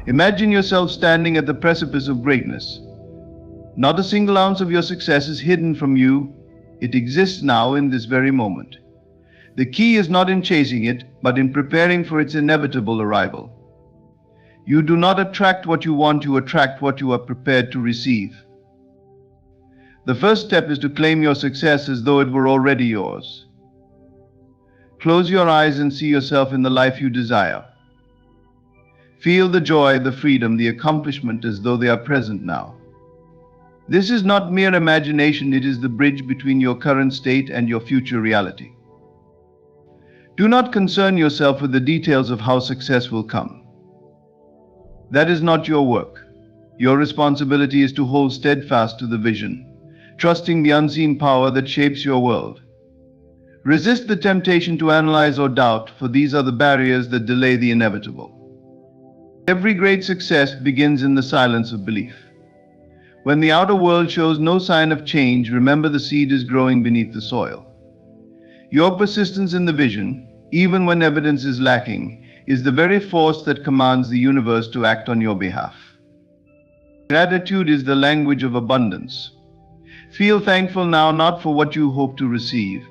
Imagine yourself standing at the precipice of greatness. Not a single ounce of your success is hidden from you. It exists now in this very moment. The key is not in chasing it, but in preparing for its inevitable arrival. You do not attract what you want, you attract what you are prepared to receive. The first step is to claim your success as though it were already yours. Close your eyes and see yourself in the life you desire. Feel the joy, the freedom, the accomplishment as though they are present now. This is not mere imagination, it is the bridge between your current state and your future reality. Do not concern yourself with the details of how success will come. That is not your work. Your responsibility is to hold steadfast to the vision, trusting the unseen power that shapes your world. Resist the temptation to analyze or doubt, for these are the barriers that delay the inevitable. Every great success begins in the silence of belief. When the outer world shows no sign of change, remember the seed is growing beneath the soil. Your persistence in the vision, even when evidence is lacking, is the very force that commands the universe to act on your behalf. Gratitude is the language of abundance. Feel thankful now not for what you hope to receive,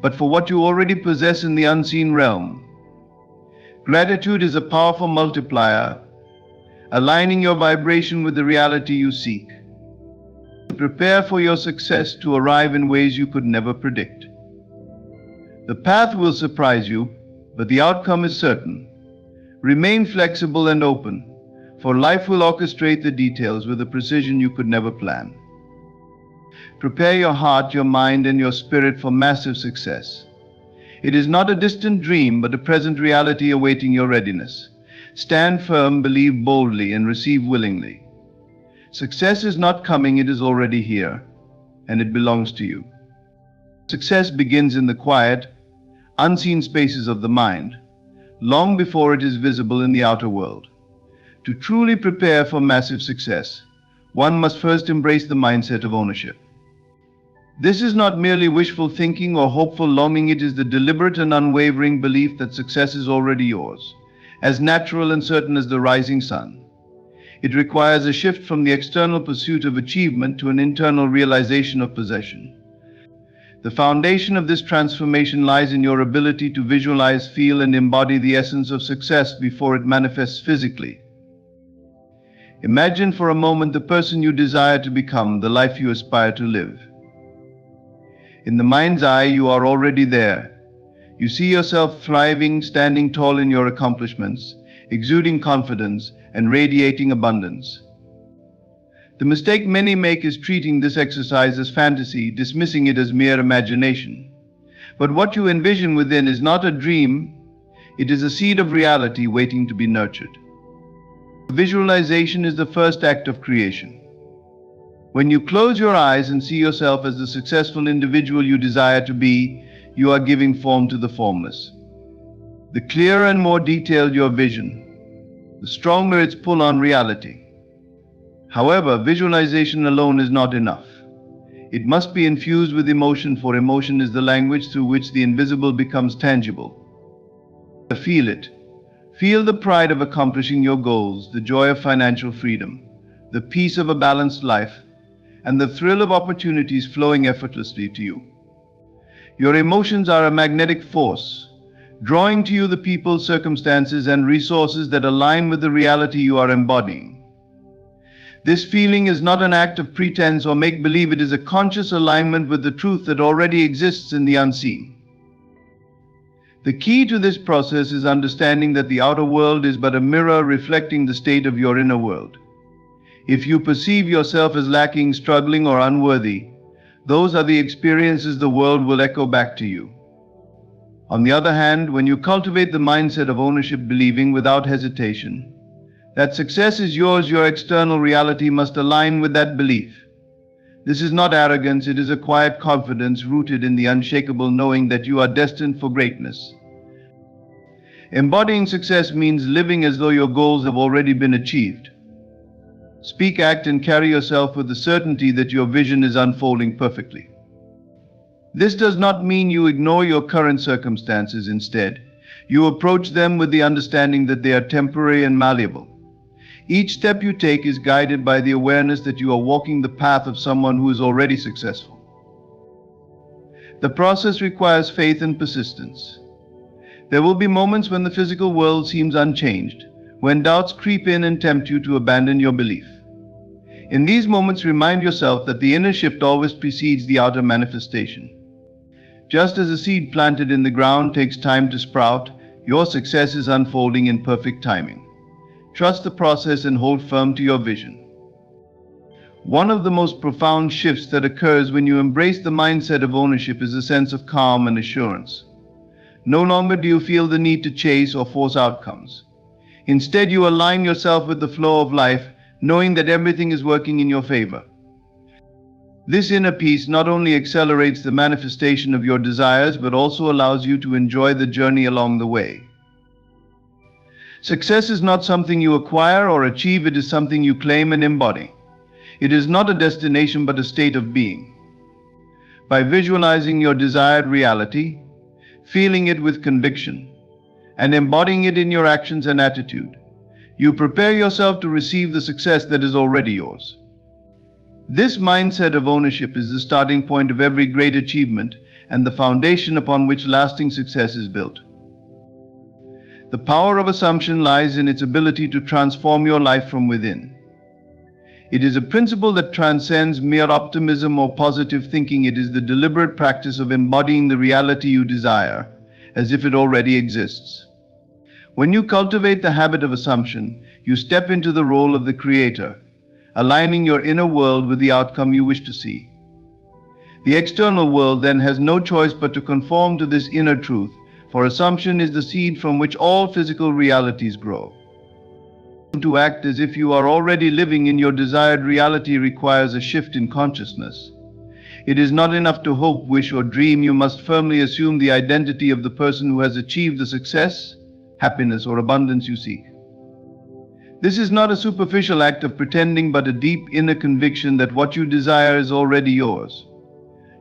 but for what you already possess in the unseen realm. Gratitude is a powerful multiplier, aligning your vibration with the reality you seek. Prepare for your success to arrive in ways you could never predict. The path will surprise you, but the outcome is certain. Remain flexible and open, for life will orchestrate the details with a precision you could never plan. Prepare your heart, your mind, and your spirit for massive success. It is not a distant dream, but a present reality awaiting your readiness. Stand firm, believe boldly, and receive willingly. Success is not coming, it is already here, and it belongs to you. Success begins in the quiet, unseen spaces of the mind, long before it is visible in the outer world. To truly prepare for massive success, one must first embrace the mindset of ownership. This is not merely wishful thinking or hopeful longing, it is the deliberate and unwavering belief that success is already yours, as natural and certain as the rising sun. It requires a shift from the external pursuit of achievement to an internal realization of possession. The foundation of this transformation lies in your ability to visualize, feel, and embody the essence of success before it manifests physically. Imagine for a moment the person you desire to become, the life you aspire to live. In the mind's eye, you are already there. You see yourself thriving, standing tall in your accomplishments, exuding confidence, and radiating abundance. The mistake many make is treating this exercise as fantasy, dismissing it as mere imagination. But what you envision within is not a dream, it is a seed of reality waiting to be nurtured. Visualization is the first act of creation. When you close your eyes and see yourself as the successful individual you desire to be, you are giving form to the formless. The clearer and more detailed your vision, the stronger its pull on reality. However, visualization alone is not enough. It must be infused with emotion, for emotion is the language through which the invisible becomes tangible. Feel it. Feel the pride of accomplishing your goals, the joy of financial freedom, the peace of a balanced life, and the thrill of opportunities flowing effortlessly to you. Your emotions are a magnetic force, drawing to you the people, circumstances, and resources that align with the reality you are embodying. This feeling is not an act of pretense or make-believe, it is a conscious alignment with the truth that already exists in the unseen. The key to this process is understanding that the outer world is but a mirror reflecting the state of your inner world. If you perceive yourself as lacking, struggling, or unworthy, those are the experiences the world will echo back to you. On the other hand, when you cultivate the mindset of ownership, believing without hesitation that success is yours, your external reality must align with that belief. This is not arrogance, it is a quiet confidence rooted in the unshakable knowing that you are destined for greatness. Embodying success means living as though your goals have already been achieved. Speak, act, and carry yourself with the certainty that your vision is unfolding perfectly. This does not mean you ignore your current circumstances. Instead, you approach them with the understanding that they are temporary and malleable. Each step you take is guided by the awareness that you are walking the path of someone who is already successful. The process requires faith and persistence. There will be moments when the physical world seems unchanged, when doubts creep in and tempt you to abandon your belief. In these moments, remind yourself that the inner shift always precedes the outer manifestation. Just as a seed planted in the ground takes time to sprout, your success is unfolding in perfect timing. Trust the process and hold firm to your vision. One of the most profound shifts that occurs when you embrace the mindset of ownership is a sense of calm and assurance. No longer do you feel the need to chase or force outcomes. Instead, you align yourself with the flow of life, knowing that everything is working in your favor. This inner peace not only accelerates the manifestation of your desires, but also allows you to enjoy the journey along the way. Success is not something you acquire or achieve, it is something you claim and embody. It is not a destination but a state of being. By visualizing your desired reality, feeling it with conviction, and embodying it in your actions and attitude, you prepare yourself to receive the success that is already yours. This mindset of ownership is the starting point of every great achievement and the foundation upon which lasting success is built. The power of assumption lies in its ability to transform your life from within. It is a principle that transcends mere optimism or positive thinking. It is the deliberate practice of embodying the reality you desire, as if it already exists. When you cultivate the habit of assumption, you step into the role of the creator, aligning your inner world with the outcome you wish to see. The external world then has no choice but to conform to this inner truth, for assumption is the seed from which all physical realities grow. To act as if you are already living in your desired reality requires a shift in consciousness. It is not enough to hope, wish, or dream. You must firmly assume the identity of the person who has achieved the success, happiness, or abundance you seek. This is not a superficial act of pretending, but a deep inner conviction that what you desire is already yours.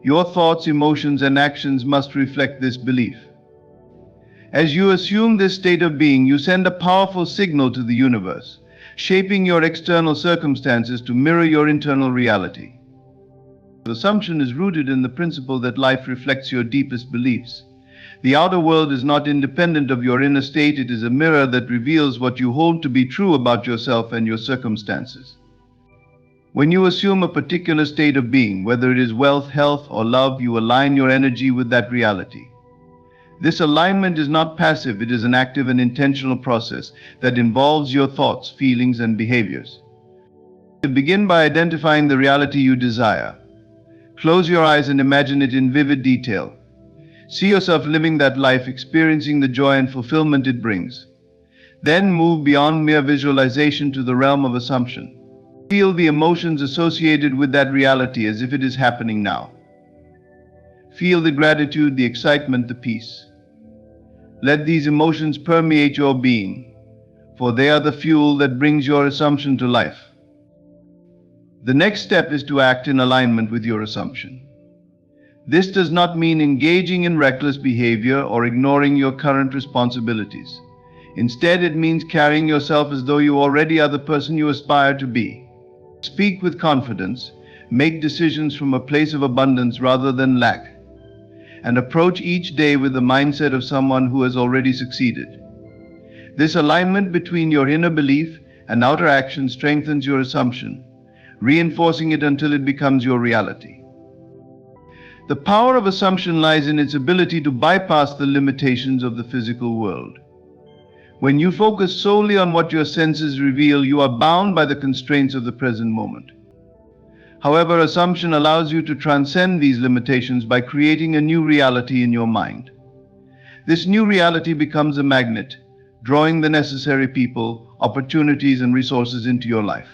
Your thoughts, emotions, and actions must reflect this belief. As you assume this state of being, you send a powerful signal to the universe, shaping your external circumstances to mirror your internal reality. The assumption is rooted in the principle that life reflects your deepest beliefs. The outer world is not independent of your inner state. It is a mirror that reveals what you hold to be true about yourself and your circumstances. When you assume a particular state of being, whether it is wealth, health, or love, you align your energy with that reality. This alignment is not passive, it is an active and intentional process that involves your thoughts, feelings, and behaviors. Begin by identifying the reality you desire. Close your eyes and imagine it in vivid detail. See yourself living that life, experiencing the joy and fulfillment it brings. Then move beyond mere visualization to the realm of assumption. Feel the emotions associated with that reality as if it is happening now. Feel the gratitude, the excitement, the peace. Let these emotions permeate your being, for they are the fuel that brings your assumption to life. The next step is to act in alignment with your assumption. This does not mean engaging in reckless behavior or ignoring your current responsibilities. Instead, it means carrying yourself as though you already are the person you aspire to be. Speak with confidence, make decisions from a place of abundance rather than lack, and approach each day with the mindset of someone who has already succeeded. This alignment between your inner belief and outer action strengthens your assumption, reinforcing it until it becomes your reality. The power of assumption lies in its ability to bypass the limitations of the physical world. When you focus solely on what your senses reveal, you are bound by the constraints of the present moment. However, assumption allows you to transcend these limitations by creating a new reality in your mind. This new reality becomes a magnet, drawing the necessary people, opportunities, and resources into your life.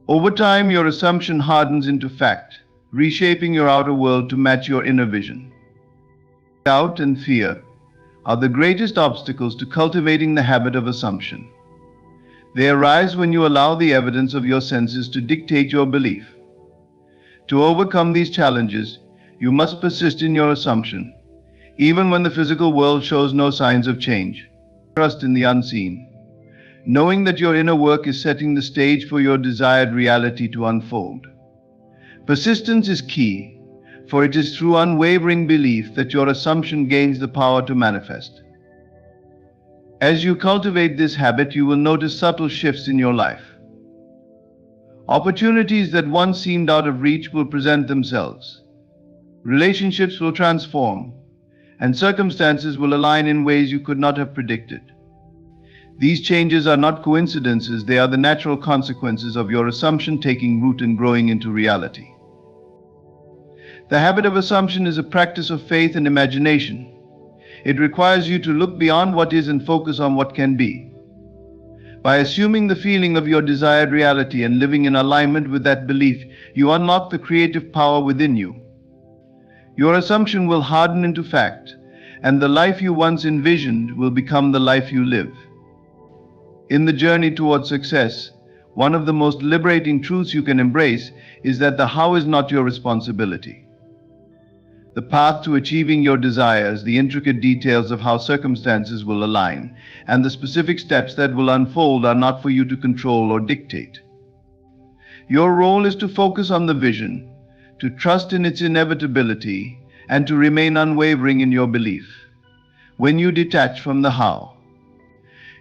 Over time, your assumption hardens into fact, reshaping your outer world to match your inner vision. Doubt and fear are the greatest obstacles to cultivating the habit of assumption. They arise when you allow the evidence of your senses to dictate your belief. To overcome these challenges, you must persist in your assumption, even when the physical world shows no signs of change. Trust in the unseen. knowing that your inner work is setting the stage for your desired reality to unfold. Persistence is key, for it is through unwavering belief that your assumption gains the power to manifest. As you cultivate this habit, you will notice subtle shifts in your life. Opportunities that once seemed out of reach will present themselves. Relationships will transform, and circumstances will align in ways you could not have predicted. These changes are not coincidences, they are the natural consequences of your assumption taking root and growing into reality. The habit of assumption is a practice of faith and imagination. It requires you to look beyond what is and focus on what can be. By assuming the feeling of your desired reality and living in alignment with that belief, you unlock the creative power within you. Your assumption will harden into fact, and the life you once envisioned will become the life you live. In the journey towards success, one of the most liberating truths you can embrace is that the how is not your responsibility. The path to achieving your desires, the intricate details of how circumstances will align, and the specific steps that will unfold are not for you to control or dictate. Your role is to focus on the vision, to trust in its inevitability, and to remain unwavering in your belief. When you detach from the how,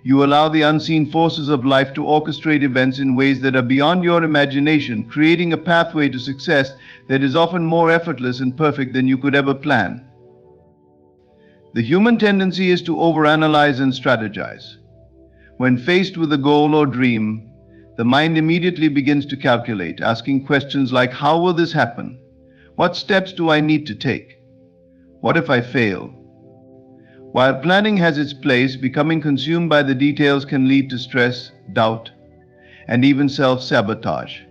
you allow the unseen forces of life to orchestrate events in ways that are beyond your imagination, creating a pathway to success that is often more effortless and perfect than you could ever plan. The human tendency is to overanalyze and strategize. When faced with a goal or dream, the mind immediately begins to calculate, asking questions like, how will this happen? What steps do I need to take? What if I fail? While planning has its place, becoming consumed by the details can lead to stress, doubt, and even self-sabotage.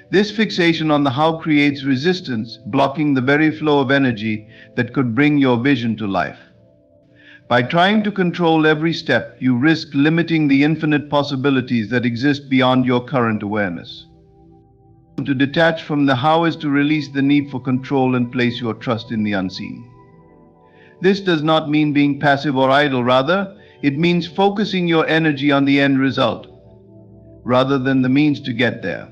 This fixation on the how creates resistance, blocking the very flow of energy that could bring your vision to life. By trying to control every step, you risk limiting the infinite possibilities that exist beyond your current awareness. To detach from the how is to release the need for control and place your trust in the unseen. This does not mean being passive or idle, rather, it means focusing your energy on the end result, rather than the means to get there.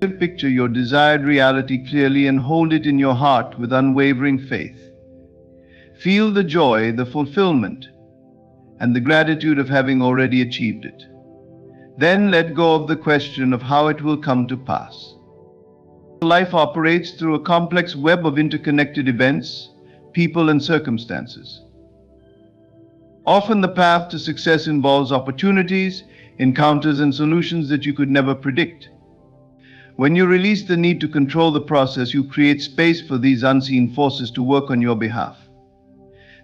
Picture your desired reality clearly and hold it in your heart with unwavering faith. Feel the joy, the fulfillment, and the gratitude of having already achieved it. Then let go of the question of how it will come to pass. Life operates through a complex web of interconnected events, people, and circumstances. Often the path to success involves opportunities, encounters, and solutions that you could never predict. When you release the need to control the process, you create space for these unseen forces to work on your behalf.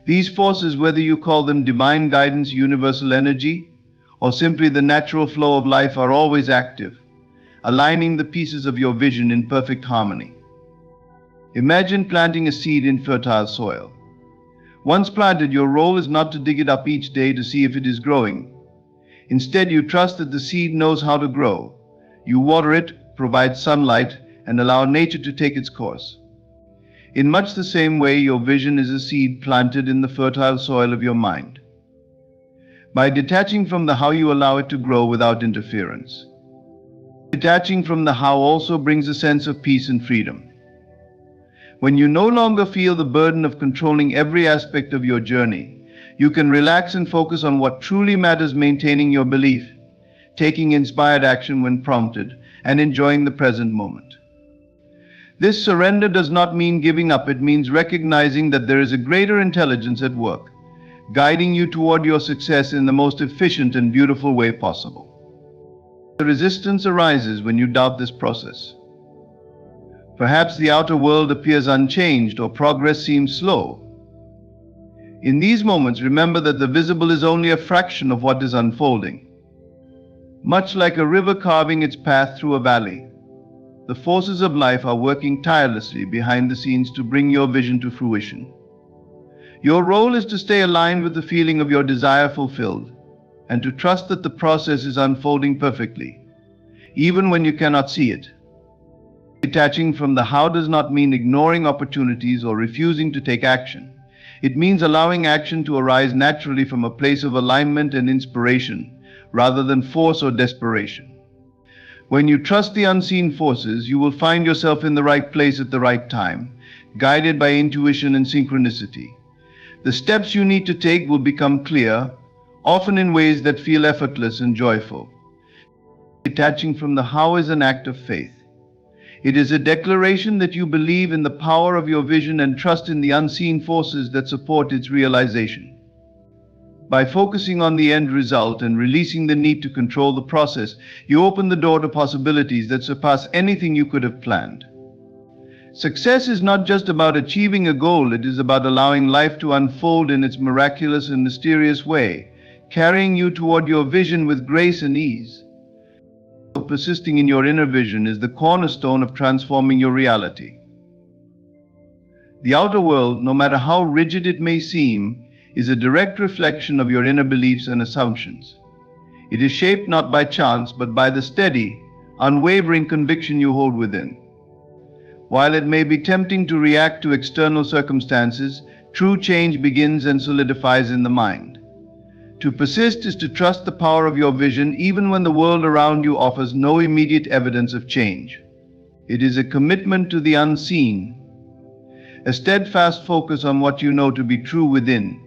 These forces, whether you call them divine guidance, universal energy, or simply the natural flow of life, are always active, aligning the pieces of your vision in perfect harmony. Imagine planting a seed in fertile soil. Once planted, your role is not to dig it up each day to see if it is growing. Instead, you trust that the seed knows how to grow. You water it, provide sunlight, and allow nature to take its course. In much the same way, your vision is a seed planted in the fertile soil of your mind. By detaching from the how, you allow it to grow without interference. Detaching from the how also brings a sense of peace and freedom. When you no longer feel the burden of controlling every aspect of your journey, you can relax and focus on what truly matters, maintaining your belief, taking inspired action when prompted, and enjoying the present moment. This surrender does not mean giving up, it means recognizing that there is a greater intelligence at work, guiding you toward your success in the most efficient and beautiful way possible. The resistance arises when you doubt this process. Perhaps the outer world appears unchanged or progress seems slow. In these moments, remember that the visible is only a fraction of what is unfolding. Much like a river carving its path through a valley, the forces of life are working tirelessly behind the scenes to bring your vision to fruition. Your role is to stay aligned with the feeling of your desire fulfilled, and to trust that the process is unfolding perfectly, even when you cannot see it. Detaching from the how does not mean ignoring opportunities or refusing to take action. It means allowing action to arise naturally from a place of alignment and inspiration, rather than force or desperation. When you trust the unseen forces, you will find yourself in the right place at the right time, guided by intuition and synchronicity. The steps you need to take will become clear, often in ways that feel effortless and joyful. Detaching from the how is an act of faith. It is a declaration that you believe in the power of your vision and trust in the unseen forces that support its realization. By focusing on the end result and releasing the need to control the process, you open the door to possibilities that surpass anything you could have planned. Success is not just about achieving a goal, it is about allowing life to unfold in its miraculous and mysterious way, carrying you toward your vision with grace and ease. Persisting in your inner vision is the cornerstone of transforming your reality. The outer world, no matter how rigid it may seem, is a direct reflection of your inner beliefs and assumptions. It is shaped not by chance, but by the steady, unwavering conviction you hold within. While it may be tempting to react to external circumstances, true change begins and solidifies in the mind. To persist is to trust the power of your vision even when the world around you offers no immediate evidence of change. It is a commitment to the unseen, a steadfast focus on what you know to be true within,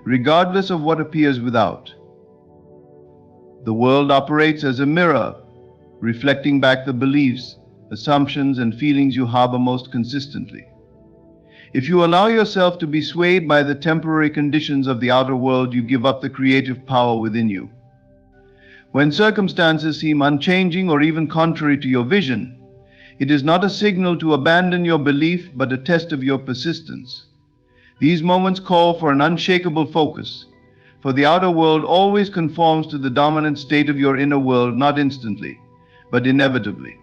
regardless of what appears without. The world operates as a mirror, reflecting back the beliefs, assumptions, and feelings you harbor most consistently. If you allow yourself to be swayed by the temporary conditions of the outer world, you give up the creative power within you. When circumstances seem unchanging or even contrary to your vision, it is not a signal to abandon your belief, but a test of your persistence. These moments call for an unshakable focus, for the outer world always conforms to the dominant state of your inner world, not instantly, but inevitably.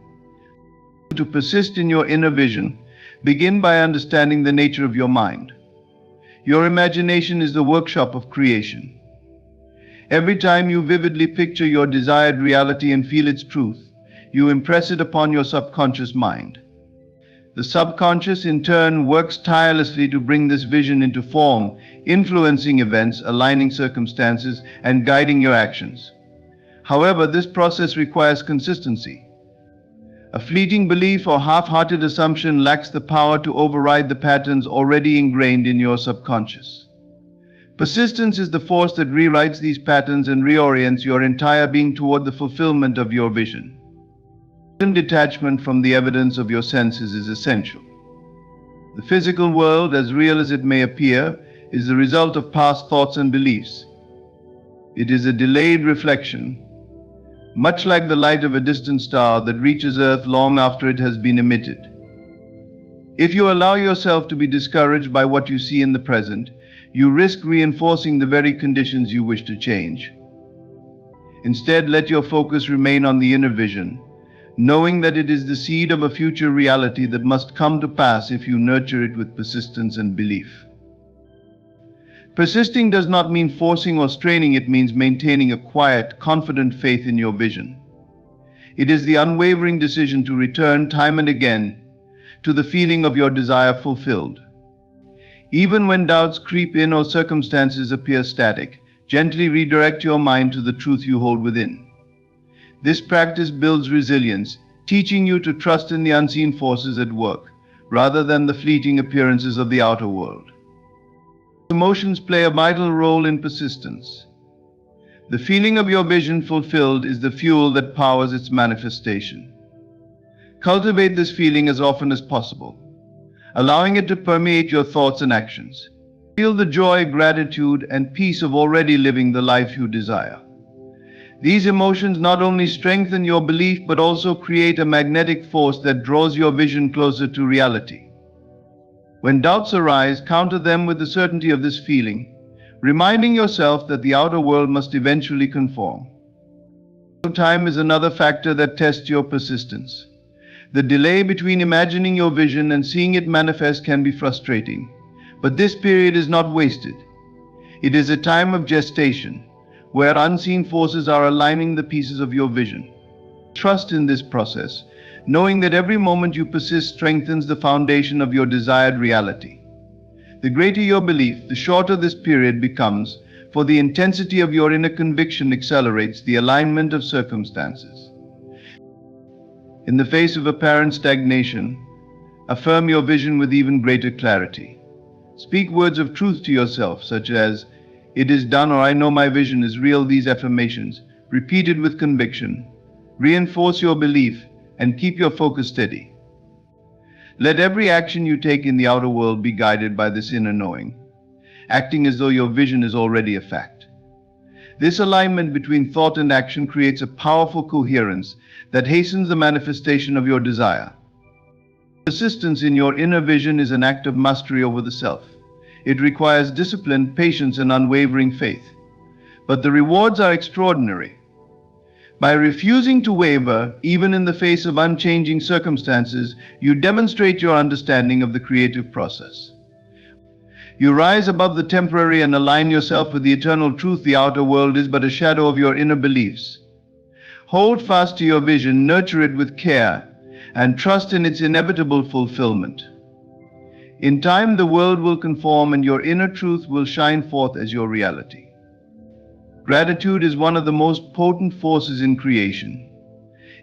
To persist in your inner vision, begin by understanding the nature of your mind. Your imagination is the workshop of creation. Every time you vividly picture your desired reality and feel its truth, you impress it upon your subconscious mind. The subconscious, in turn, works tirelessly to bring this vision into form, influencing events, aligning circumstances, and guiding your actions. However, this process requires consistency. A fleeting belief or half-hearted assumption lacks the power to override the patterns already ingrained in your subconscious. Persistence is the force that rewrites these patterns and reorients your entire being toward the fulfillment of your vision. Detachment from the evidence of your senses is essential. The physical world, as real as it may appear, is the result of past thoughts and beliefs. It is a delayed reflection, much like the light of a distant star that reaches Earth long after it has been emitted. If you allow yourself to be discouraged by what you see in the present, you risk reinforcing the very conditions you wish to change. Instead, let your focus remain on the inner vision, knowing that it is the seed of a future reality that must come to pass if you nurture it with persistence and belief. Persisting does not mean forcing or straining, it means maintaining a quiet, confident faith in your vision. It is the unwavering decision to return time and again to the feeling of your desire fulfilled. Even when doubts creep in or circumstances appear static, gently redirect your mind to the truth you hold within. This practice builds resilience, teaching you to trust in the unseen forces at work, rather than the fleeting appearances of the outer world. Emotions play a vital role in persistence. The feeling of your vision fulfilled is the fuel that powers its manifestation. Cultivate this feeling as often as possible, allowing it to permeate your thoughts and actions. Feel the joy, gratitude, and peace of already living the life you desire. These emotions not only strengthen your belief, but also create a magnetic force that draws your vision closer to reality. When doubts arise, counter them with the certainty of this feeling, reminding yourself that the outer world must eventually conform. Time is another factor that tests your persistence. The delay between imagining your vision and seeing it manifest can be frustrating, but this period is not wasted. It is a time of gestation, where unseen forces are aligning the pieces of your vision. Trust in this process, knowing that every moment you persist strengthens the foundation of your desired reality. The greater your belief, the shorter this period becomes, for the intensity of your inner conviction accelerates the alignment of circumstances. In the face of apparent stagnation, affirm your vision with even greater clarity. Speak words of truth to yourself, such as, "It is done," or "I know my vision is real." These affirmations, repeated with conviction, reinforce your belief and keep your focus steady. Let every action you take in the outer world be guided by this inner knowing, acting as though your vision is already a fact. This alignment between thought and action creates a powerful coherence that hastens the manifestation of your desire. Persistence in your inner vision is an act of mastery over the self. It requires discipline, patience, and unwavering faith. But the rewards are extraordinary. By refusing to waver, even in the face of unchanging circumstances, you demonstrate your understanding of the creative process. You rise above the temporary and align yourself with the eternal truth. The outer world is but a shadow of your inner beliefs. Hold fast to your vision, nurture it with care, and trust in its inevitable fulfillment. In time, the world will conform and your inner truth will shine forth as your reality. Gratitude is one of the most potent forces in creation.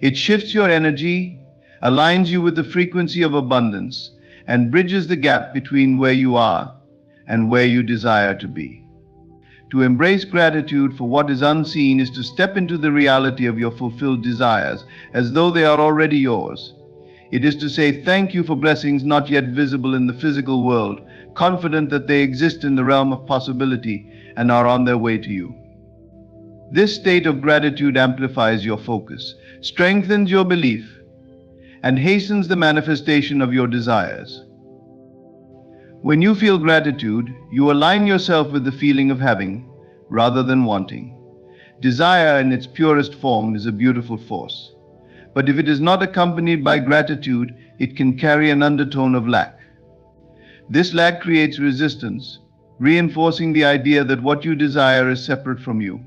It shifts your energy, aligns you with the frequency of abundance, and bridges the gap between where you are and where you desire to be. To embrace gratitude for what is unseen is to step into the reality of your fulfilled desires as though they are already yours. It is to say thank you for blessings not yet visible in the physical world, confident that they exist in the realm of possibility and are on their way to you. This state of gratitude amplifies your focus, strengthens your belief, and hastens the manifestation of your desires. When you feel gratitude, you align yourself with the feeling of having, rather than wanting. Desire in its purest form is a beautiful force. But if it is not accompanied by gratitude, it can carry an undertone of lack. This lack creates resistance, reinforcing the idea that what you desire is separate from you.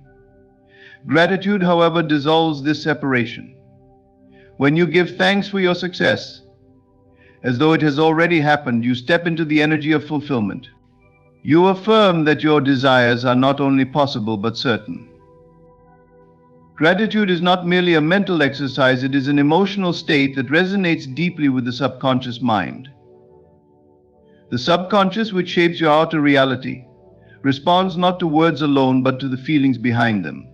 Gratitude, however, dissolves this separation. When you give thanks for your success, as though it has already happened, you step into the energy of fulfillment. You affirm that your desires are not only possible but certain. Gratitude is not merely a mental exercise, it is an emotional state that resonates deeply with the subconscious mind. The subconscious, which shapes your outer reality, responds not to words alone but to the feelings behind them.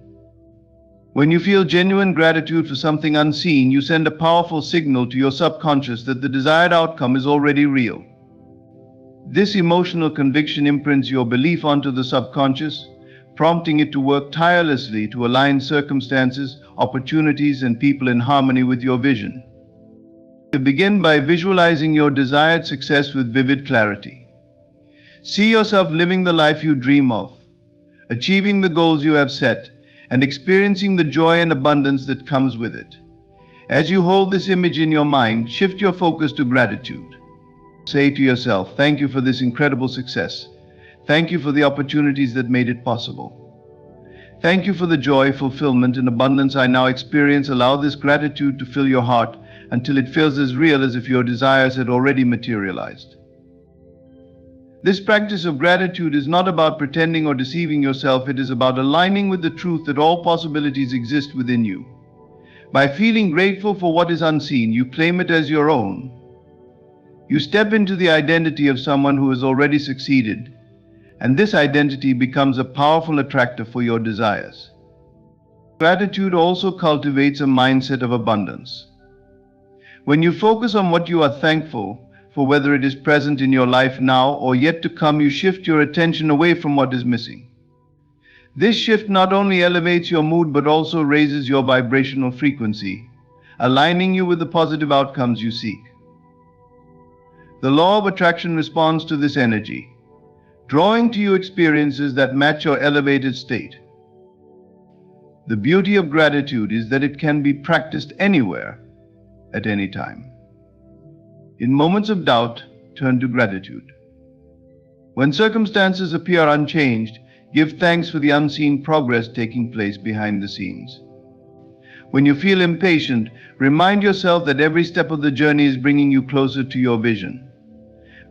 When you feel genuine gratitude for something unseen, you send a powerful signal to your subconscious that the desired outcome is already real. This emotional conviction imprints your belief onto the subconscious, prompting it to work tirelessly to align circumstances, opportunities, and people in harmony with your vision. You begin by visualizing your desired success with vivid clarity. See yourself living the life you dream of, achieving the goals you have set, and experiencing the joy and abundance that comes with it. As you hold this image in your mind, shift your focus to gratitude. Say to yourself, "Thank you for this incredible success. Thank you for the opportunities that made it possible. Thank you for the joy, fulfillment, and abundance I now experience." Allow this gratitude to fill your heart until it feels as real as if your desires had already materialized. This practice of gratitude is not about pretending or deceiving yourself. It is about aligning with the truth that all possibilities exist within you. By feeling grateful for what is unseen, you claim it as your own. You step into the identity of someone who has already succeeded, and this identity becomes a powerful attractor for your desires. Gratitude also cultivates a mindset of abundance. When you focus on what you are thankful for, whether it is present in your life now or yet to come, you shift your attention away from what is missing. This shift not only elevates your mood but also raises your vibrational frequency, aligning you with the positive outcomes you seek. The law of attraction responds to this energy, drawing to you experiences that match your elevated state. The beauty of gratitude is that it can be practiced anywhere, at any time. In moments of doubt, turn to gratitude. When circumstances appear unchanged, give thanks for the unseen progress taking place behind the scenes. When you feel impatient, remind yourself that every step of the journey is bringing you closer to your vision.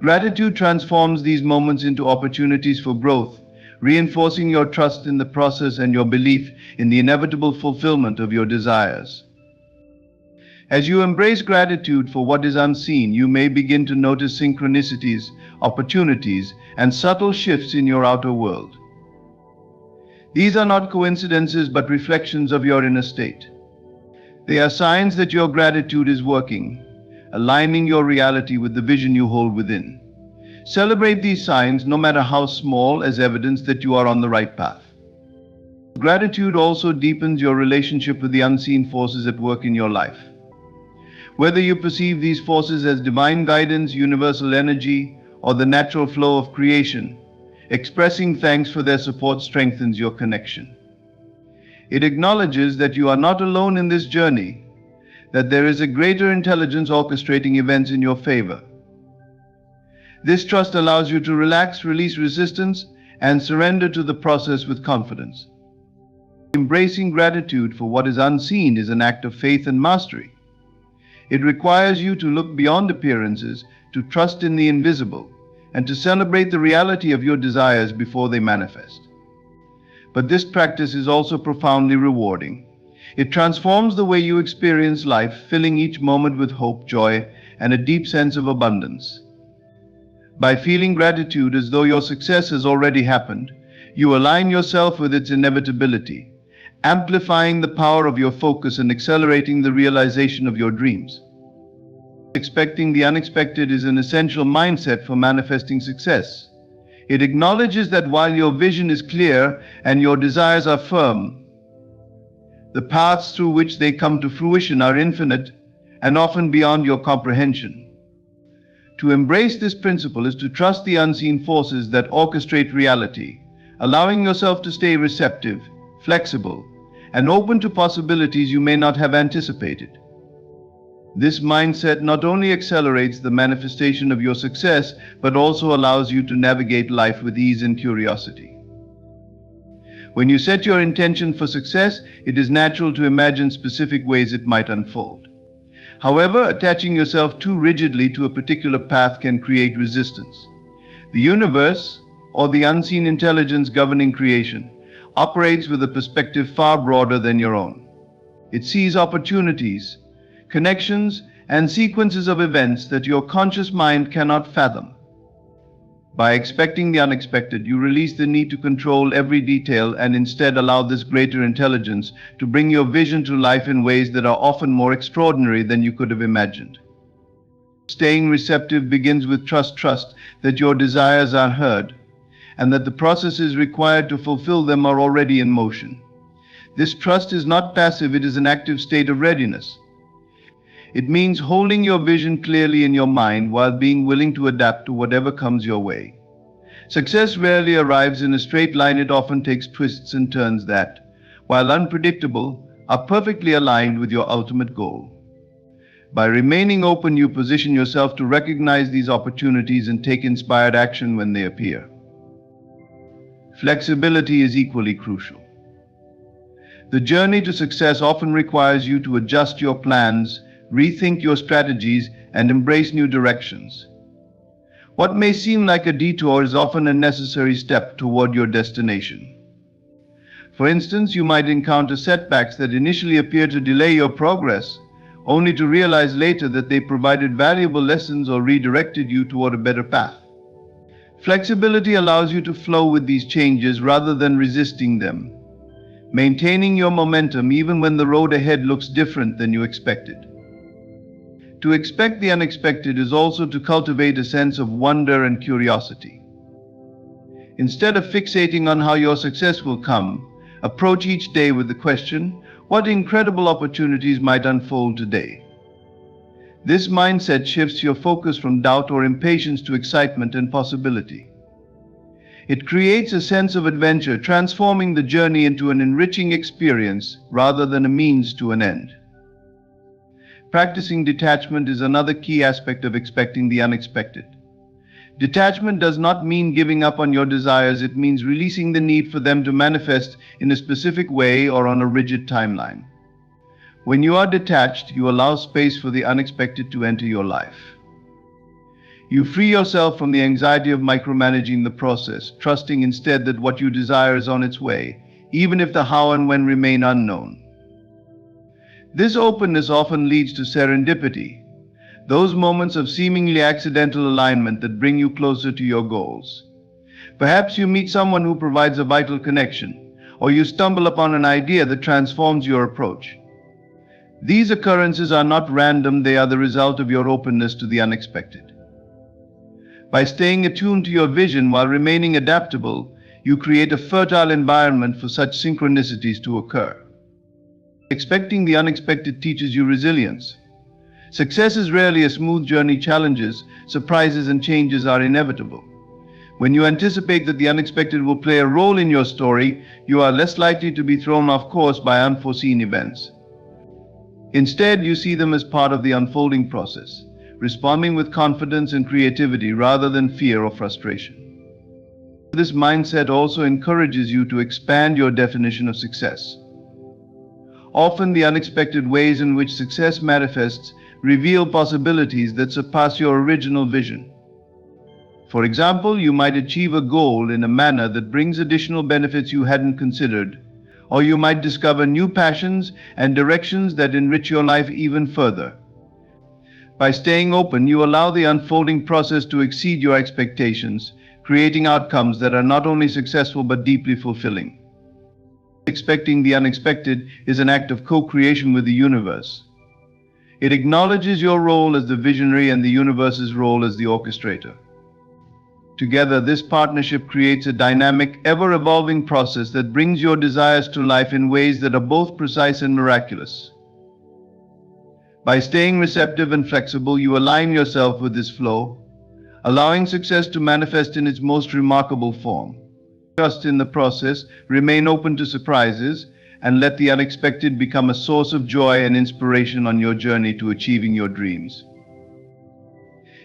Gratitude transforms these moments into opportunities for growth, reinforcing your trust in the process and your belief in the inevitable fulfillment of your desires. As you embrace gratitude for what is unseen, you may begin to notice synchronicities, opportunities, and subtle shifts in your outer world. These are not coincidences but reflections of your inner state. They are signs that your gratitude is working, aligning your reality with the vision you hold within. Celebrate these signs, no matter how small, as evidence that you are on the right path. Gratitude also deepens your relationship with the unseen forces at work in your life. Whether you perceive these forces as divine guidance, universal energy, or the natural flow of creation, expressing thanks for their support strengthens your connection. It acknowledges that you are not alone in this journey, that there is a greater intelligence orchestrating events in your favor. This trust allows you to relax, release resistance, and surrender to the process with confidence. Embracing gratitude for what is unseen is an act of faith and mastery. It requires you to look beyond appearances, to trust in the invisible, and to celebrate the reality of your desires before they manifest. But this practice is also profoundly rewarding. It transforms the way you experience life, filling each moment with hope, joy, and a deep sense of abundance. By feeling gratitude as though your success has already happened, you align yourself with its inevitability, amplifying the power of your focus and accelerating the realization of your dreams. Expecting the unexpected is an essential mindset for manifesting success. It acknowledges that while your vision is clear and your desires are firm, the paths through which they come to fruition are infinite and often beyond your comprehension. To embrace this principle is to trust the unseen forces that orchestrate reality, allowing yourself to stay receptive, flexible, and open to possibilities you may not have anticipated. This mindset not only accelerates the manifestation of your success, but also allows you to navigate life with ease and curiosity. When you set your intention for success, it is natural to imagine specific ways it might unfold. However, attaching yourself too rigidly to a particular path can create resistance. The universe, or the unseen intelligence governing creation, operates with a perspective far broader than your own. It sees opportunities, connections, and sequences of events that your conscious mind cannot fathom. By expecting the unexpected, you release the need to control every detail and instead allow this greater intelligence to bring your vision to life in ways that are often more extraordinary than you could have imagined. Staying receptive begins with trust that your desires are heard and that the processes required to fulfill them are already in motion. This trust is not passive, it is an active state of readiness. It means holding your vision clearly in your mind while being willing to adapt to whatever comes your way. Success rarely arrives in a straight line, it often takes twists and turns that, while unpredictable, are perfectly aligned with your ultimate goal. By remaining open, you position yourself to recognize these opportunities and take inspired action when they appear. Flexibility is equally crucial. The journey to success often requires you to adjust your plans, rethink your strategies, and embrace new directions. What may seem like a detour is often a necessary step toward your destination. For instance, you might encounter setbacks that initially appear to delay your progress, only to realize later that they provided valuable lessons or redirected you toward a better path. Flexibility allows you to flow with these changes rather than resisting them, maintaining your momentum even when the road ahead looks different than you expected. To expect the unexpected is also to cultivate a sense of wonder and curiosity. Instead of fixating on how your success will come, approach each day with the question, what incredible opportunities might unfold today? This mindset shifts your focus from doubt or impatience to excitement and possibility. It creates a sense of adventure, transforming the journey into an enriching experience rather than a means to an end. Practicing detachment is another key aspect of expecting the unexpected. Detachment does not mean giving up on your desires, it means releasing the need for them to manifest in a specific way or on a rigid timeline. When you are detached, you allow space for the unexpected to enter your life. You free yourself from the anxiety of micromanaging the process, trusting instead that what you desire is on its way, even if the how and when remain unknown. This openness often leads to serendipity, those moments of seemingly accidental alignment that bring you closer to your goals. Perhaps you meet someone who provides a vital connection, or you stumble upon an idea that transforms your approach. These occurrences are not random, they are the result of your openness to the unexpected. By staying attuned to your vision while remaining adaptable, you create a fertile environment for such synchronicities to occur. Expecting the unexpected teaches you resilience. Success is rarely a smooth journey. Challenges, surprises, and changes are inevitable. When you anticipate that the unexpected will play a role in your story, you are less likely to be thrown off course by unforeseen events. Instead, you see them as part of the unfolding process, responding with confidence and creativity rather than fear or frustration. This mindset also encourages you to expand your definition of success. Often, the unexpected ways in which success manifests reveal possibilities that surpass your original vision. For example, you might achieve a goal in a manner that brings additional benefits you hadn't considered, or you might discover new passions and directions that enrich your life even further. By staying open, you allow the unfolding process to exceed your expectations, creating outcomes that are not only successful but deeply fulfilling. Expecting the unexpected is an act of co-creation with the universe. It acknowledges your role as the visionary and the universe's role as the orchestrator. Together, this partnership creates a dynamic, ever-evolving process that brings your desires to life in ways that are both precise and miraculous. By staying receptive and flexible, you align yourself with this flow, allowing success to manifest in its most remarkable form. Trust in the process, remain open to surprises, and let the unexpected become a source of joy and inspiration on your journey to achieving your dreams.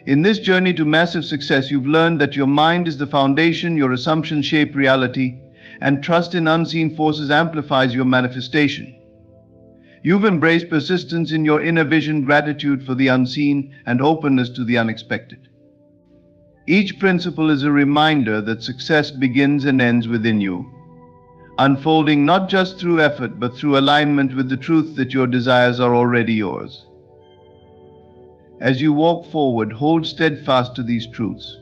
In this journey to massive success, you've learned that your mind is the foundation, your assumptions shape reality, and trust in unseen forces amplifies your manifestation. You've embraced persistence in your inner vision, gratitude for the unseen, and openness to the unexpected. Each principle is a reminder that success begins and ends within you, unfolding not just through effort but through alignment with the truth that your desires are already yours. As you walk forward, hold steadfast to these truths.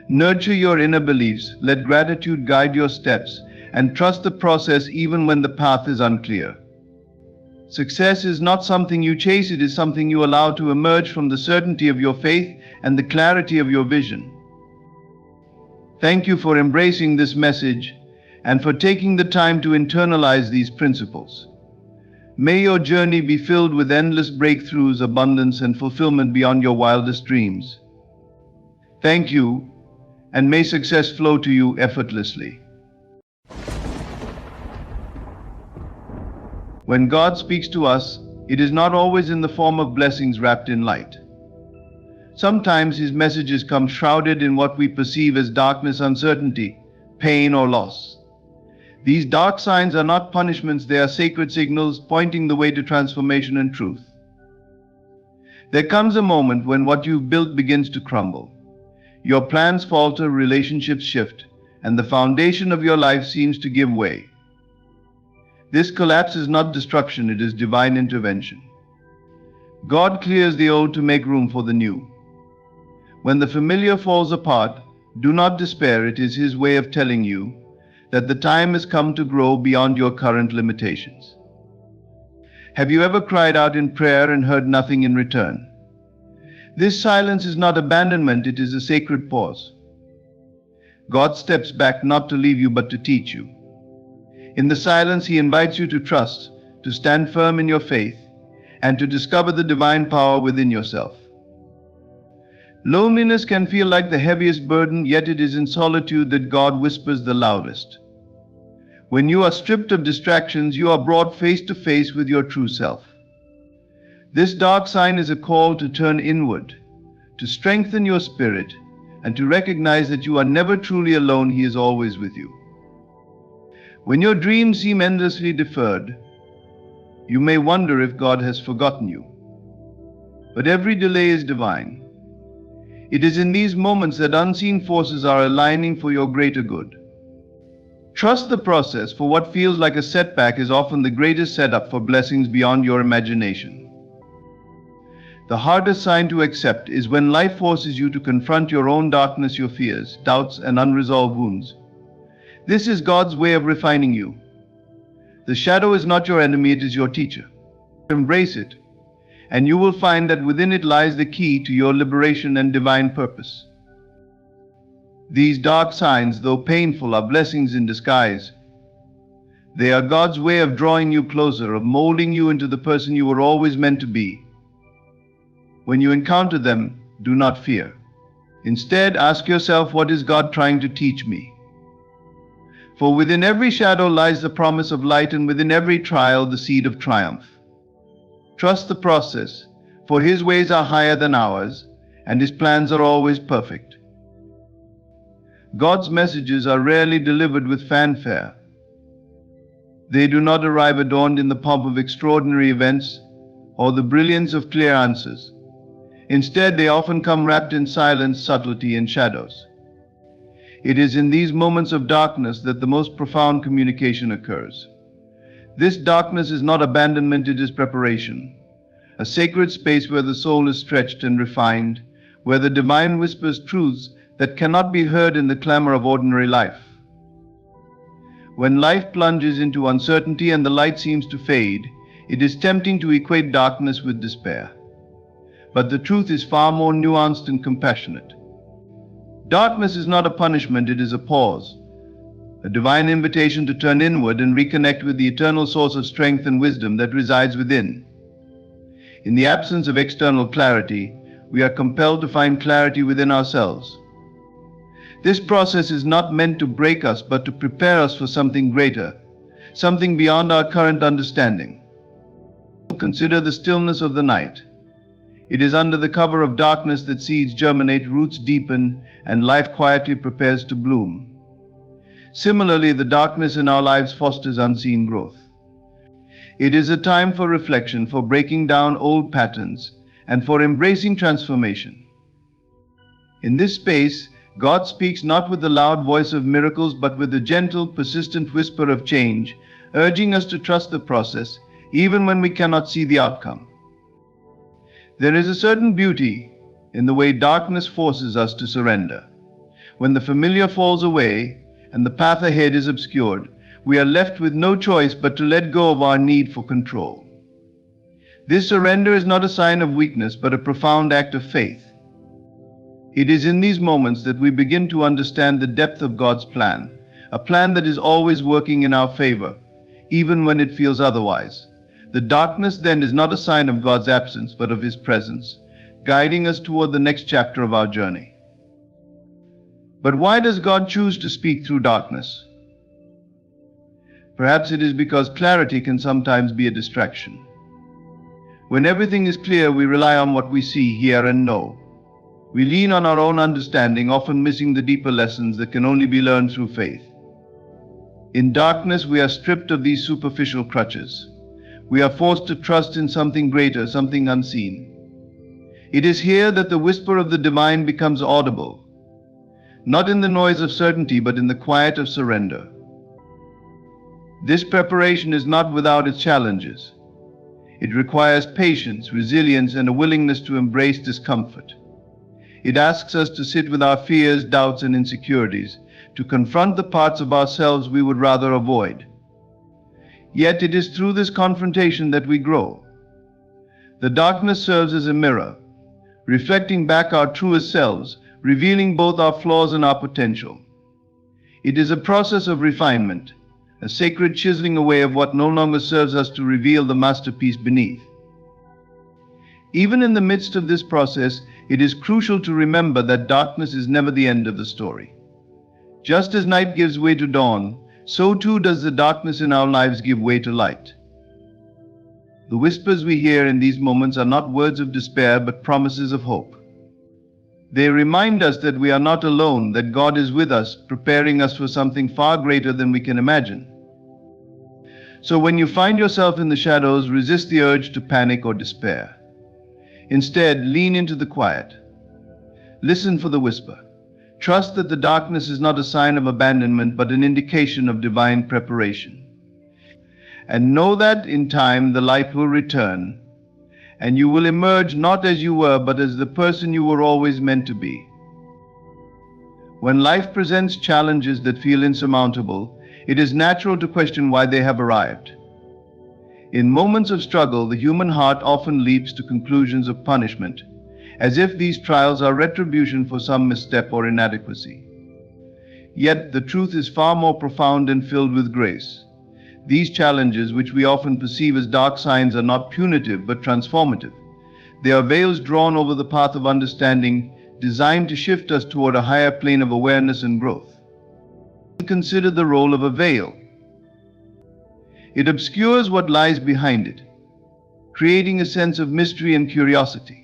Nurture your inner beliefs, let gratitude guide your steps, and trust the process even when the path is unclear. Success is not something you chase, it is something you allow to emerge from the certainty of your faith and the clarity of your vision. Thank you for embracing this message and for taking the time to internalize these principles. May your journey be filled with endless breakthroughs, abundance, and fulfillment beyond your wildest dreams. Thank you, and may success flow to you effortlessly. When God speaks to us, it is not always in the form of blessings wrapped in light. Sometimes His messages come shrouded in what we perceive as darkness, uncertainty, pain, or loss. These dark signs are not punishments, they are sacred signals pointing the way to transformation and truth. There comes a moment when what you've built begins to crumble. Your plans falter, relationships shift, and the foundation of your life seems to give way. This collapse is not destruction, it is divine intervention. God clears the old to make room for the new. When the familiar falls apart, do not despair, it is His way of telling you that the time has come to grow beyond your current limitations. Have you ever cried out in prayer and heard nothing in return? This silence is not abandonment, it is a sacred pause. God steps back not to leave you but to teach you. In the silence, He invites you to trust, to stand firm in your faith, and to discover the divine power within yourself. Loneliness can feel like the heaviest burden, yet it is in solitude that God whispers the loudest. When you are stripped of distractions, you are brought face to face with your true self. This dark sign is a call to turn inward, to strengthen your spirit, and to recognize that you are never truly alone. He is always with you. When your dreams seem endlessly deferred, you may wonder if God has forgotten you. But every delay is divine. It is in these moments that unseen forces are aligning for your greater good. Trust the process, for what feels like a setback is often the greatest setup for blessings beyond your imagination. The hardest sign to accept is when life forces you to confront your own darkness, your fears, doubts, and unresolved wounds. This is God's way of refining you. The shadow is not your enemy, it is your teacher. Embrace it, and you will find that within it lies the key to your liberation and divine purpose. These dark signs, though painful, are blessings in disguise. They are God's way of drawing you closer, of molding you into the person you were always meant to be. When you encounter them, do not fear. Instead, ask yourself, what is God trying to teach me? For within every shadow lies the promise of light, and within every trial the seed of triumph. Trust the process, for His ways are higher than ours, and His plans are always perfect. God's messages are rarely delivered with fanfare. They do not arrive adorned in the pomp of extraordinary events or the brilliance of clear answers. Instead, they often come wrapped in silence, subtlety, and shadows. It is in these moments of darkness that the most profound communication occurs. This darkness is not abandonment, it is preparation. A sacred space where the soul is stretched and refined, where the divine whispers truths that cannot be heard in the clamor of ordinary life. When life plunges into uncertainty and the light seems to fade, it is tempting to equate darkness with despair. But the truth is far more nuanced and compassionate. Darkness is not a punishment, it is a pause, a divine invitation to turn inward and reconnect with the eternal source of strength and wisdom that resides within. In the absence of external clarity, we are compelled to find clarity within ourselves. This process is not meant to break us, but to prepare us for something greater, something beyond our current understanding. Consider the stillness of the night. It is under the cover of darkness that seeds germinate, roots deepen, and life quietly prepares to bloom. Similarly, the darkness in our lives fosters unseen growth. It is a time for reflection, for breaking down old patterns, and for embracing transformation. In this space, God speaks not with the loud voice of miracles, but with the gentle, persistent whisper of change, urging us to trust the process, even when we cannot see the outcome. There is a certain beauty in the way darkness forces us to surrender. When the familiar falls away and the path ahead is obscured, we are left with no choice but to let go of our need for control. This surrender is not a sign of weakness, but a profound act of faith. It is in these moments that we begin to understand the depth of God's plan, a plan that is always working in our favor, even when it feels otherwise. The darkness then is not a sign of God's absence, but of His presence, guiding us toward the next chapter of our journey. But why does God choose to speak through darkness? Perhaps it is because clarity can sometimes be a distraction. When everything is clear, we rely on what we see, hear, and know. We lean on our own understanding, often missing the deeper lessons that can only be learned through faith. In darkness, we are stripped of these superficial crutches. We are forced to trust in something greater, something unseen. It is here that the whisper of the divine becomes audible, not in the noise of certainty, but in the quiet of surrender. This preparation is not without its challenges. It requires patience, resilience, and a willingness to embrace discomfort. It asks us to sit with our fears, doubts, and insecurities, to confront the parts of ourselves we would rather avoid. Yet it is through this confrontation that we grow. The darkness serves as a mirror, reflecting back our truest selves, revealing both our flaws and our potential. It is a process of refinement, a sacred chiseling away of what no longer serves us to reveal the masterpiece beneath. Even in the midst of this process, it is crucial to remember that darkness is never the end of the story. Just as night gives way to dawn, so too does the darkness in our lives give way to light. The whispers we hear in these moments are not words of despair, but promises of hope. They remind us that we are not alone, that God is with us, preparing us for something far greater than we can imagine. So when you find yourself in the shadows, resist the urge to panic or despair. Instead, lean into the quiet. Listen for the whisper. Trust that the darkness is not a sign of abandonment but an indication of divine preparation. And know that in time the light will return, and you will emerge not as you were but as the person you were always meant to be. When life presents challenges that feel insurmountable, it is natural to question why they have arrived. In moments of struggle, the human heart often leaps to conclusions of punishment, as if these trials are retribution for some misstep or inadequacy. Yet the truth is far more profound and filled with grace. These challenges, which we often perceive as dark signs, are not punitive but transformative. They are veils drawn over the path of understanding, designed to shift us toward a higher plane of awareness and growth. Consider the role of a veil. It obscures what lies behind it, creating a sense of mystery and curiosity.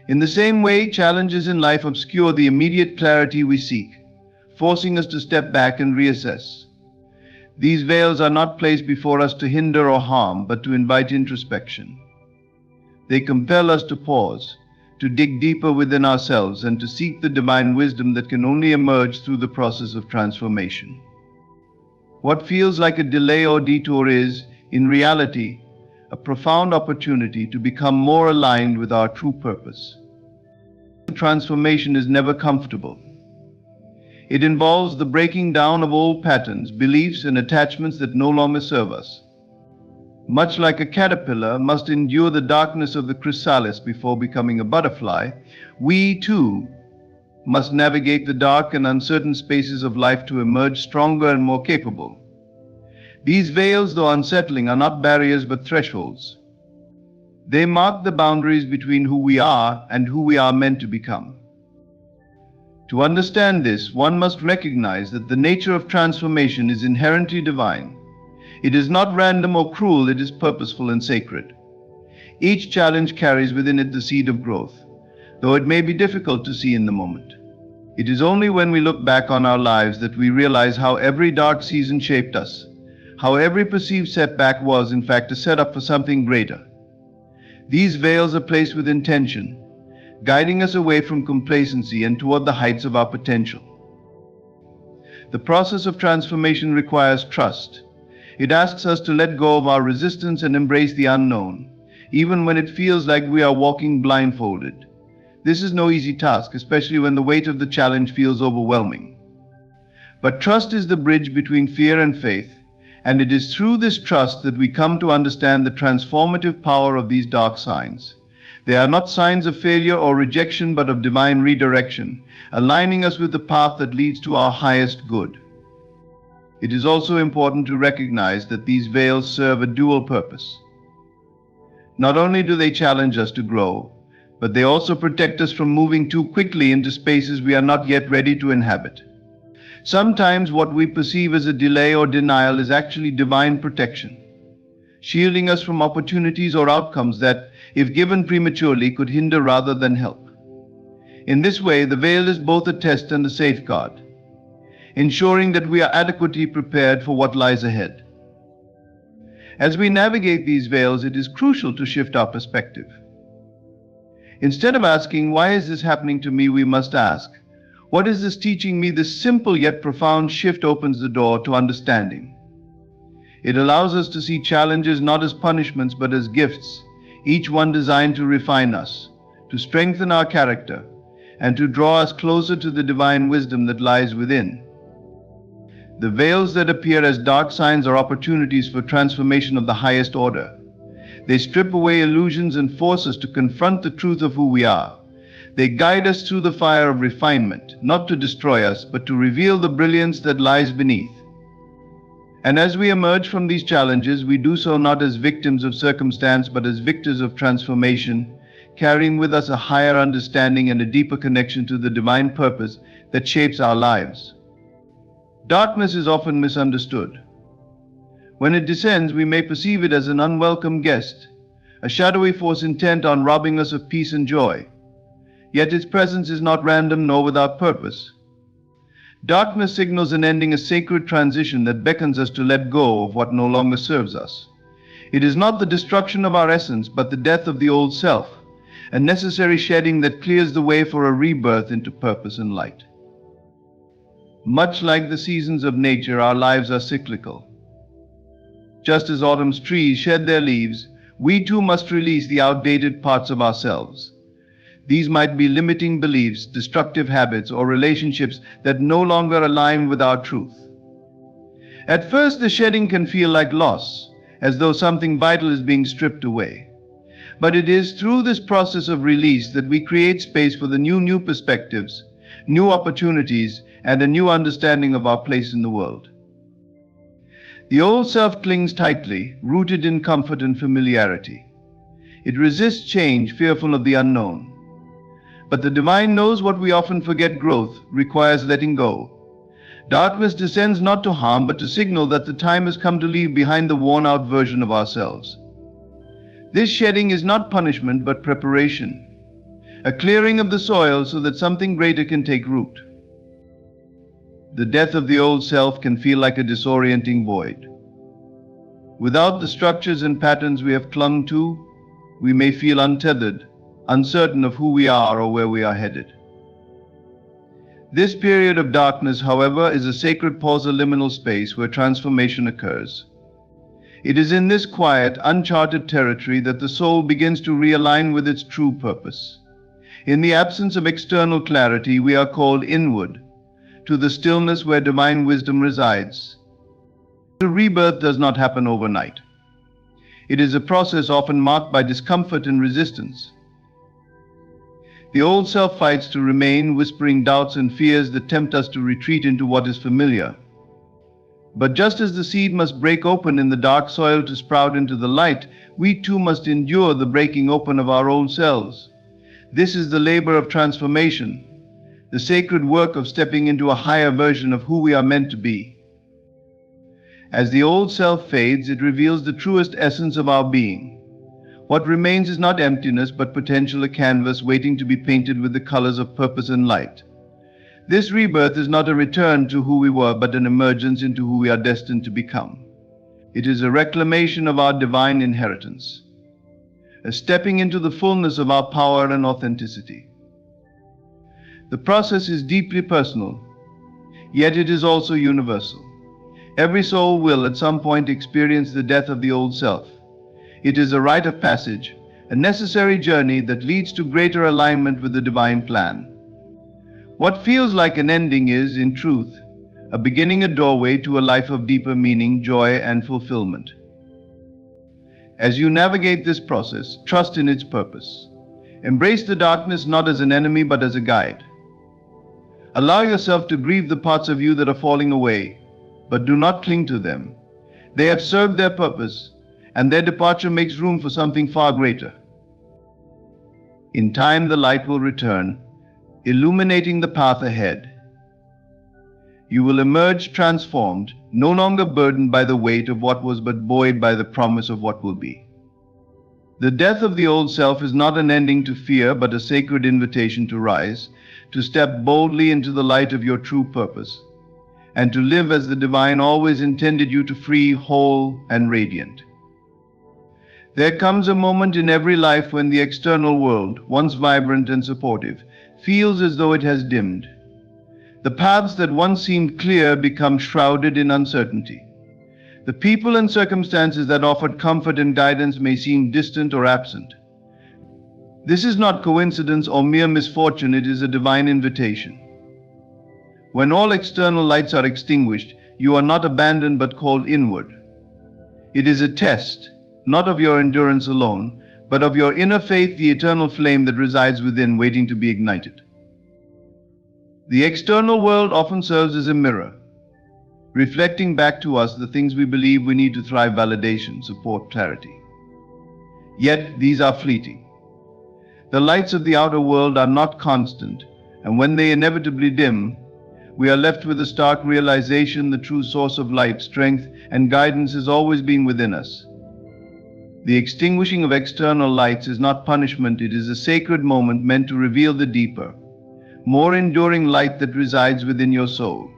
In the same way, challenges in life obscure the immediate clarity we seek, forcing us to step back and reassess. These veils are not placed before us to hinder or harm, but to invite introspection. They compel us to pause, to dig deeper within ourselves, and to seek the divine wisdom that can only emerge through the process of transformation. What feels like a delay or detour is, in reality, a profound opportunity to become more aligned with our true purpose. Transformation is never comfortable. It involves the breaking down of old patterns, beliefs, and attachments that no longer serve us. Much like a caterpillar must endure the darkness of the chrysalis before becoming a butterfly, we too must navigate the dark and uncertain spaces of life to emerge stronger and more capable. These veils, though unsettling, are not barriers but thresholds. They mark the boundaries between who we are and who we are meant to become. To understand this, one must recognize that the nature of transformation is inherently divine. It is not random or cruel, it is purposeful and sacred. Each challenge carries within it the seed of growth, though it may be difficult to see in the moment. It is only when we look back on our lives that we realize how every dark season shaped us, how every perceived setback was, in fact, a setup for something greater. These veils are placed with intention, guiding us away from complacency and toward the heights of our potential. The process of transformation requires trust. It asks us to let go of our resistance and embrace the unknown, even when it feels like we are walking blindfolded. This is no easy task, especially when the weight of the challenge feels overwhelming. But trust is the bridge between fear and faith, and it is through this trust that we come to understand the transformative power of these dark signs. They are not signs of failure or rejection, but of divine redirection, aligning us with the path that leads to our highest good. It is also important to recognize that these veils serve a dual purpose. Not only do they challenge us to grow, but they also protect us from moving too quickly into spaces we are not yet ready to inhabit. Sometimes what we perceive as a delay or denial is actually divine protection, shielding us from opportunities or outcomes that, if given prematurely, could hinder rather than help. In this way, the veil is both a test and a safeguard, ensuring that we are adequately prepared for what lies ahead. As we navigate these veils, it is crucial to shift our perspective. Instead of asking, "Why is this happening to me?" we must ask, "What is this teaching me?" This simple yet profound shift opens the door to understanding. It allows us to see challenges not as punishments but as gifts, each one designed to refine us, to strengthen our character, and to draw us closer to the divine wisdom that lies within. The veils that appear as dark signs are opportunities for transformation of the highest order. They strip away illusions and force us to confront the truth of who we are. They guide us through the fire of refinement, not to destroy us, but to reveal the brilliance that lies beneath. And as we emerge from these challenges, we do so not as victims of circumstance, but as victors of transformation, carrying with us a higher understanding and a deeper connection to the divine purpose that shapes our lives. Darkness is often misunderstood. When it descends, we may perceive it as an unwelcome guest, a shadowy force intent on robbing us of peace and joy. Yet its presence is not random nor without purpose. Darkness signals an ending, a sacred transition that beckons us to let go of what no longer serves us. It is not the destruction of our essence, but the death of the old self, a necessary shedding that clears the way for a rebirth into purpose and light. Much like the seasons of nature, our lives are cyclical. Just as autumn's trees shed their leaves, we too must release the outdated parts of ourselves. These might be limiting beliefs, destructive habits, or relationships that no longer align with our truth. At first, the shedding can feel like loss, as though something vital is being stripped away. But it is through this process of release that we create space for the new perspectives, new opportunities, and a new understanding of our place in the world. The old self clings tightly, rooted in comfort and familiarity. It resists change, fearful of the unknown. But the divine knows what we often forget: growth requires letting go. Darkness descends not to harm, but to signal that the time has come to leave behind the worn-out version of ourselves. This shedding is not punishment, but preparation, a clearing of the soil so that something greater can take root. The death of the old self can feel like a disorienting void. Without the structures and patterns we have clung to, we may feel untethered, uncertain of who we are or where we are headed. This period of darkness, however, is a sacred pause, a liminal space where transformation occurs. It is in this quiet, uncharted territory that the soul begins to realign with its true purpose. In the absence of external clarity, we are called inward, to the stillness where divine wisdom resides. The rebirth does not happen overnight. It is a process often marked by discomfort and resistance. The old self fights to remain, whispering doubts and fears that tempt us to retreat into what is familiar. But just as the seed must break open in the dark soil to sprout into the light, we too must endure the breaking open of our old selves. This is the labor of transformation, the sacred work of stepping into a higher version of who we are meant to be. As the old self fades, it reveals the truest essence of our being. What remains is not emptiness, but potential, a canvas waiting to be painted with the colors of purpose and light. This rebirth is not a return to who we were, but an emergence into who we are destined to become. It is a reclamation of our divine inheritance, a stepping into the fullness of our power and authenticity. The process is deeply personal, yet it is also universal. Every soul will at some point experience the death of the old self. It is a rite of passage, a necessary journey that leads to greater alignment with the divine plan. What feels like an ending is, in truth, a beginning, a doorway to a life of deeper meaning, joy, and fulfillment. As you navigate this process, trust in its purpose. Embrace the darkness not as an enemy, but as a guide. Allow yourself to grieve the parts of you that are falling away, but do not cling to them. They have served their purpose, and their departure makes room for something far greater. In time, the light will return, illuminating the path ahead. You will emerge transformed, no longer burdened by the weight of what was, but buoyed by the promise of what will be. The death of the old self is not an ending to fear, but a sacred invitation to rise, to step boldly into the light of your true purpose, and to live as the divine always intended you to, free, whole, and radiant. There comes a moment in every life when the external world, once vibrant and supportive, feels as though it has dimmed. The paths that once seemed clear become shrouded in uncertainty. The people and circumstances that offered comfort and guidance may seem distant or absent. This is not coincidence or mere misfortune, it is a divine invitation. When all external lights are extinguished, you are not abandoned but called inward. It is a test, not of your endurance alone, but of your inner faith, the eternal flame that resides within, waiting to be ignited. The external world often serves as a mirror, reflecting back to us the things we believe we need to thrive: validation, support, clarity. Yet these are fleeting. The lights of the outer world are not constant, and when they inevitably dim, we are left with a stark realization: the true source of light, strength, and guidance has always been within us. The extinguishing of external lights is not punishment, it is a sacred moment meant to reveal the deeper, more enduring light that resides within your soul.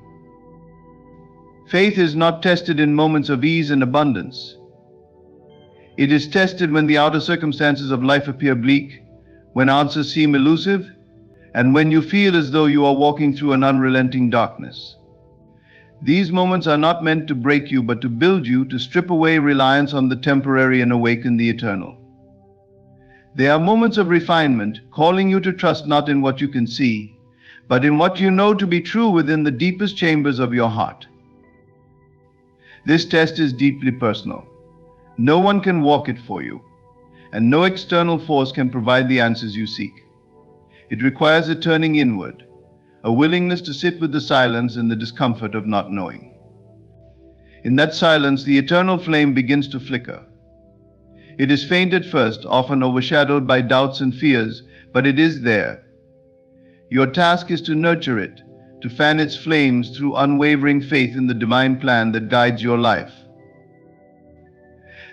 Faith is not tested in moments of ease and abundance. It is tested when the outer circumstances of life appear bleak, when answers seem elusive, and when you feel as though you are walking through an unrelenting darkness. These moments are not meant to break you, but to build you, to strip away reliance on the temporary and awaken the eternal. They are moments of refinement, calling you to trust not in what you can see, but in what you know to be true within the deepest chambers of your heart. This test is deeply personal. No one can walk it for you, and no external force can provide the answers you seek. It requires a turning inward, a willingness to sit with the silence and the discomfort of not knowing. In that silence, the eternal flame begins to flicker. It is faint at first, often overshadowed by doubts and fears, but it is there. Your task is to nurture it, to fan its flames through unwavering faith in the divine plan that guides your life.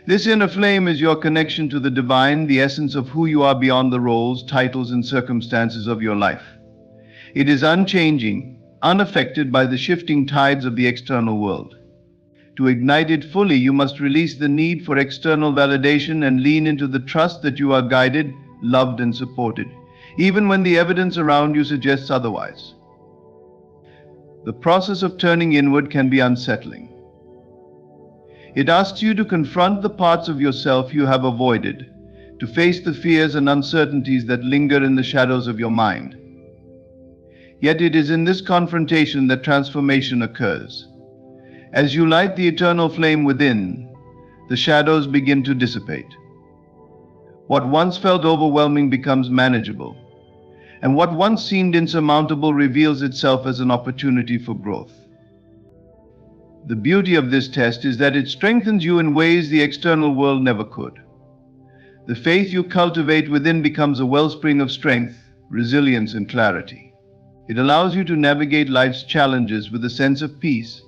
This inner flame is your connection to the divine, the essence of who you are beyond the roles, titles, and circumstances of your life. It is unchanging, unaffected by the shifting tides of the external world. To ignite it fully, you must release the need for external validation and lean into the trust that you are guided, loved, and supported, even when the evidence around you suggests otherwise. The process of turning inward can be unsettling. It asks you to confront the parts of yourself you have avoided, to face the fears and uncertainties that linger in the shadows of your mind. Yet it is in this confrontation that transformation occurs. As you light the eternal flame within, the shadows begin to dissipate. What once felt overwhelming becomes manageable, and what once seemed insurmountable reveals itself as an opportunity for growth. The beauty of this test is that it strengthens you in ways the external world never could. The faith you cultivate within becomes a wellspring of strength, resilience, and clarity. It allows you to navigate life's challenges with a sense of peace,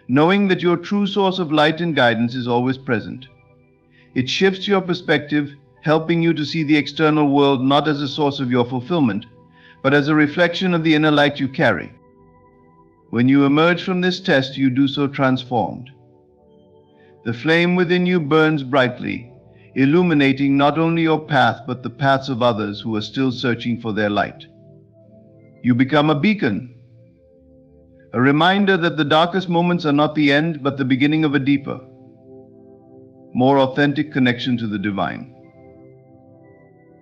knowing that your true source of light and guidance is always present. It shifts your perspective, helping you to see the external world not as a source of your fulfillment, but as a reflection of the inner light you carry. When you emerge from this test, you do so transformed. The flame within you burns brightly, illuminating not only your path, but the paths of others who are still searching for their light. You become a beacon, a reminder that the darkest moments are not the end, but the beginning of a deeper, more authentic connection to the divine.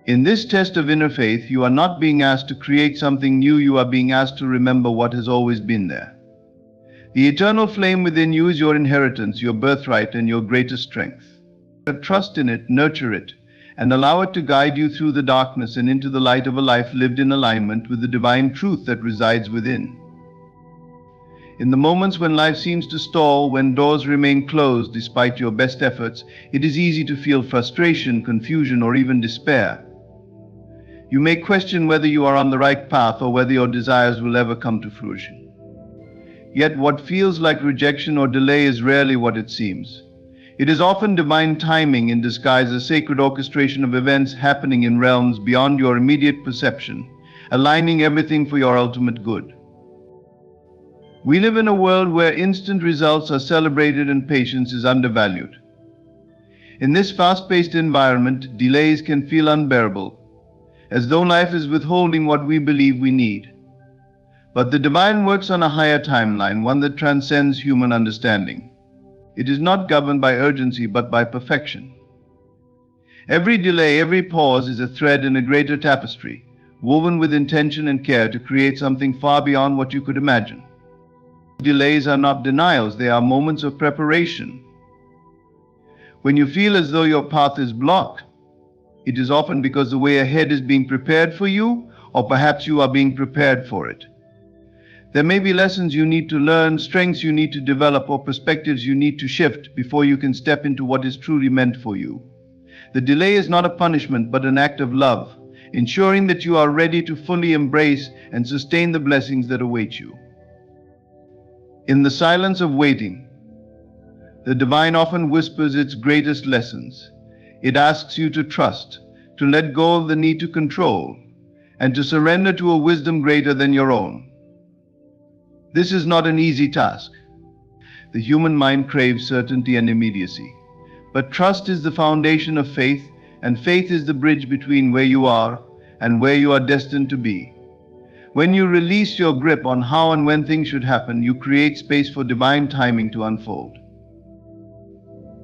In this test of inner faith, you are not being asked to create something new, you are being asked to remember what has always been there. The eternal flame within you is your inheritance, your birthright, and your greatest strength. Trust in it, nurture it, and allow it to guide you through the darkness and into the light of a life lived in alignment with the divine truth that resides within. In the moments when life seems to stall, when doors remain closed despite your best efforts, it is easy to feel frustration, confusion, or even despair. You may question whether you are on the right path or whether your desires will ever come to fruition. Yet what feels like rejection or delay is rarely what it seems. It is often divine timing in disguise, a sacred orchestration of events happening in realms beyond your immediate perception, aligning everything for your ultimate good. We live in a world where instant results are celebrated and patience is undervalued. In this fast-paced environment, delays can feel unbearable, as though life is withholding what we believe we need. But the divine works on a higher timeline, one that transcends human understanding. It is not governed by urgency, but by perfection. Every delay, every pause is a thread in a greater tapestry, woven with intention and care to create something far beyond what you could imagine. Delays are not denials, they are moments of preparation. When you feel as though your path is blocked, it is often because the way ahead is being prepared for you, or perhaps you are being prepared for it. There may be lessons you need to learn, strengths you need to develop, or perspectives you need to shift before you can step into what is truly meant for you. The delay is not a punishment, but an act of love, ensuring that you are ready to fully embrace and sustain the blessings that await you. In the silence of waiting, the divine often whispers its greatest lessons. It asks you to trust, to let go of the need to control, and to surrender to a wisdom greater than your own. This is not an easy task. The human mind craves certainty and immediacy, but trust is the foundation of faith, and faith is the bridge between where you are and where you are destined to be. When you release your grip on how and when things should happen, you create space for divine timing to unfold.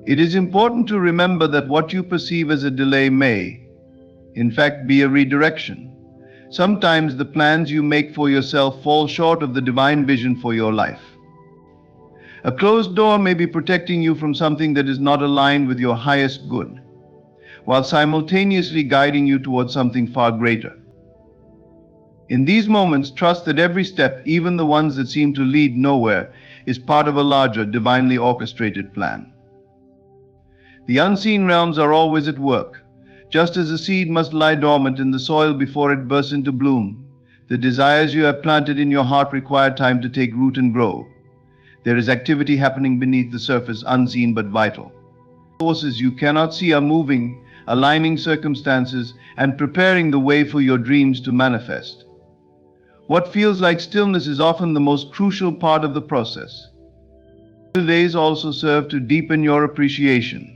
It is important to remember that what you perceive as a delay may, in fact, be a redirection. Sometimes the plans you make for yourself fall short of the divine vision for your life. A closed door may be protecting you from something that is not aligned with your highest good, while simultaneously guiding you towards something far greater. In these moments, trust that every step, even the ones that seem to lead nowhere, is part of a larger, divinely orchestrated plan. The unseen realms are always at work. Just as a seed must lie dormant in the soil before it bursts into bloom, the desires you have planted in your heart require time to take root and grow. There is activity happening beneath the surface, unseen but vital. Forces you cannot see are moving, aligning circumstances, and preparing the way for your dreams to manifest. What feels like stillness is often the most crucial part of the process. Delays also serve to deepen your appreciation.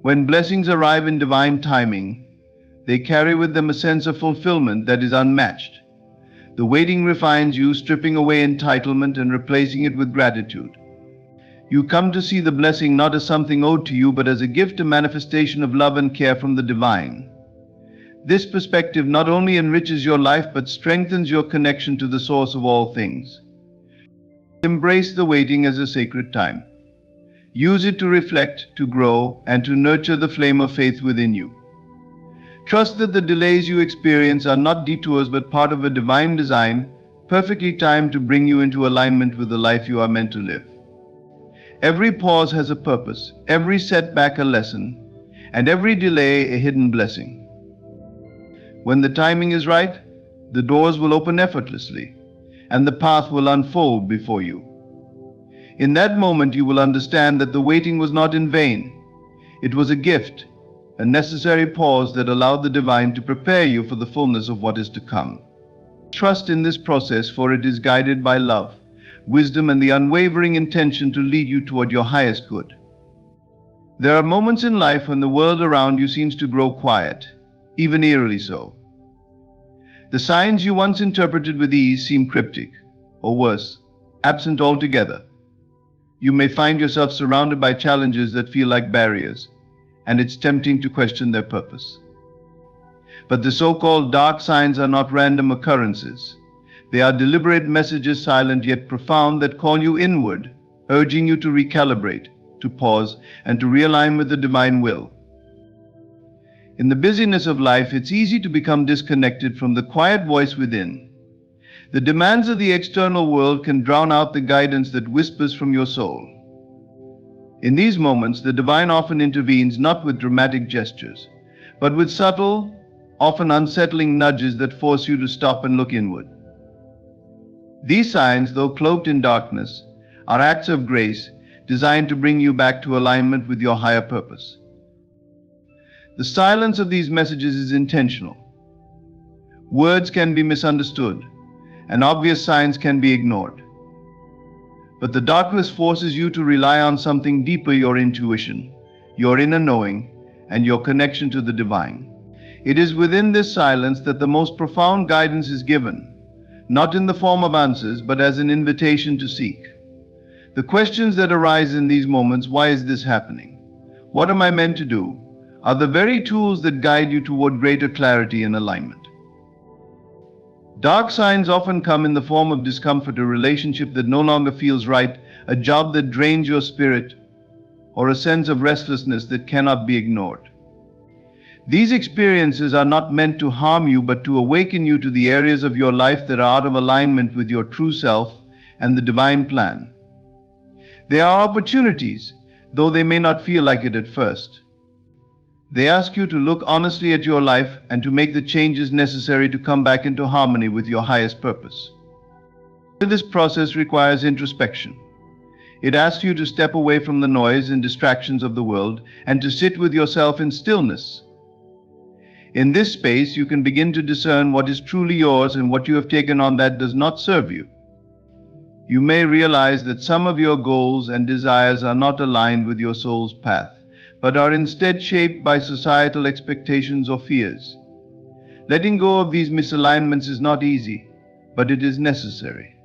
When blessings arrive in divine timing, they carry with them a sense of fulfillment that is unmatched. The waiting refines you, stripping away entitlement and replacing it with gratitude. You come to see the blessing not as something owed to you, but as a gift, a manifestation of love and care from the divine. This perspective not only enriches your life, but strengthens your connection to the source of all things. Embrace the waiting as a sacred time. Use it to reflect, to grow, and to nurture the flame of faith within you. Trust that the delays you experience are not detours but part of a divine design, perfectly timed to bring you into alignment with the life you are meant to live. Every pause has a purpose, every setback a lesson, and every delay a hidden blessing. When the timing is right, the doors will open effortlessly, and the path will unfold before you. In that moment, you will understand that the waiting was not in vain. It was a gift, a necessary pause that allowed the divine to prepare you for the fullness of what is to come. Trust in this process, for it is guided by love, wisdom, and the unwavering intention to lead you toward your highest good. There are moments in life when the world around you seems to grow quiet, even eerily so. The signs you once interpreted with ease seem cryptic, or worse, absent altogether. You may find yourself surrounded by challenges that feel like barriers, and it's tempting to question their purpose. But the so-called dark signs are not random occurrences. They are deliberate messages, silent yet profound, that call you inward, urging you to recalibrate, to pause, and to realign with the divine will. In the busyness of life, it's easy to become disconnected from the quiet voice within. The demands of the external world can drown out the guidance that whispers from your soul. In these moments, the divine often intervenes not with dramatic gestures, but with subtle, often unsettling nudges that force you to stop and look inward. These signs, though cloaked in darkness, are acts of grace designed to bring you back to alignment with your higher purpose. The silence of these messages is intentional. Words can be misunderstood, and obvious signs can be ignored. But the darkness forces you to rely on something deeper: your intuition, your inner knowing, and your connection to the divine. It is within this silence that the most profound guidance is given, not in the form of answers, but as an invitation to seek. The questions that arise in these moments: why is this happening? What am I meant to do? Are the very tools that guide you toward greater clarity and alignment. Dark signs often come in the form of discomfort, a relationship that no longer feels right, a job that drains your spirit, or a sense of restlessness that cannot be ignored. These experiences are not meant to harm you, but to awaken you to the areas of your life that are out of alignment with your true self and the divine plan. They are opportunities, though they may not feel like it at first. They ask you to look honestly at your life and to make the changes necessary to come back into harmony with your highest purpose. This process requires introspection. It asks you to step away from the noise and distractions of the world and to sit with yourself in stillness. In this space, you can begin to discern what is truly yours and what you have taken on that does not serve you. You may realize that some of your goals and desires are not aligned with your soul's path, but are instead shaped by societal expectations or fears. Letting go of these misalignments is not easy, but it is necessary.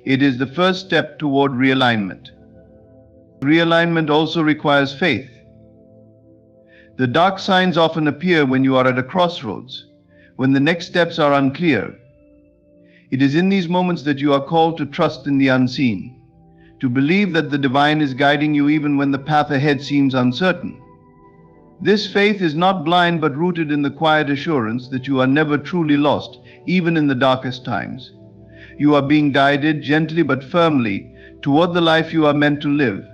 It is the first step toward realignment. Realignment also requires faith. The dark signs often appear when you are at a crossroads, when the next steps are unclear. It is in these moments that you are called to trust in the unseen, to believe that the divine is guiding you even when the path ahead seems uncertain. This faith is not blind but rooted in the quiet assurance that you are never truly lost, even in the darkest times. You are being guided gently but firmly toward the life you are meant to live.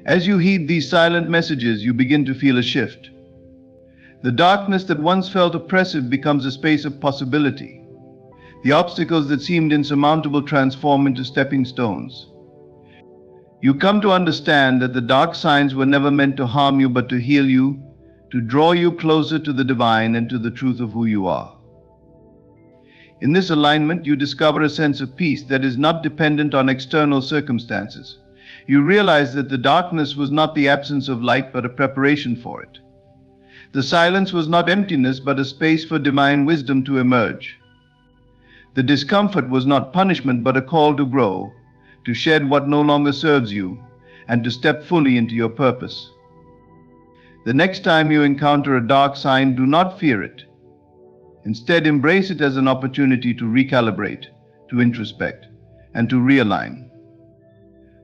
As you heed these silent messages, you begin to feel a shift. The darkness that once felt oppressive becomes a space of possibility. The obstacles that seemed insurmountable transform into stepping stones. You come to understand that the dark signs were never meant to harm you but to heal you, to draw you closer to the divine and to the truth of who you are. In this alignment, you discover a sense of peace that is not dependent on external circumstances. You realize that the darkness was not the absence of light but a preparation for it. The silence was not emptiness but a space for divine wisdom to emerge. The discomfort was not punishment but a call to grow, to shed what no longer serves you, and to step fully into your purpose. The next time you encounter a dark sign, do not fear it. Instead, embrace it as an opportunity to recalibrate, to introspect, and to realign.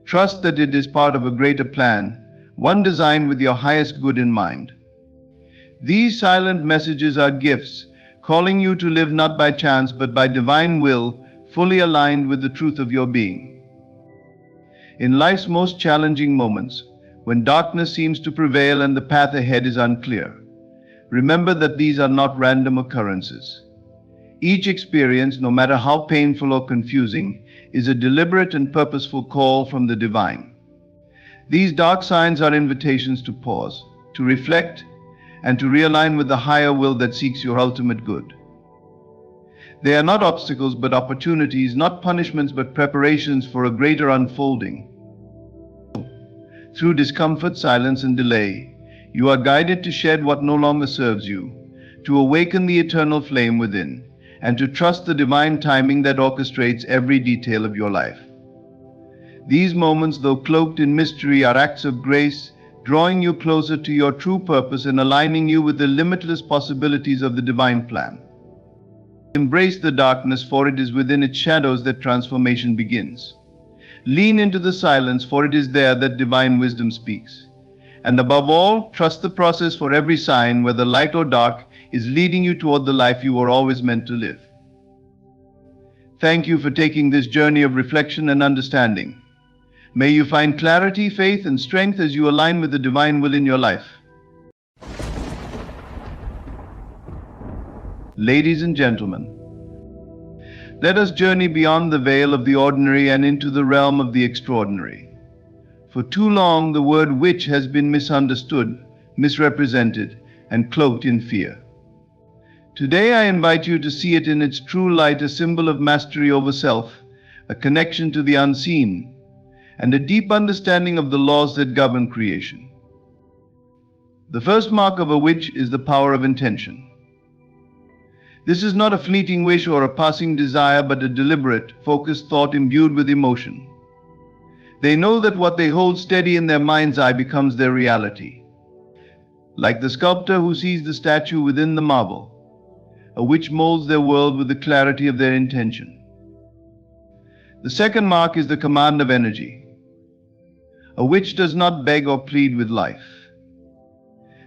Trust that it is part of a greater plan, one designed with your highest good in mind. These silent messages are gifts, calling you to live not by chance but by divine will, fully aligned with the truth of your being. In life's most challenging moments, when darkness seems to prevail and the path ahead is unclear, remember that these are not random occurrences. Each experience, no matter how painful or confusing, is a deliberate and purposeful call from the divine. These dark signs are invitations to pause, to reflect, and to realign with the higher will that seeks your ultimate good. They are not obstacles but opportunities, not punishments but preparations for a greater unfolding. Through discomfort, silence, and delay, you are guided to shed what no longer serves you, to awaken the eternal flame within, and to trust the divine timing that orchestrates every detail of your life. These moments, though cloaked in mystery, are acts of grace, drawing you closer to your true purpose and aligning you with the limitless possibilities of the divine plan. Embrace the darkness, for it is within its shadows that transformation begins. Lean into the silence, for it is there that divine wisdom speaks. And above all, trust the process, for every sign, whether light or dark, is leading you toward the life you were always meant to live. Thank you for taking this journey of reflection and understanding. May you find clarity, faith, and strength as you align with the divine will in your life. Ladies and gentlemen, let us journey beyond the veil of the ordinary and into the realm of the extraordinary. For too long, the word witch has been misunderstood, misrepresented, and cloaked in fear. Today, I invite you to see it in its true light, a symbol of mastery over self, a connection to the unseen, and a deep understanding of the laws that govern creation. The first mark of a witch is the power of intention. This is not a fleeting wish or a passing desire, but a deliberate, focused thought imbued with emotion. They know that what they hold steady in their mind's eye becomes their reality. Like the sculptor who sees the statue within the marble, a witch molds their world with the clarity of their intention. The second mark is the command of energy. A witch does not beg or plead with life.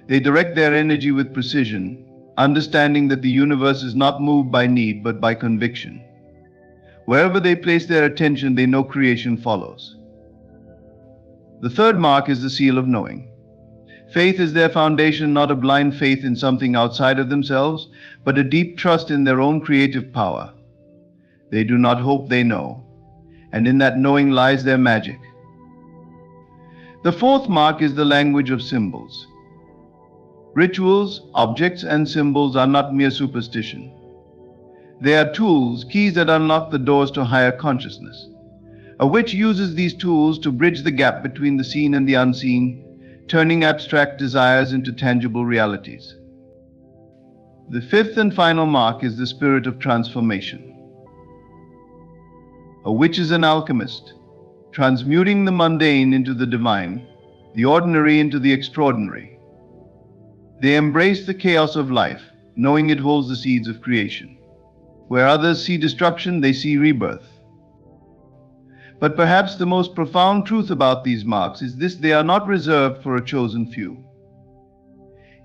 They direct their energy with precision, understanding that the universe is not moved by need but by conviction. Wherever they place their attention, they know creation follows. The third mark is the seal of knowing. Faith is their foundation, not a blind faith in something outside of themselves, but a deep trust in their own creative power. They do not hope, they know, and in that knowing lies their magic. The fourth mark is the language of symbols. Rituals, objects, and symbols are not mere superstition. They are tools, keys that unlock the doors to higher consciousness. A witch uses these tools to bridge the gap between the seen and the unseen, turning abstract desires into tangible realities. The fifth and final mark is the spirit of transformation. A witch is an alchemist, transmuting the mundane into the divine, the ordinary into the extraordinary. They embrace the chaos of life, knowing it holds the seeds of creation. Where others see destruction, they see rebirth. But perhaps the most profound truth about these marks is this: they are not reserved for a chosen few.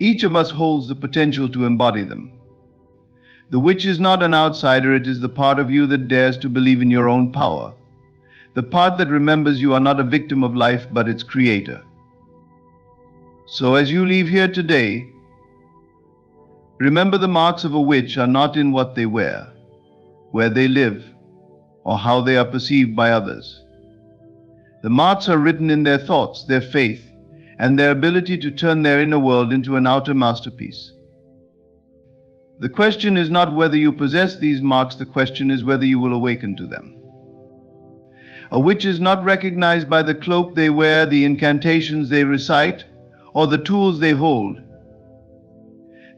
Each of us holds the potential to embody them. The witch is not an outsider, it is the part of you that dares to believe in your own power. The part that remembers you are not a victim of life, but its creator. So as you leave here today, remember the marks of a witch are not in what they wear, where they live, or how they are perceived by others. The marks are written in their thoughts, their faith, and their ability to turn their inner world into an outer masterpiece. The question is not whether you possess these marks, the question is whether you will awaken to them. A witch is not recognized by the cloak they wear, the incantations they recite, or the tools they hold.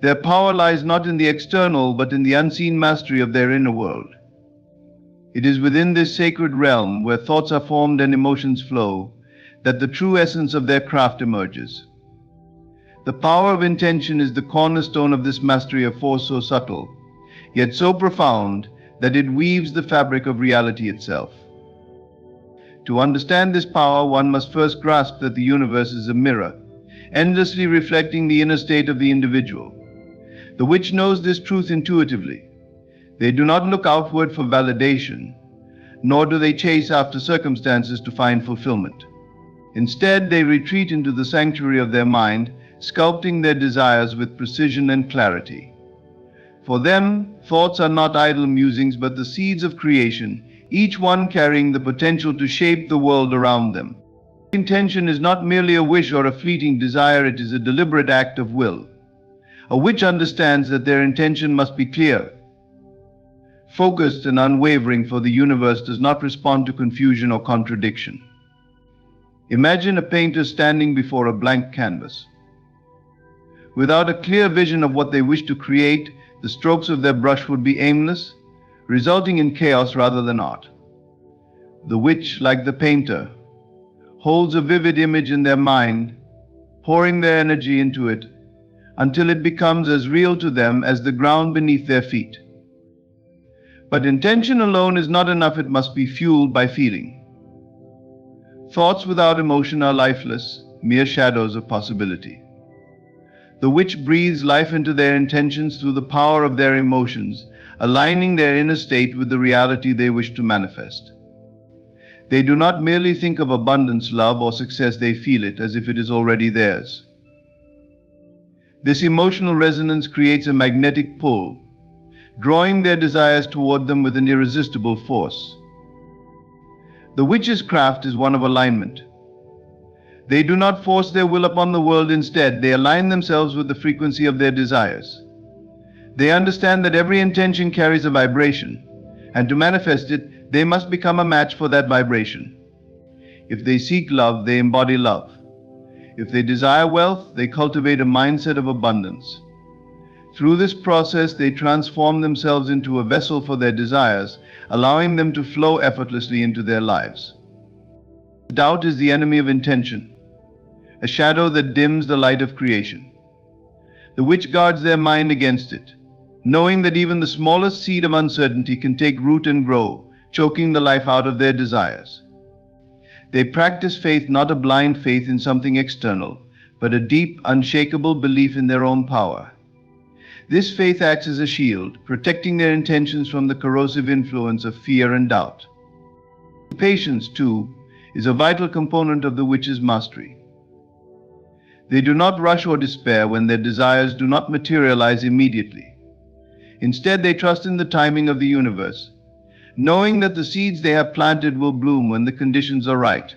Their power lies not in the external, but in the unseen mastery of their inner world. It is within this sacred realm, where thoughts are formed and emotions flow, that the true essence of their craft emerges. The power of intention is the cornerstone of this mastery, of force so subtle, yet so profound, that it weaves the fabric of reality itself. To understand this power, one must first grasp that the universe is a mirror, endlessly reflecting the inner state of the individual. The witch knows this truth intuitively. They do not look outward for validation, nor do they chase after circumstances to find fulfillment. Instead, they retreat into the sanctuary of their mind, sculpting their desires with precision and clarity. For them, thoughts are not idle musings, but the seeds of creation, each one carrying the potential to shape the world around them. Intention is not merely a wish or a fleeting desire, it is a deliberate act of will. A witch understands that their intention must be clear, focused and unwavering, for the universe does not respond to confusion or contradiction. Imagine a painter standing before a blank canvas. Without a clear vision of what they wish to create, the strokes of their brush would be aimless, resulting in chaos rather than art. The witch, like the painter, holds a vivid image in their mind, pouring their energy into it until it becomes as real to them as the ground beneath their feet. But intention alone is not enough, it must be fueled by feeling. Thoughts without emotion are lifeless, mere shadows of possibility. The witch breathes life into their intentions through the power of their emotions, aligning their inner state with the reality they wish to manifest. They do not merely think of abundance, love, or success, they feel it as if it is already theirs. This emotional resonance creates a magnetic pull, drawing their desires toward them with an irresistible force. The witch's craft is one of alignment. They do not force their will upon the world, instead, they align themselves with the frequency of their desires. They understand that every intention carries a vibration, and to manifest it, they must become a match for that vibration. If they seek love, they embody love. If they desire wealth, they cultivate a mindset of abundance. Through this process, they transform themselves into a vessel for their desires, allowing them to flow effortlessly into their lives. Doubt is the enemy of intention, a shadow that dims the light of creation. The witch guards their mind against it, knowing that even the smallest seed of uncertainty can take root and grow, choking the life out of their desires. They practice faith, not a blind faith in something external, but a deep, unshakable belief in their own power. This faith acts as a shield, protecting their intentions from the corrosive influence of fear and doubt. Patience, too, is a vital component of the witch's mastery. They do not rush or despair when their desires do not materialize immediately. Instead, they trust in the timing of the universe, knowing that the seeds they have planted will bloom when the conditions are right.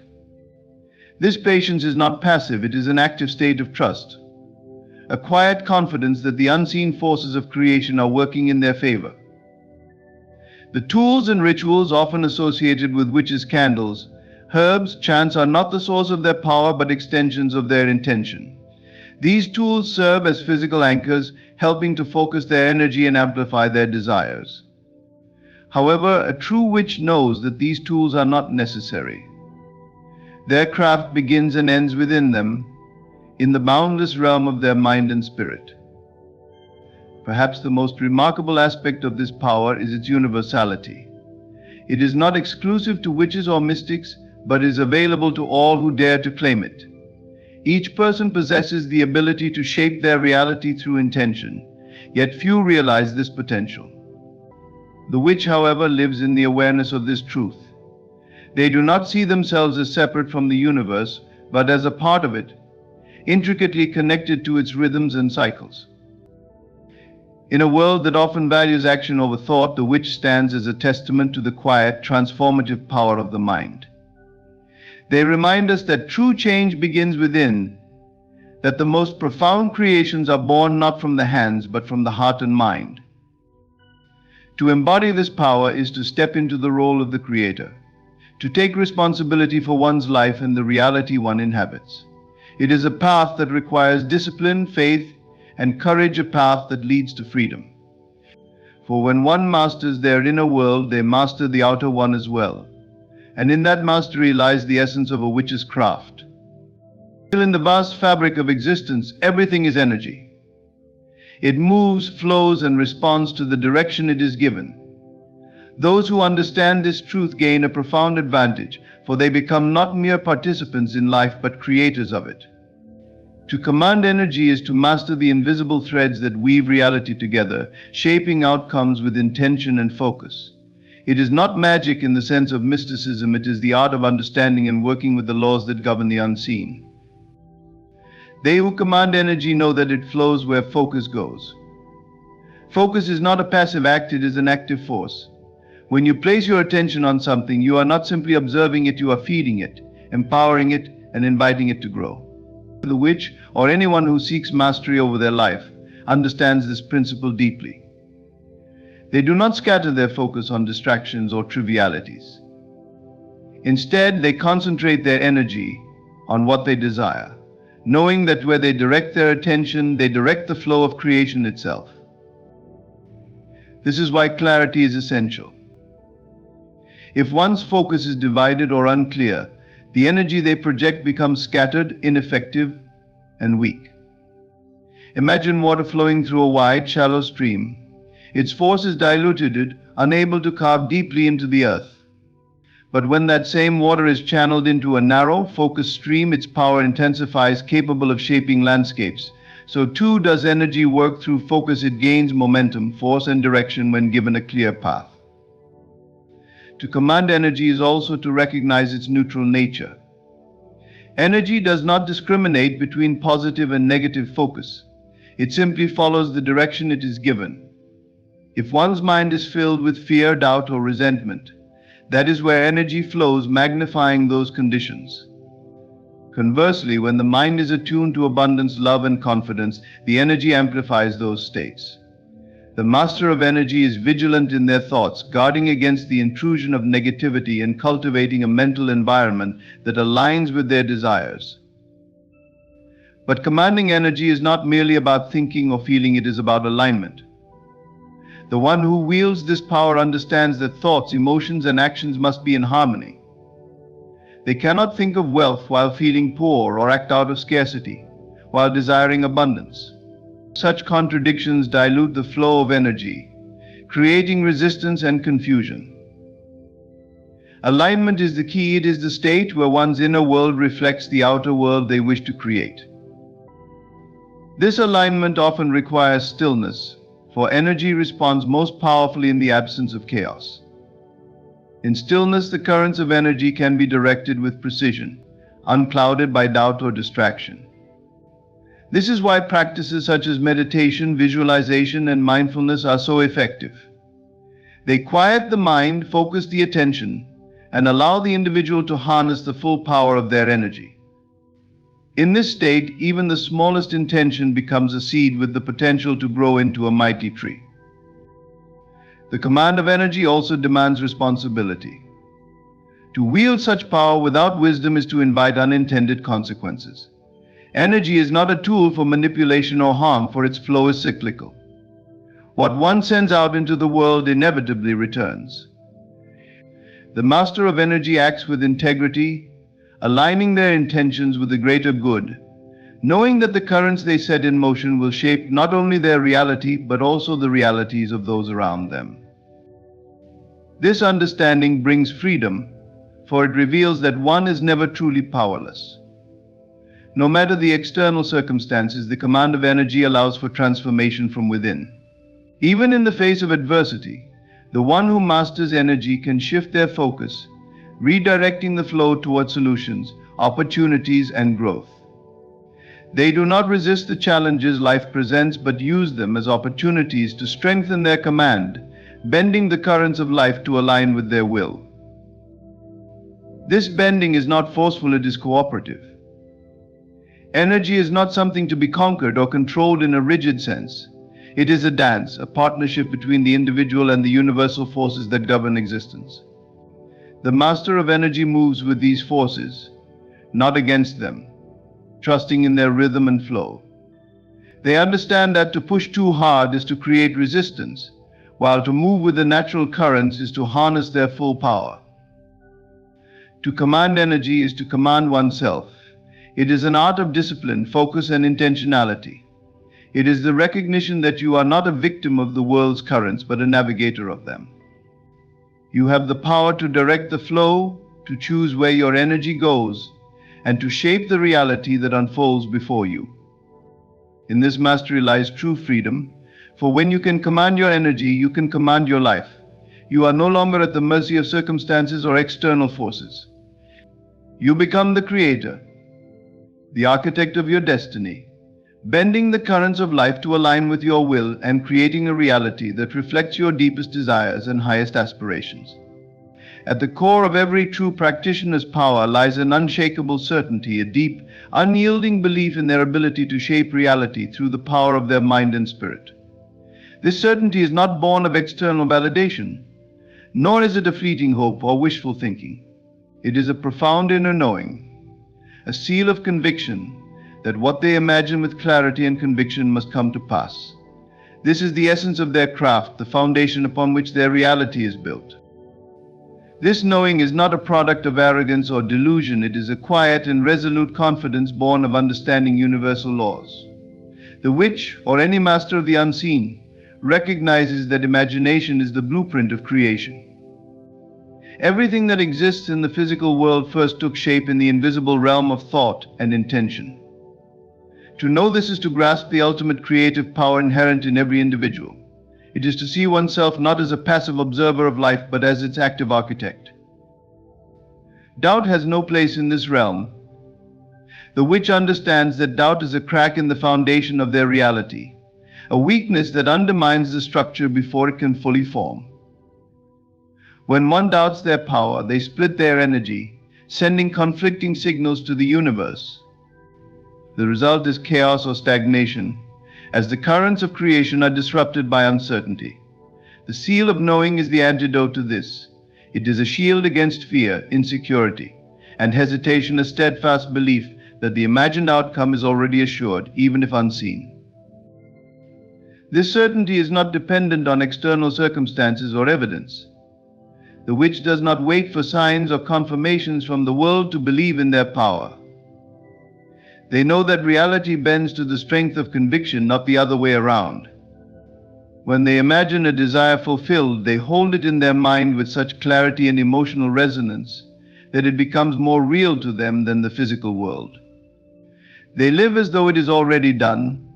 This patience is not passive, it is an active state of trust, a quiet confidence that the unseen forces of creation are working in their favor. The tools and rituals often associated with witches' candles, herbs, chants are not the source of their power but extensions of their intention. These tools serve as physical anchors, helping to focus their energy and amplify their desires. However, a true witch knows that these tools are not necessary. Their craft begins and ends within them, in the boundless realm of their mind and spirit. Perhaps the most remarkable aspect of this power is its universality. It is not exclusive to witches or mystics, but is available to all who dare to claim it. Each person possesses the ability to shape their reality through intention, yet few realize this potential. The witch, however, lives in the awareness of this truth. They do not see themselves as separate from the universe, but as a part of it, intricately connected to its rhythms and cycles. In a world that often values action over thought, the witch stands as a testament to the quiet, transformative power of the mind. They remind us that true change begins within, that the most profound creations are born not from the hands, but from the heart and mind. To embody this power is to step into the role of the creator, to take responsibility for one's life and the reality one inhabits. It is a path that requires discipline, faith, and courage, a path that leads to freedom. For when one masters their inner world, they master the outer one as well. And in that mastery lies the essence of a witch's craft. In the vast fabric of existence, everything is energy. It moves, flows, and responds to the direction it is given. Those who understand this truth gain a profound advantage, for they become not mere participants in life, but creators of it. To command energy is to master the invisible threads that weave reality together, shaping outcomes with intention and focus. It is not magic in the sense of mysticism, it is the art of understanding and working with the laws that govern the unseen. They who command energy know that it flows where focus goes. Focus is not a passive act, it is an active force. When you place your attention on something, you are not simply observing it, you are feeding it, empowering it, and inviting it to grow. The witch, or anyone who seeks mastery over their life, understands this principle deeply. They do not scatter their focus on distractions or trivialities. Instead, they concentrate their energy on what they desire, knowing that where they direct their attention, they direct the flow of creation itself. This is why clarity is essential. If one's focus is divided or unclear, the energy they project becomes scattered, ineffective, and weak. Imagine water flowing through a wide, shallow stream. Its force is diluted, unable to carve deeply into the earth. But when that same water is channeled into a narrow, focused stream, its power intensifies, capable of shaping landscapes. So too does energy work through focus. It gains momentum, force, and direction when given a clear path. To command energy is also to recognize its neutral nature. Energy does not discriminate between positive and negative focus. It simply follows the direction it is given. If one's mind is filled with fear, doubt, or resentment, that is where energy flows, magnifying those conditions. Conversely, when the mind is attuned to abundance, love, and confidence, the energy amplifies those states. The master of energy is vigilant in their thoughts, guarding against the intrusion of negativity and cultivating a mental environment that aligns with their desires. But commanding energy is not merely about thinking or feeling, it is about alignment. The one who wields this power understands that thoughts, emotions, and actions must be in harmony. They cannot think of wealth while feeling poor, or act out of scarcity while desiring abundance. Such contradictions dilute the flow of energy, creating resistance and confusion. Alignment is the key. It is the state where one's inner world reflects the outer world they wish to create. This alignment often requires stillness, for energy responds most powerfully in the absence of chaos. In stillness, the currents of energy can be directed with precision, unclouded by doubt or distraction. This is why practices such as meditation, visualization, and mindfulness are so effective. They quiet the mind, focus the attention, and allow the individual to harness the full power of their energy. In this state, even the smallest intention becomes a seed with the potential to grow into a mighty tree. The command of energy also demands responsibility. To wield such power without wisdom is to invite unintended consequences. Energy is not a tool for manipulation or harm, for its flow is cyclical. What one sends out into the world inevitably returns. The master of energy acts with integrity, aligning their intentions with the greater good, knowing that the currents they set in motion will shape not only their reality but also the realities of those around them. This understanding brings freedom, for it reveals that one is never truly powerless. No matter the external circumstances, the command of energy allows for transformation from within. Even in the face of adversity, the one who masters energy can shift their focus, redirecting the flow toward solutions, opportunities, and growth. They do not resist the challenges life presents, but use them as opportunities to strengthen their command, bending the currents of life to align with their will. This bending is not forceful, it is cooperative. Energy is not something to be conquered or controlled in a rigid sense. It is a dance, a partnership between the individual and the universal forces that govern existence. The master of energy moves with these forces, not against them, trusting in their rhythm and flow. They understand that to push too hard is to create resistance, while to move with the natural currents is to harness their full power. To command energy is to command oneself. It is an art of discipline, focus, and intentionality. It is the recognition that you are not a victim of the world's currents, but a navigator of them. You have the power to direct the flow, to choose where your energy goes, and to shape the reality that unfolds before you. In this mastery lies true freedom, for when you can command your energy, you can command your life. You are no longer at the mercy of circumstances or external forces. You become the creator, the architect of your destiny, bending the currents of life to align with your will and creating a reality that reflects your deepest desires and highest aspirations. At the core of every true practitioner's power lies an unshakable certainty, a deep, unyielding belief in their ability to shape reality through the power of their mind and spirit. This certainty is not born of external validation, nor is it a fleeting hope or wishful thinking. It is a profound inner knowing, a seal of conviction that what they imagine with clarity and conviction must come to pass. This is the essence of their craft, the foundation upon which their reality is built. This knowing is not a product of arrogance or delusion. It is a quiet and resolute confidence born of understanding universal laws. The witch, or any master of the unseen, recognizes that imagination is the blueprint of creation. Everything that exists in the physical world first took shape in the invisible realm of thought and intention. To know this is to grasp the ultimate creative power inherent in every individual. It is to see oneself not as a passive observer of life, but as its active architect. Doubt has no place in this realm. The witch understands that doubt is a crack in the foundation of their reality, a weakness that undermines the structure before it can fully form. When one doubts their power, they split their energy, sending conflicting signals to the universe. The result is chaos or stagnation, as the currents of creation are disrupted by uncertainty. The seal of knowing is the antidote to this. It is a shield against fear, insecurity, and hesitation, a steadfast belief that the imagined outcome is already assured, even if unseen. This certainty is not dependent on external circumstances or evidence. The witch does not wait for signs or confirmations from the world to believe in their power. They know that reality bends to the strength of conviction, not the other way around. When they imagine a desire fulfilled, they hold it in their mind with such clarity and emotional resonance that it becomes more real to them than the physical world. They live as though it is already done,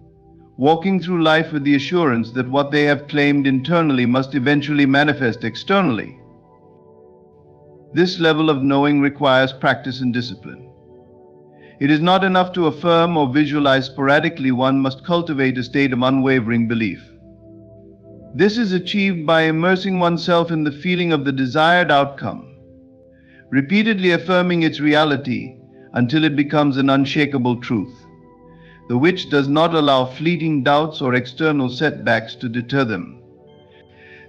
walking through life with the assurance that what they have claimed internally must eventually manifest externally. This level of knowing requires practice and discipline. It is not enough to affirm or visualize sporadically. One must cultivate a state of unwavering belief. This is achieved by immersing oneself in the feeling of the desired outcome, repeatedly affirming its reality until it becomes an unshakable truth. The witch does not allow fleeting doubts or external setbacks to deter them.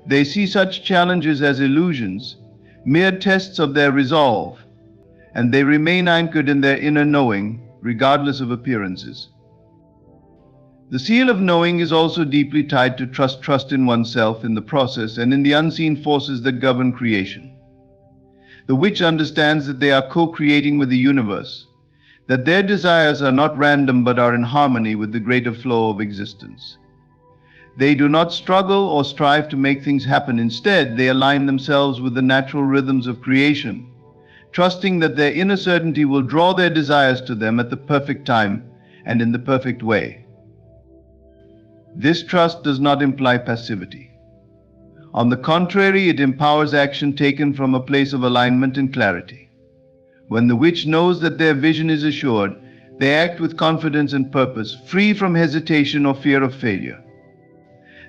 They see such challenges as illusions, mere tests of their resolve, and they remain anchored in their inner knowing, regardless of appearances. The seal of knowing is also deeply tied to trust in oneself, in the process, and in the unseen forces that govern creation. The witch understands that they are co-creating with the universe, that their desires are not random but are in harmony with the greater flow of existence. They do not struggle or strive to make things happen. Instead, they align themselves with the natural rhythms of creation, trusting that their inner certainty will draw their desires to them at the perfect time and in the perfect way. This trust does not imply passivity. On the contrary, it empowers action taken from a place of alignment and clarity. When the witch knows that their vision is assured, they act with confidence and purpose, free from hesitation or fear of failure.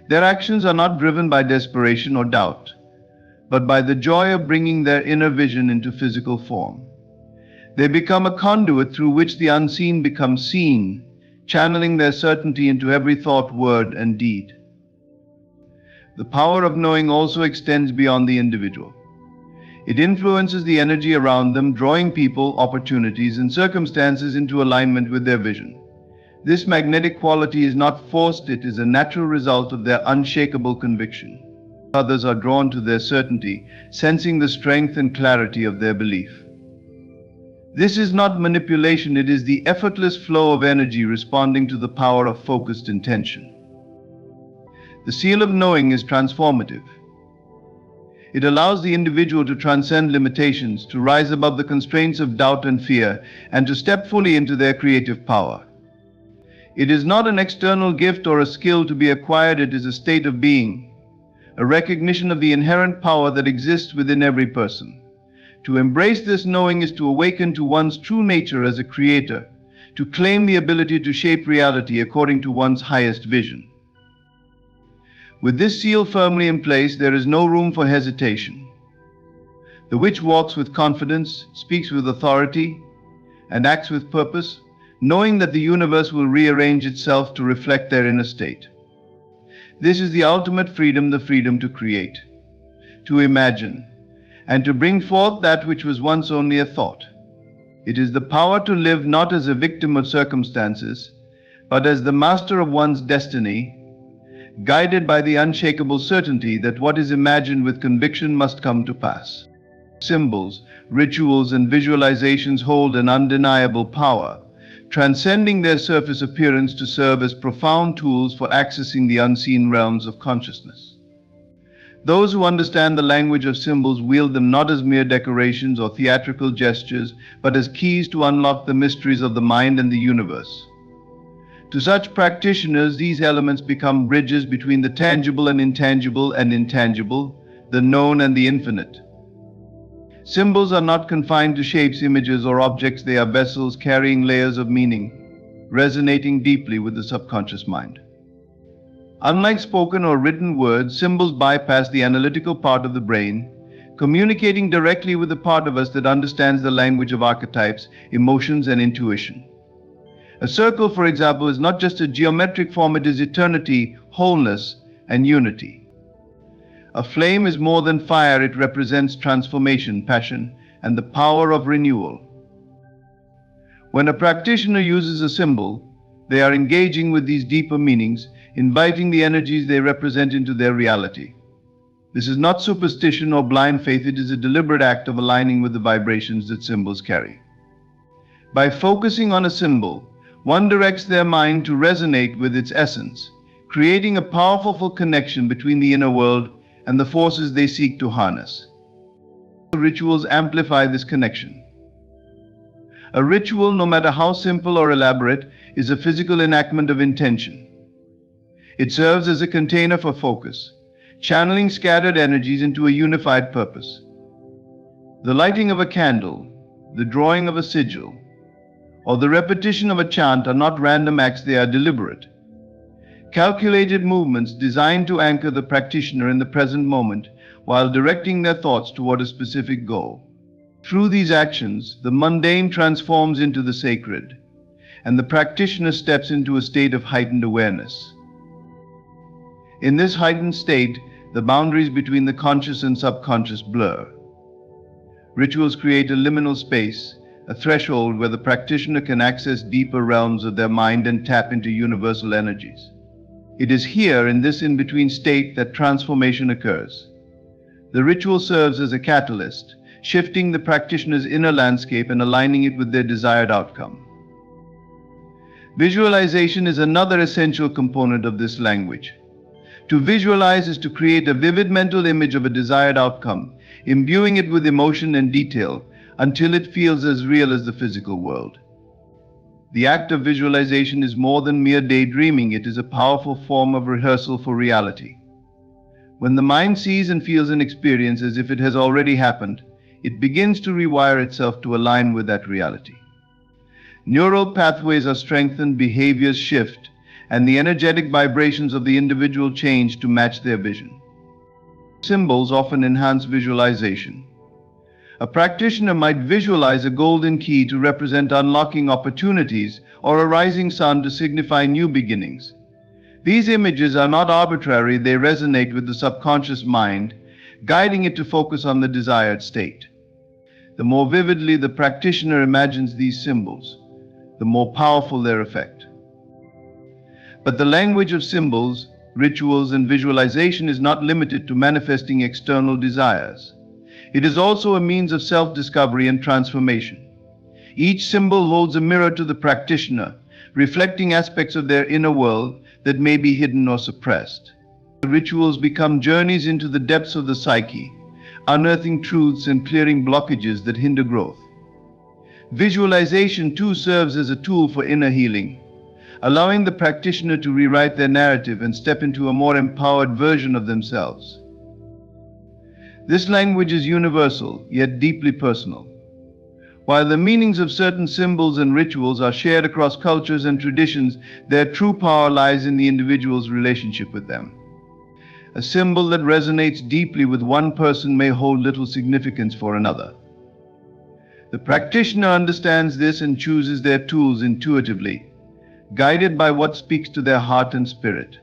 Their actions are not driven by desperation or doubt, but by the joy of bringing their inner vision into physical form. They become a conduit through which the unseen becomes seen, channeling their certainty into every thought, word, and deed. The power of knowing also extends beyond the individual. It influences the energy around them, drawing people, opportunities, and circumstances into alignment with their vision. This magnetic quality is not forced, it is a natural result of their unshakable conviction. Others are drawn to their certainty, sensing the strength and clarity of their belief. This is not manipulation, it is the effortless flow of energy responding to the power of focused intention. The seal of knowing is transformative. It allows the individual to transcend limitations, to rise above the constraints of doubt and fear, and to step fully into their creative power. It is not an external gift or a skill to be acquired, it is a state of being, a recognition of the inherent power that exists within every person. To embrace this knowing is to awaken to one's true nature as a creator, to claim the ability to shape reality according to one's highest vision. With this seal firmly in place, there is no room for hesitation. The witch walks with confidence, speaks with authority, and acts with purpose, knowing that the universe will rearrange itself to reflect their inner state. This is the ultimate freedom, the freedom to create, to imagine, and to bring forth that which was once only a thought. It is the power to live not as a victim of circumstances, but as the master of one's destiny, guided by the unshakable certainty that what is imagined with conviction must come to pass. Symbols, rituals, and visualizations hold an undeniable power, transcending their surface appearance to serve as profound tools for accessing the unseen realms of consciousness. Those who understand the language of symbols wield them not as mere decorations or theatrical gestures, but as keys to unlock the mysteries of the mind and the universe. To such practitioners, these elements become bridges between the tangible and intangible, the known and the infinite. Symbols are not confined to shapes, images, or objects. They are vessels carrying layers of meaning, resonating deeply with the subconscious mind. Unlike spoken or written words, symbols bypass the analytical part of the brain, communicating directly with the part of us that understands the language of archetypes, emotions, and intuition. A circle, for example, is not just a geometric form, it is eternity, wholeness, and unity. A flame is more than fire, it represents transformation, passion, and the power of renewal. When a practitioner uses a symbol, they are engaging with these deeper meanings, inviting the energies they represent into their reality. This is not superstition or blind faith, it is a deliberate act of aligning with the vibrations that symbols carry. By focusing on a symbol, one directs their mind to resonate with its essence, creating a powerful connection between the inner world and the forces they seek to harness. Rituals amplify this connection. A ritual, no matter how simple or elaborate, is a physical enactment of intention. It serves as a container for focus, channeling scattered energies into a unified purpose. The lighting of a candle, the drawing of a sigil, or the repetition of a chant are not random acts, they are deliberate, calculated movements designed to anchor the practitioner in the present moment while directing their thoughts toward a specific goal. Through these actions, the mundane transforms into the sacred, and the practitioner steps into a state of heightened awareness. In this heightened state, the boundaries between the conscious and subconscious blur. Rituals create a liminal space, a threshold where the practitioner can access deeper realms of their mind and tap into universal energies. It is here, in this in-between state, that transformation occurs. The ritual serves as a catalyst, shifting the practitioner's inner landscape and aligning it with their desired outcome. Visualization is another essential component of this language. To visualize is to create a vivid mental image of a desired outcome, imbuing it with emotion and detail until it feels as real as the physical world. The act of visualization is more than mere daydreaming. It is a powerful form of rehearsal for reality. When the mind sees and feels an experience as if it has already happened, it begins to rewire itself to align with that reality. Neural pathways are strengthened, behaviors shift, and the energetic vibrations of the individual change to match their vision. Symbols often enhance visualization. A practitioner might visualize a golden key to represent unlocking opportunities, or a rising sun to signify new beginnings. These images are not arbitrary, they resonate with the subconscious mind, guiding it to focus on the desired state. The more vividly the practitioner imagines these symbols, the more powerful their effect. But the language of symbols, rituals, and visualization is not limited to manifesting external desires. It is also a means of self-discovery and transformation. Each symbol holds a mirror to the practitioner, reflecting aspects of their inner world that may be hidden or suppressed. The rituals become journeys into the depths of the psyche, unearthing truths and clearing blockages that hinder growth. Visualization too serves as a tool for inner healing, allowing the practitioner to rewrite their narrative and step into a more empowered version of themselves. This language is universal, yet deeply personal. While the meanings of certain symbols and rituals are shared across cultures and traditions, their true power lies in the individual's relationship with them. A symbol that resonates deeply with one person may hold little significance for another. The practitioner understands this and chooses their tools intuitively, guided by what speaks to their heart and spirit.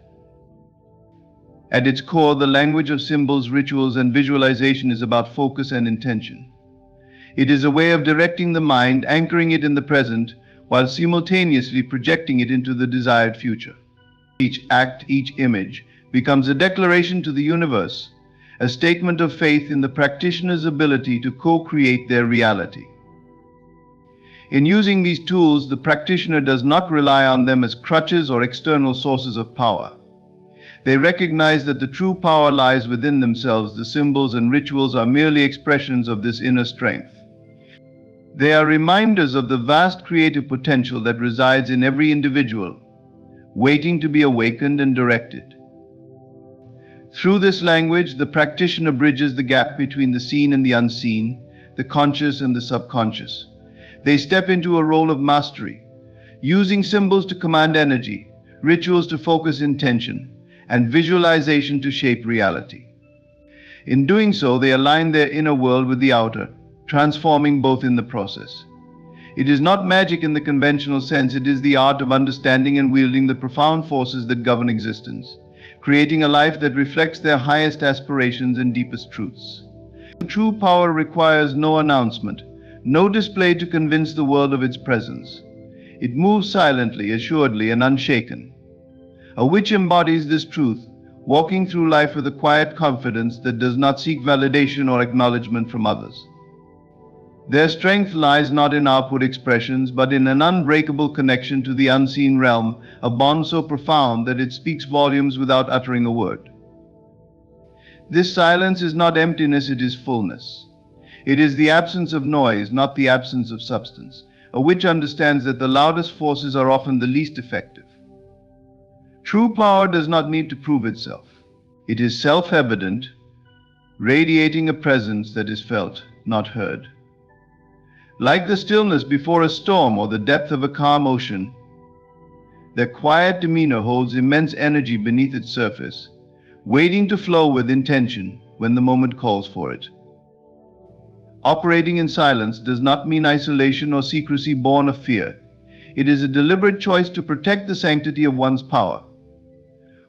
At its core, the language of symbols, rituals, and visualization is about focus and intention. It is a way of directing the mind, anchoring it in the present, while simultaneously projecting it into the desired future. Each act, each image, becomes a declaration to the universe, a statement of faith in the practitioner's ability to co-create their reality. In using these tools, the practitioner does not rely on them as crutches or external sources of power. They recognize that the true power lies within themselves. The symbols and rituals are merely expressions of this inner strength. They are reminders of the vast creative potential that resides in every individual, waiting to be awakened and directed. Through this language, the practitioner bridges the gap between the seen and the unseen, the conscious and the subconscious. They step into a role of mastery, using symbols to command energy, rituals to focus intention, and visualization to shape reality. In doing so, they align their inner world with the outer, transforming both in the process. It is not magic in the conventional sense, it is the art of understanding and wielding the profound forces that govern existence, creating a life that reflects their highest aspirations and deepest truths. True power requires no announcement, no display to convince the world of its presence. It moves silently, assuredly, and unshaken. A witch embodies this truth, walking through life with a quiet confidence that does not seek validation or acknowledgement from others. Their strength lies not in outward expressions, but in an unbreakable connection to the unseen realm, a bond so profound that it speaks volumes without uttering a word. This silence is not emptiness, it is fullness. It is the absence of noise, not the absence of substance. A witch understands that the loudest forces are often the least effective. True power does not need to prove itself. It is self-evident, radiating a presence that is felt, not heard. Like the stillness before a storm or the depth of a calm ocean, their quiet demeanor holds immense energy beneath its surface, waiting to flow with intention when the moment calls for it. Operating in silence does not mean isolation or secrecy born of fear. It is a deliberate choice to protect the sanctity of one's power.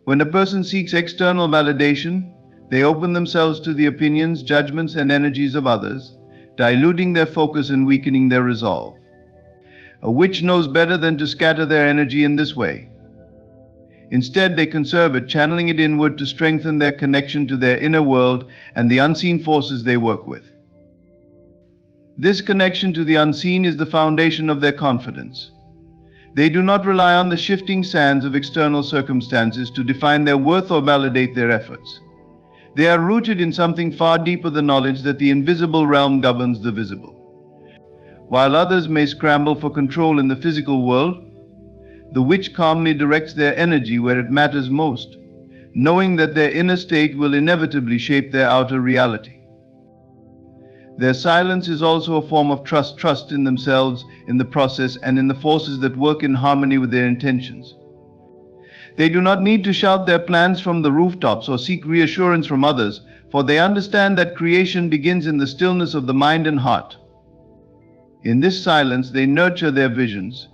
When a person seeks external validation, they open themselves to the opinions, judgments, and energies of others, diluting their focus and weakening their resolve. A witch knows better than to scatter their energy in this way. Instead, they conserve it, channeling it inward to strengthen their connection to their inner world and the unseen forces they work with. This connection to the unseen is the foundation of their confidence. They do not rely on the shifting sands of external circumstances to define their worth or validate their efforts. They are rooted in something far deeper, the knowledge that the invisible realm governs the visible. While others may scramble for control in the physical world, the witch calmly directs their energy where it matters most, knowing that their inner state will inevitably shape their outer reality. Their silence is also a form of trust in themselves, in the process, and in the forces that work in harmony with their intentions. They do not need to shout their plans from the rooftops or seek reassurance from others, for they understand that creation begins in the stillness of the mind and heart. In this silence, they nurture their visions,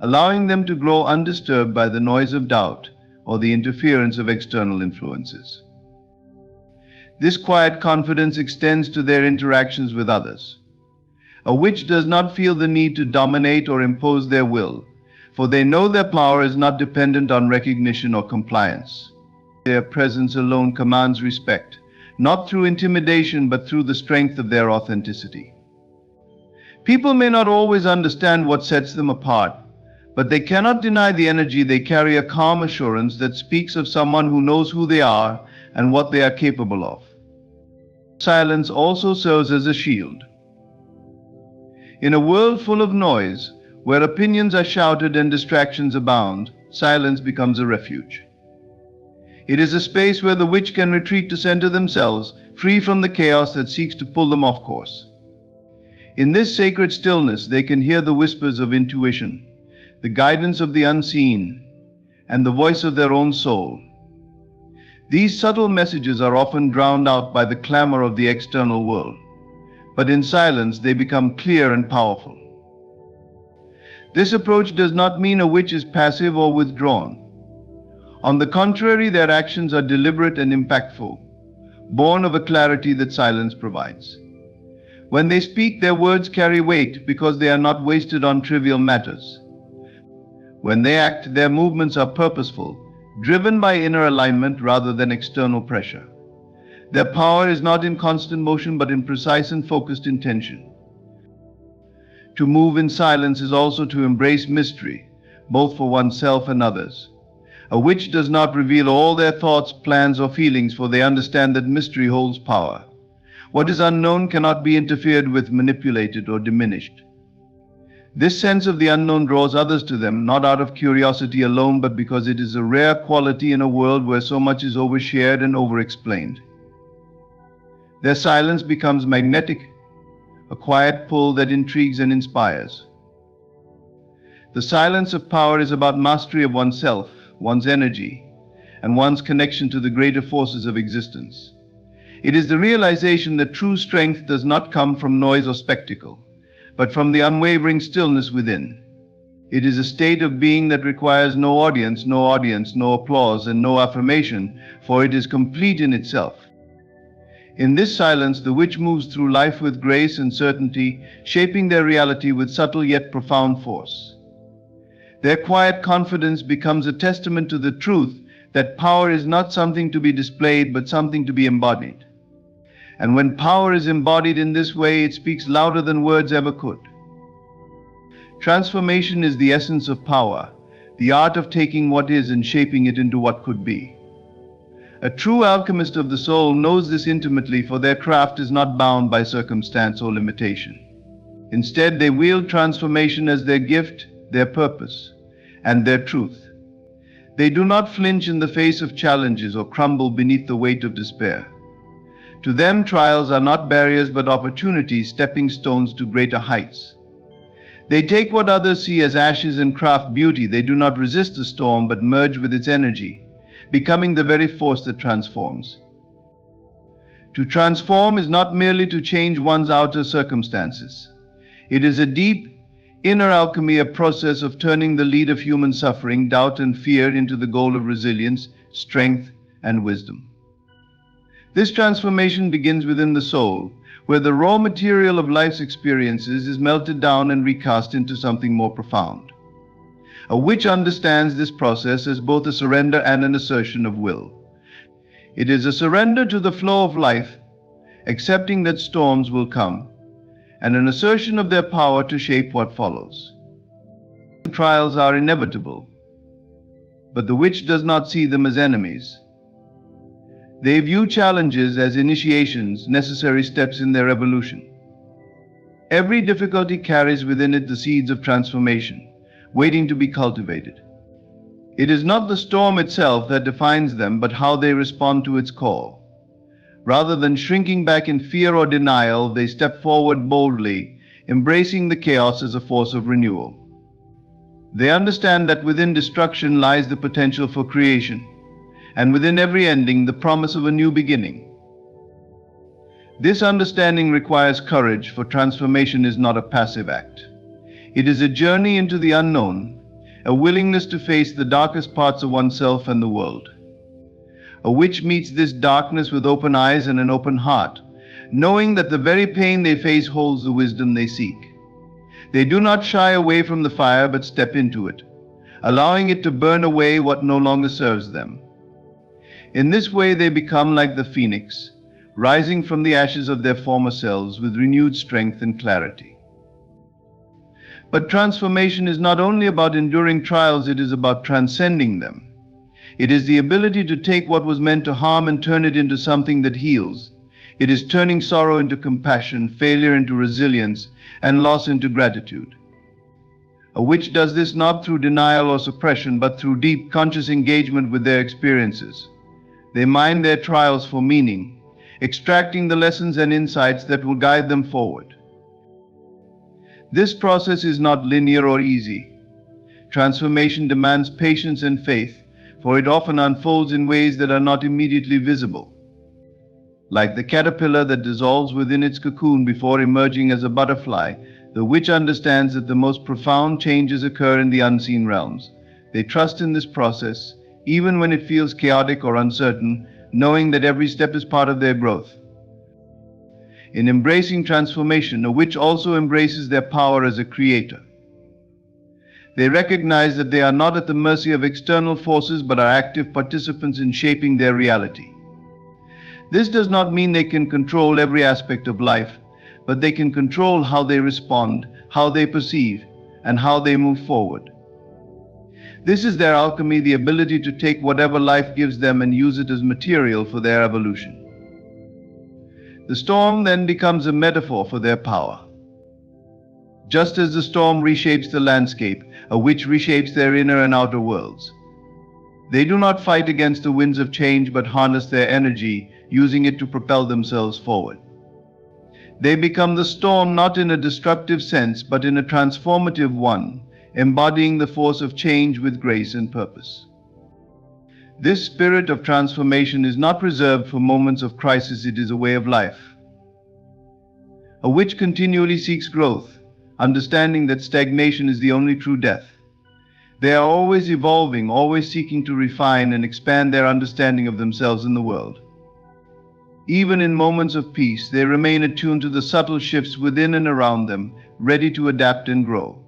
allowing them to grow undisturbed by the noise of doubt or the interference of external influences. This quiet confidence extends to their interactions with others. A witch does not feel the need to dominate or impose their will, for they know their power is not dependent on recognition or compliance. Their presence alone commands respect, not through intimidation but through the strength of their authenticity. People may not always understand what sets them apart, but they cannot deny the energy they carry, a calm assurance that speaks of someone who knows who they are and what they are capable of. Silence also serves as a shield. In a world full of noise, where opinions are shouted and distractions abound, silence becomes a refuge. It is a space where the witch can retreat to center themselves, free from the chaos that seeks to pull them off course. In this sacred stillness, they can hear the whispers of intuition, the guidance of the unseen, and the voice of their own soul. These subtle messages are often drowned out by the clamor of the external world, but in silence they become clear and powerful. This approach does not mean a witch is passive or withdrawn. On the contrary, their actions are deliberate and impactful, born of a clarity that silence provides. When they speak, their words carry weight because they are not wasted on trivial matters. When they act, their movements are purposeful, driven by inner alignment rather than external pressure. Their power is not in constant motion but in precise and focused intention. To move in silence is also to embrace mystery, both for oneself and others. A witch does not reveal all their thoughts, plans, or feelings, for they understand that mystery holds power. What is unknown cannot be interfered with, manipulated, or diminished. This sense of the unknown draws others to them, not out of curiosity alone, but because it is a rare quality in a world where so much is overshared and overexplained. Their silence becomes magnetic, a quiet pull that intrigues and inspires. The silence of power is about mastery of oneself, one's energy, and one's connection to the greater forces of existence. It is the realization that true strength does not come from noise or spectacle, but from the unwavering stillness within. It is a state of being that requires no audience, no applause, and no affirmation, for it is complete in itself. In this silence, the witch moves through life with grace and certainty, shaping their reality with subtle yet profound force. Their quiet confidence becomes a testament to the truth that power is not something to be displayed, but something to be embodied. And when power is embodied in this way, it speaks louder than words ever could. Transformation is the essence of power, the art of taking what is and shaping it into what could be. A true alchemist of the soul knows this intimately, for their craft is not bound by circumstance or limitation. Instead, they wield transformation as their gift, their purpose, and their truth. They do not flinch in the face of challenges or crumble beneath the weight of despair. To them, trials are not barriers but opportunities, stepping stones to greater heights. They take what others see as ashes and craft beauty. They do not resist the storm but merge with its energy, becoming the very force that transforms. To transform is not merely to change one's outer circumstances. It is a deep, inner alchemy, a process of turning the lead of human suffering, doubt, and fear into the goal of resilience, strength, and wisdom. This transformation begins within the soul, where the raw material of life's experiences is melted down and recast into something more profound. A witch understands this process as both a surrender and an assertion of will. It is a surrender to the flow of life, accepting that storms will come, and an assertion of their power to shape what follows. Trials are inevitable, but the witch does not see them as enemies. They view challenges as initiations, necessary steps in their evolution. Every difficulty carries within it the seeds of transformation, waiting to be cultivated. It is not the storm itself that defines them, but how they respond to its call. Rather than shrinking back in fear or denial, they step forward boldly, embracing the chaos as a force of renewal. They understand that within destruction lies the potential for creation, and within every ending the promise of a new beginning. This understanding requires courage, for transformation is not a passive act. It is a journey into the unknown, a willingness to face the darkest parts of oneself and the world. A witch meets this darkness with open eyes and an open heart, knowing that the very pain they face holds the wisdom they seek. They do not shy away from the fire, but step into it, allowing it to burn away what no longer serves them. In this way they become like the phoenix, rising from the ashes of their former selves with renewed strength and clarity. But transformation is not only about enduring trials, it is about transcending them. It is the ability to take what was meant to harm and turn it into something that heals. It is turning sorrow into compassion, failure into resilience, and loss into gratitude. A witch does this not through denial or suppression, but through deep, conscious engagement with their experiences. They mine their trials for meaning, extracting the lessons and insights that will guide them forward. This process is not linear or easy. Transformation demands patience and faith, for it often unfolds in ways that are not immediately visible. Like the caterpillar that dissolves within its cocoon before emerging as a butterfly, the witch understands that the most profound changes occur in the unseen realms. They trust in this process, even when it feels chaotic or uncertain, knowing that every step is part of their growth. In embracing transformation, a witch also embraces their power as a creator. They recognize that they are not at the mercy of external forces, but are active participants in shaping their reality. This does not mean they can control every aspect of life, but they can control how they respond, how they perceive, and how they move forward. This is their alchemy, the ability to take whatever life gives them and use it as material for their evolution. The storm then becomes a metaphor for their power. Just as the storm reshapes the landscape, a witch reshapes their inner and outer worlds. They do not fight against the winds of change, but harness their energy, using it to propel themselves forward. They become the storm not in a destructive sense, but in a transformative one, embodying the force of change with grace and purpose. This spirit of transformation is not reserved for moments of crisis, it is a way of life. A witch continually seeks growth, understanding that stagnation is the only true death. They are always evolving, always seeking to refine and expand their understanding of themselves and the world. Even in moments of peace, they remain attuned to the subtle shifts within and around them, ready to adapt and grow.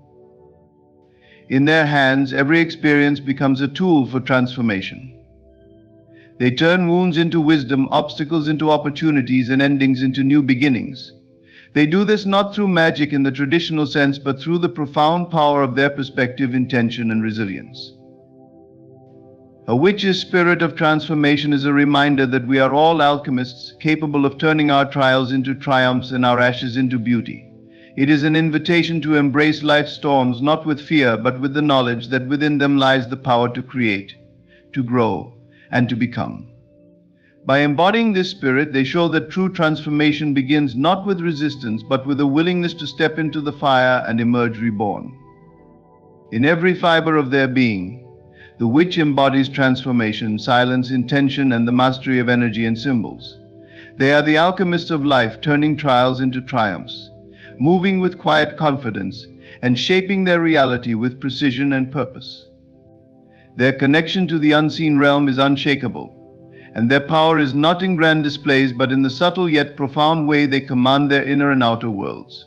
In their hands, every experience becomes a tool for transformation. They turn wounds into wisdom, obstacles into opportunities, and endings into new beginnings. They do this not through magic in the traditional sense, but through the profound power of their perspective, intention, and resilience. A witch's spirit of transformation is a reminder that we are all alchemists, capable of turning our trials into triumphs and our ashes into beauty. It is an invitation to embrace life's storms not with fear, but with the knowledge that within them lies the power to create, to grow, and to become. By embodying this spirit, they show that true transformation begins not with resistance, but with a willingness to step into the fire and emerge reborn. In every fiber of their being, the witch embodies transformation, silence, intention, and the mastery of energy and symbols. They are the alchemists of life, turning trials into triumphs, moving with quiet confidence, and shaping their reality with precision and purpose. Their connection to the unseen realm is unshakable, and their power is not in grand displays but in the subtle yet profound way they command their inner and outer worlds.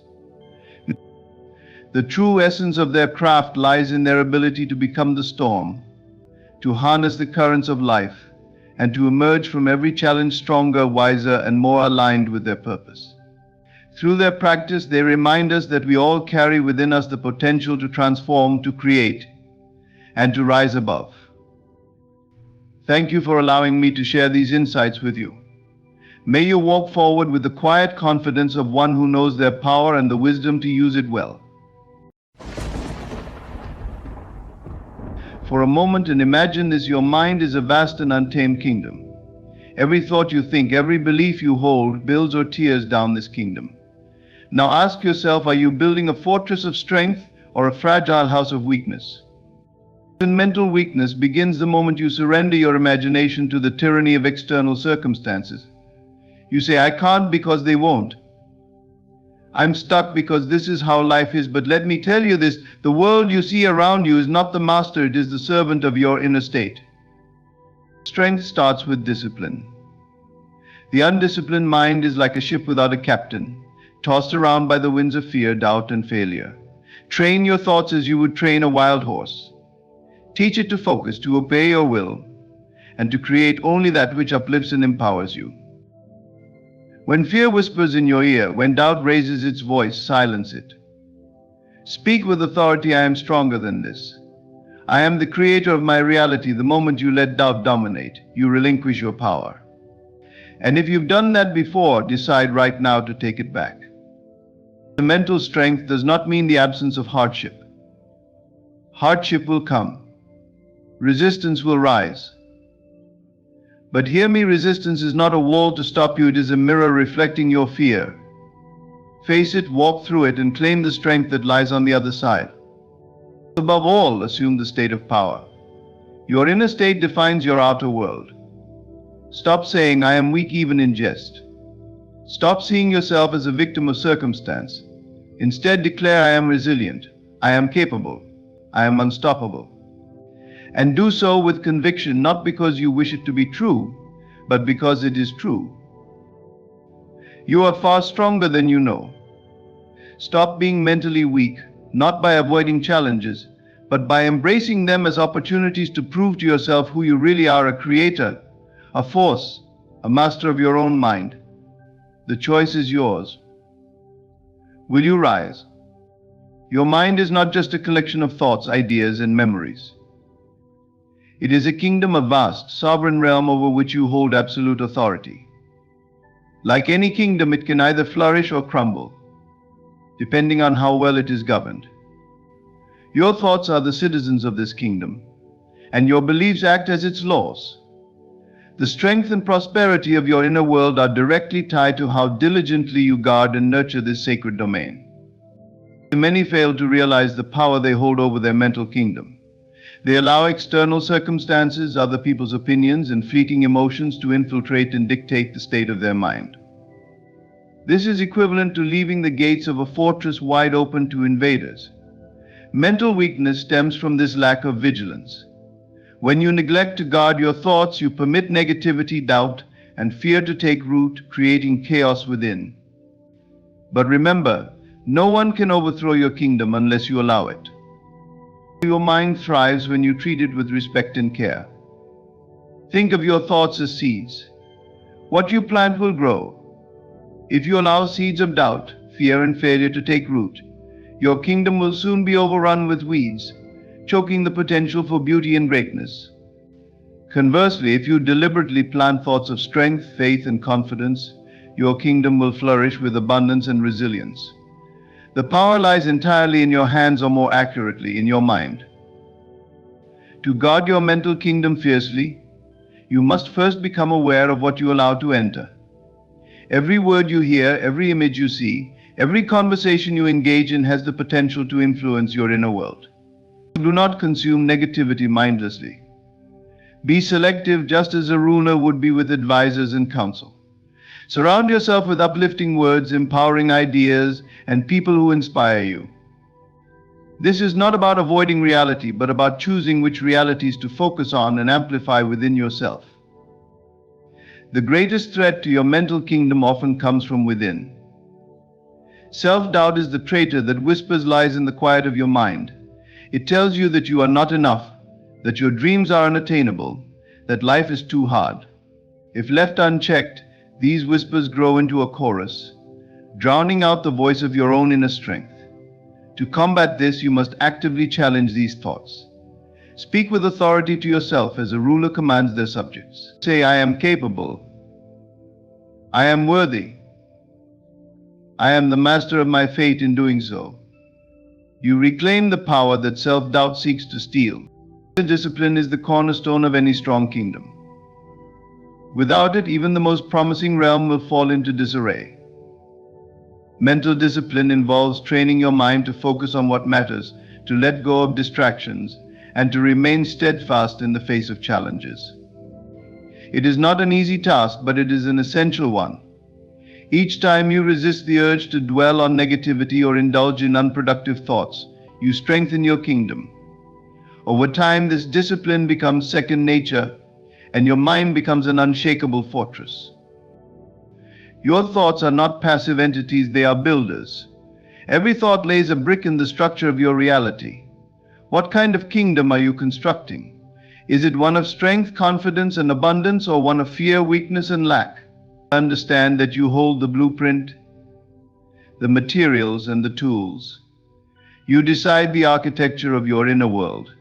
The true essence of their craft lies in their ability to become the storm, to harness the currents of life, and to emerge from every challenge stronger, wiser, and more aligned with their purpose. Through their practice, they remind us that we all carry within us the potential to transform, to create, and to rise above. Thank you for allowing me to share these insights with you. May you walk forward with the quiet confidence of one who knows their power and the wisdom to use it well. For a moment and imagine this: your mind is a vast and untamed kingdom. Every thought you think, every belief you hold builds or tears down this kingdom. Now ask yourself, are you building a fortress of strength or a fragile house of weakness? Mental weakness begins the moment you surrender your imagination to the tyranny of external circumstances. You say, I can't because they won't. I'm stuck because this is how life is. But let me tell you this, the world you see around you is not the master, it is the servant of your inner state. Strength starts with discipline. The undisciplined mind is like a ship without a captain, tossed around by the winds of fear, doubt, and failure. Train your thoughts as you would train a wild horse. Teach it to focus, to obey your will, and to create only that which uplifts and empowers you. When fear whispers in your ear, when doubt raises its voice, silence it. Speak with authority, I am stronger than this. I am the creator of my reality. The moment you let doubt dominate, you relinquish your power. And if you've done that before, decide right now to take it back. The mental strength does not mean the absence of hardship. Hardship will come. Resistance will rise. But hear me, resistance is not a wall to stop you, it is a mirror reflecting your fear. Face it, walk through it, and claim the strength that lies on the other side. Above all, assume the state of power. Your inner state defines your outer world. Stop saying, I am weak even in jest. Stop seeing yourself as a victim of circumstance. Instead, declare, I am resilient, I am capable, I am unstoppable. And do so with conviction, not because you wish it to be true, but because it is true. You are far stronger than you know. Stop being mentally weak, not by avoiding challenges, but by embracing them as opportunities to prove to yourself who you really are: a creator, a force, a master of your own mind. The choice is yours. Will you rise? Your mind is not just a collection of thoughts, ideas, and memories. It is a kingdom, a vast, sovereign realm over which you hold absolute authority. Like any kingdom, it can either flourish or crumble, depending on how well it is governed. Your thoughts are the citizens of this kingdom, and your beliefs act as its laws. The strength and prosperity of your inner world are directly tied to how diligently you guard and nurture this sacred domain. Many fail to realize the power they hold over their mental kingdom. They allow external circumstances, other people's opinions, and fleeting emotions to infiltrate and dictate the state of their mind. This is equivalent to leaving the gates of a fortress wide open to invaders. Mental weakness stems from this lack of vigilance. When you neglect to guard your thoughts, you permit negativity, doubt, and fear to take root, creating chaos within. But remember, no one can overthrow your kingdom unless you allow it. Your mind thrives when you treat it with respect and care. Think of your thoughts as seeds. What you plant will grow. If you allow seeds of doubt, fear, and failure to take root, your kingdom will soon be overrun with weeds, choking the potential for beauty and greatness. Conversely, if you deliberately plant thoughts of strength, faith, and confidence, your kingdom will flourish with abundance and resilience. The power lies entirely in your hands, or more accurately, in your mind. To guard your mental kingdom fiercely, you must first become aware of what you allow to enter. Every word you hear, every image you see, every conversation you engage in has the potential to influence your inner world. Do not consume negativity mindlessly. Be selective, just as a ruler would be with advisors and counsel. Surround yourself with uplifting words, empowering ideas, and people who inspire you. This is not about avoiding reality, but about choosing which realities to focus on and amplify within yourself. The greatest threat to your mental kingdom often comes from within. Self-doubt is the traitor that whispers lies in the quiet of your mind. It tells you that you are not enough, that your dreams are unattainable, that life is too hard. If left unchecked, these whispers grow into a chorus, drowning out the voice of your own inner strength. To combat this, you must actively challenge these thoughts. Speak with authority to yourself as a ruler commands their subjects. Say, I am capable. I am worthy. I am the master of my fate in doing so. You reclaim the power that self-doubt seeks to steal. Discipline is the cornerstone of any strong kingdom. Without it, even the most promising realm will fall into disarray. Mental discipline involves training your mind to focus on what matters, to let go of distractions, and to remain steadfast in the face of challenges. It is not an easy task, but it is an essential one. Each time you resist the urge to dwell on negativity or indulge in unproductive thoughts, you strengthen your kingdom. Over time, this discipline becomes second nature, and your mind becomes an unshakable fortress. Your thoughts are not passive entities, they are builders. Every thought lays a brick in the structure of your reality. What kind of kingdom are you constructing? Is it one of strength, confidence, and abundance, or one of fear, weakness, and lack? Understand that you hold the blueprint, the materials, and the tools. You decide the architecture of your inner world.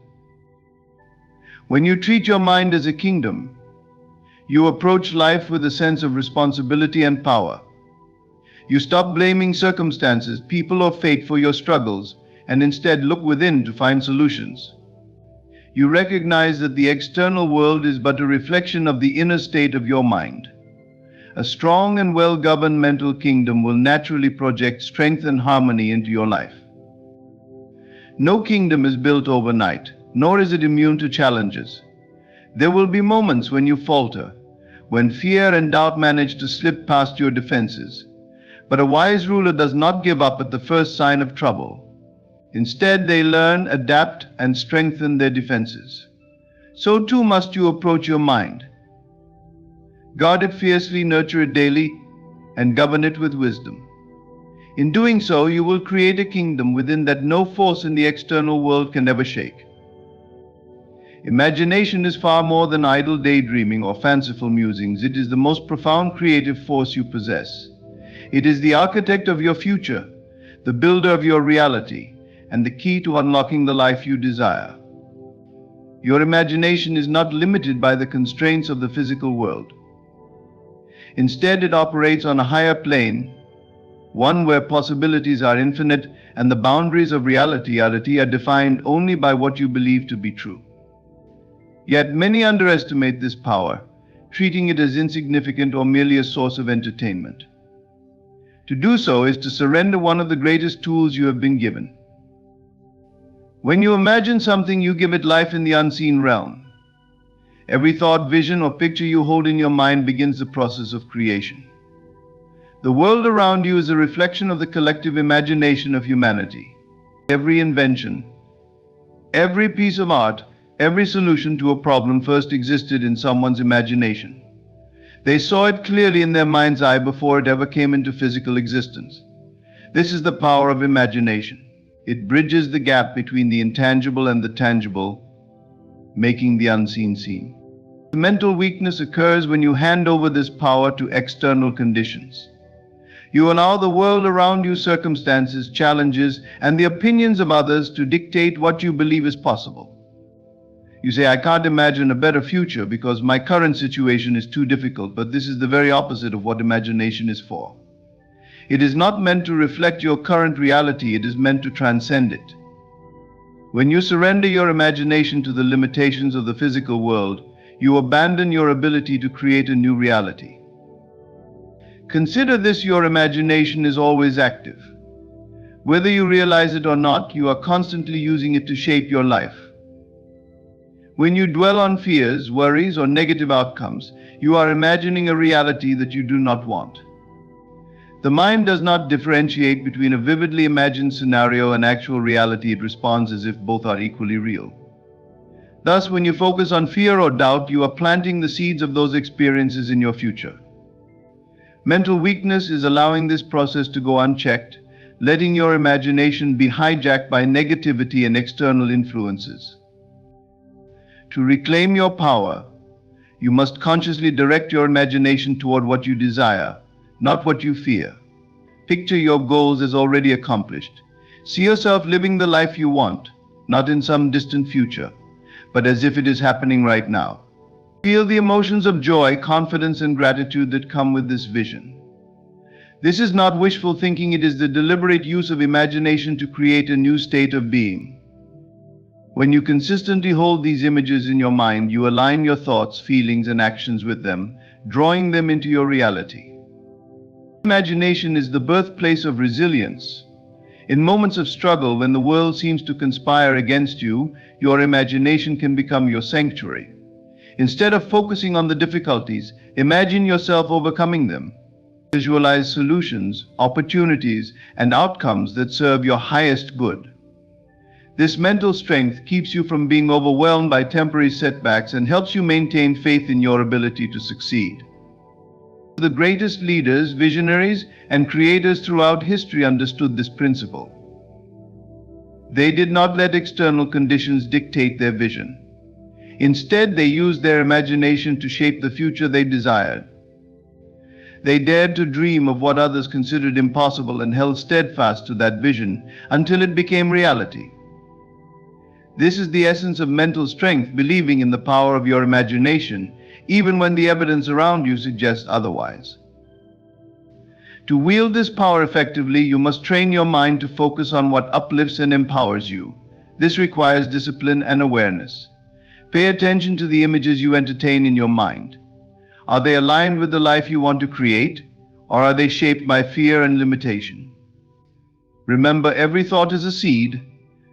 When you treat your mind as a kingdom, you approach life with a sense of responsibility and power. You stop blaming circumstances, people, or fate for your struggles, and instead look within to find solutions. You recognize that the external world is but a reflection of the inner state of your mind. A strong and well-governed mental kingdom will naturally project strength and harmony into your life. No kingdom is built overnight, nor is it immune to challenges. There will be moments when you falter, when fear and doubt manage to slip past your defenses. But a wise ruler does not give up at the first sign of trouble. Instead, they learn, adapt, and strengthen their defenses. So too must you approach your mind. Guard it fiercely, nurture it daily, and govern it with wisdom. In doing so, you will create a kingdom within that no force in the external world can ever shake. Imagination is far more than idle daydreaming or fanciful musings. It is the most profound creative force you possess. It is the architect of your future, the builder of your reality, and the key to unlocking the life you desire. Your imagination is not limited by the constraints of the physical world. Instead, it operates on a higher plane, one where possibilities are infinite and the boundaries of reality are defined only by what you believe to be true. Yet many underestimate this power, treating it as insignificant or merely a source of entertainment. To do so is to surrender one of the greatest tools you have been given. When you imagine something, you give it life in the unseen realm. Every thought, vision, or picture you hold in your mind begins the process of creation. The world around you is a reflection of the collective imagination of humanity. Every invention, every piece of art, every solution to a problem first existed in someone's imagination. They saw it clearly in their mind's eye before it ever came into physical existence. This is the power of imagination. It bridges the gap between the intangible and the tangible, making the unseen seen. Mental weakness occurs when you hand over this power to external conditions. You allow the world around you, circumstances, challenges, and the opinions of others to dictate what you believe is possible. You say, I can't imagine a better future because my current situation is too difficult, but this is the very opposite of what imagination is for. It is not meant to reflect your current reality, it is meant to transcend it. When you surrender your imagination to the limitations of the physical world, you abandon your ability to create a new reality. Consider this: your imagination is always active. Whether you realize it or not, you are constantly using it to shape your life. When you dwell on fears, worries, or negative outcomes, you are imagining a reality that you do not want. The mind does not differentiate between a vividly imagined scenario and actual reality. It responds as if both are equally real. Thus, when you focus on fear or doubt, you are planting the seeds of those experiences in your future. Mental weakness is allowing this process to go unchecked, letting your imagination be hijacked by negativity and external influences. To reclaim your power, you must consciously direct your imagination toward what you desire, not what you fear. Picture your goals as already accomplished. See yourself living the life you want, not in some distant future, but as if it is happening right now. Feel the emotions of joy, confidence, and gratitude that come with this vision. This is not wishful thinking, it is the deliberate use of imagination to create a new state of being. When you consistently hold these images in your mind, you align your thoughts, feelings, and actions with them, drawing them into your reality. Imagination is the birthplace of resilience. In moments of struggle, when the world seems to conspire against you, your imagination can become your sanctuary. Instead of focusing on the difficulties, imagine yourself overcoming them. Visualize solutions, opportunities, and outcomes that serve your highest good. This mental strength keeps you from being overwhelmed by temporary setbacks and helps you maintain faith in your ability to succeed. The greatest leaders, visionaries, and creators throughout history understood this principle. They did not let external conditions dictate their vision. Instead, they used their imagination to shape the future they desired. They dared to dream of what others considered impossible and held steadfast to that vision until it became reality. This is the essence of mental strength, believing in the power of your imagination, even when the evidence around you suggests otherwise. To wield this power effectively, you must train your mind to focus on what uplifts and empowers you. This requires discipline and awareness. Pay attention to the images you entertain in your mind. Are they aligned with the life you want to create, or are they shaped by fear and limitation? Remember, every thought is a seed,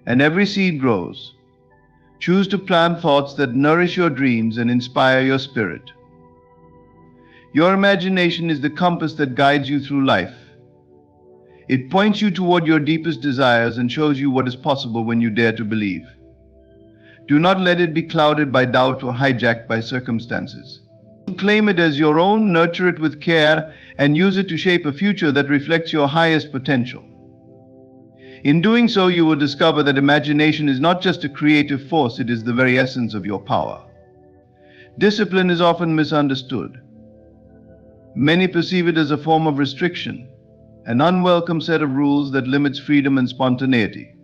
and every seed grows. Choose to plant thoughts that nourish your dreams and inspire your spirit. Your imagination is the compass that guides you through life. It points you toward your deepest desires and shows you what is possible when you dare to believe. Do not let it be clouded by doubt or hijacked by circumstances. Claim it as your own, nurture it with care, and use it to shape a future that reflects your highest potential. In doing so, you will discover that imagination is not just a creative force, it is the very essence of your power. Discipline is often misunderstood. Many perceive it as a form of restriction, an unwelcome set of rules that limits freedom and spontaneity.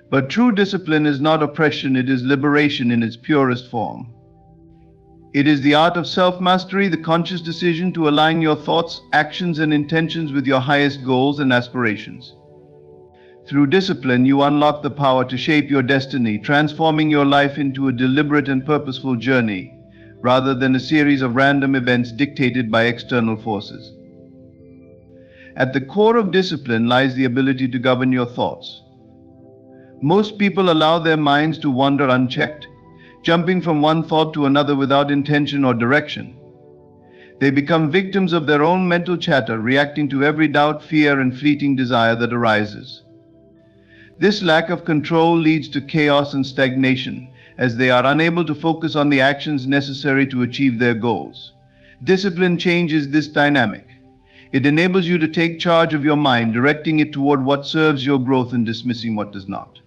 But true discipline is not oppression, it is liberation in its purest form. It is the art of self-mastery, the conscious decision to align your thoughts, actions, and intentions with your highest goals and aspirations. Through discipline, you unlock the power to shape your destiny, transforming your life into a deliberate and purposeful journey, rather than a series of random events dictated by external forces. At the core of discipline lies the ability to govern your thoughts. Most people allow their minds to wander unchecked, jumping from one thought to another without intention or direction. They become victims of their own mental chatter, reacting to every doubt, fear, and fleeting desire that arises. This lack of control leads to chaos and stagnation, as they are unable to focus on the actions necessary to achieve their goals. Discipline changes this dynamic. It enables you to take charge of your mind, directing it toward what serves your growth and dismissing what does not.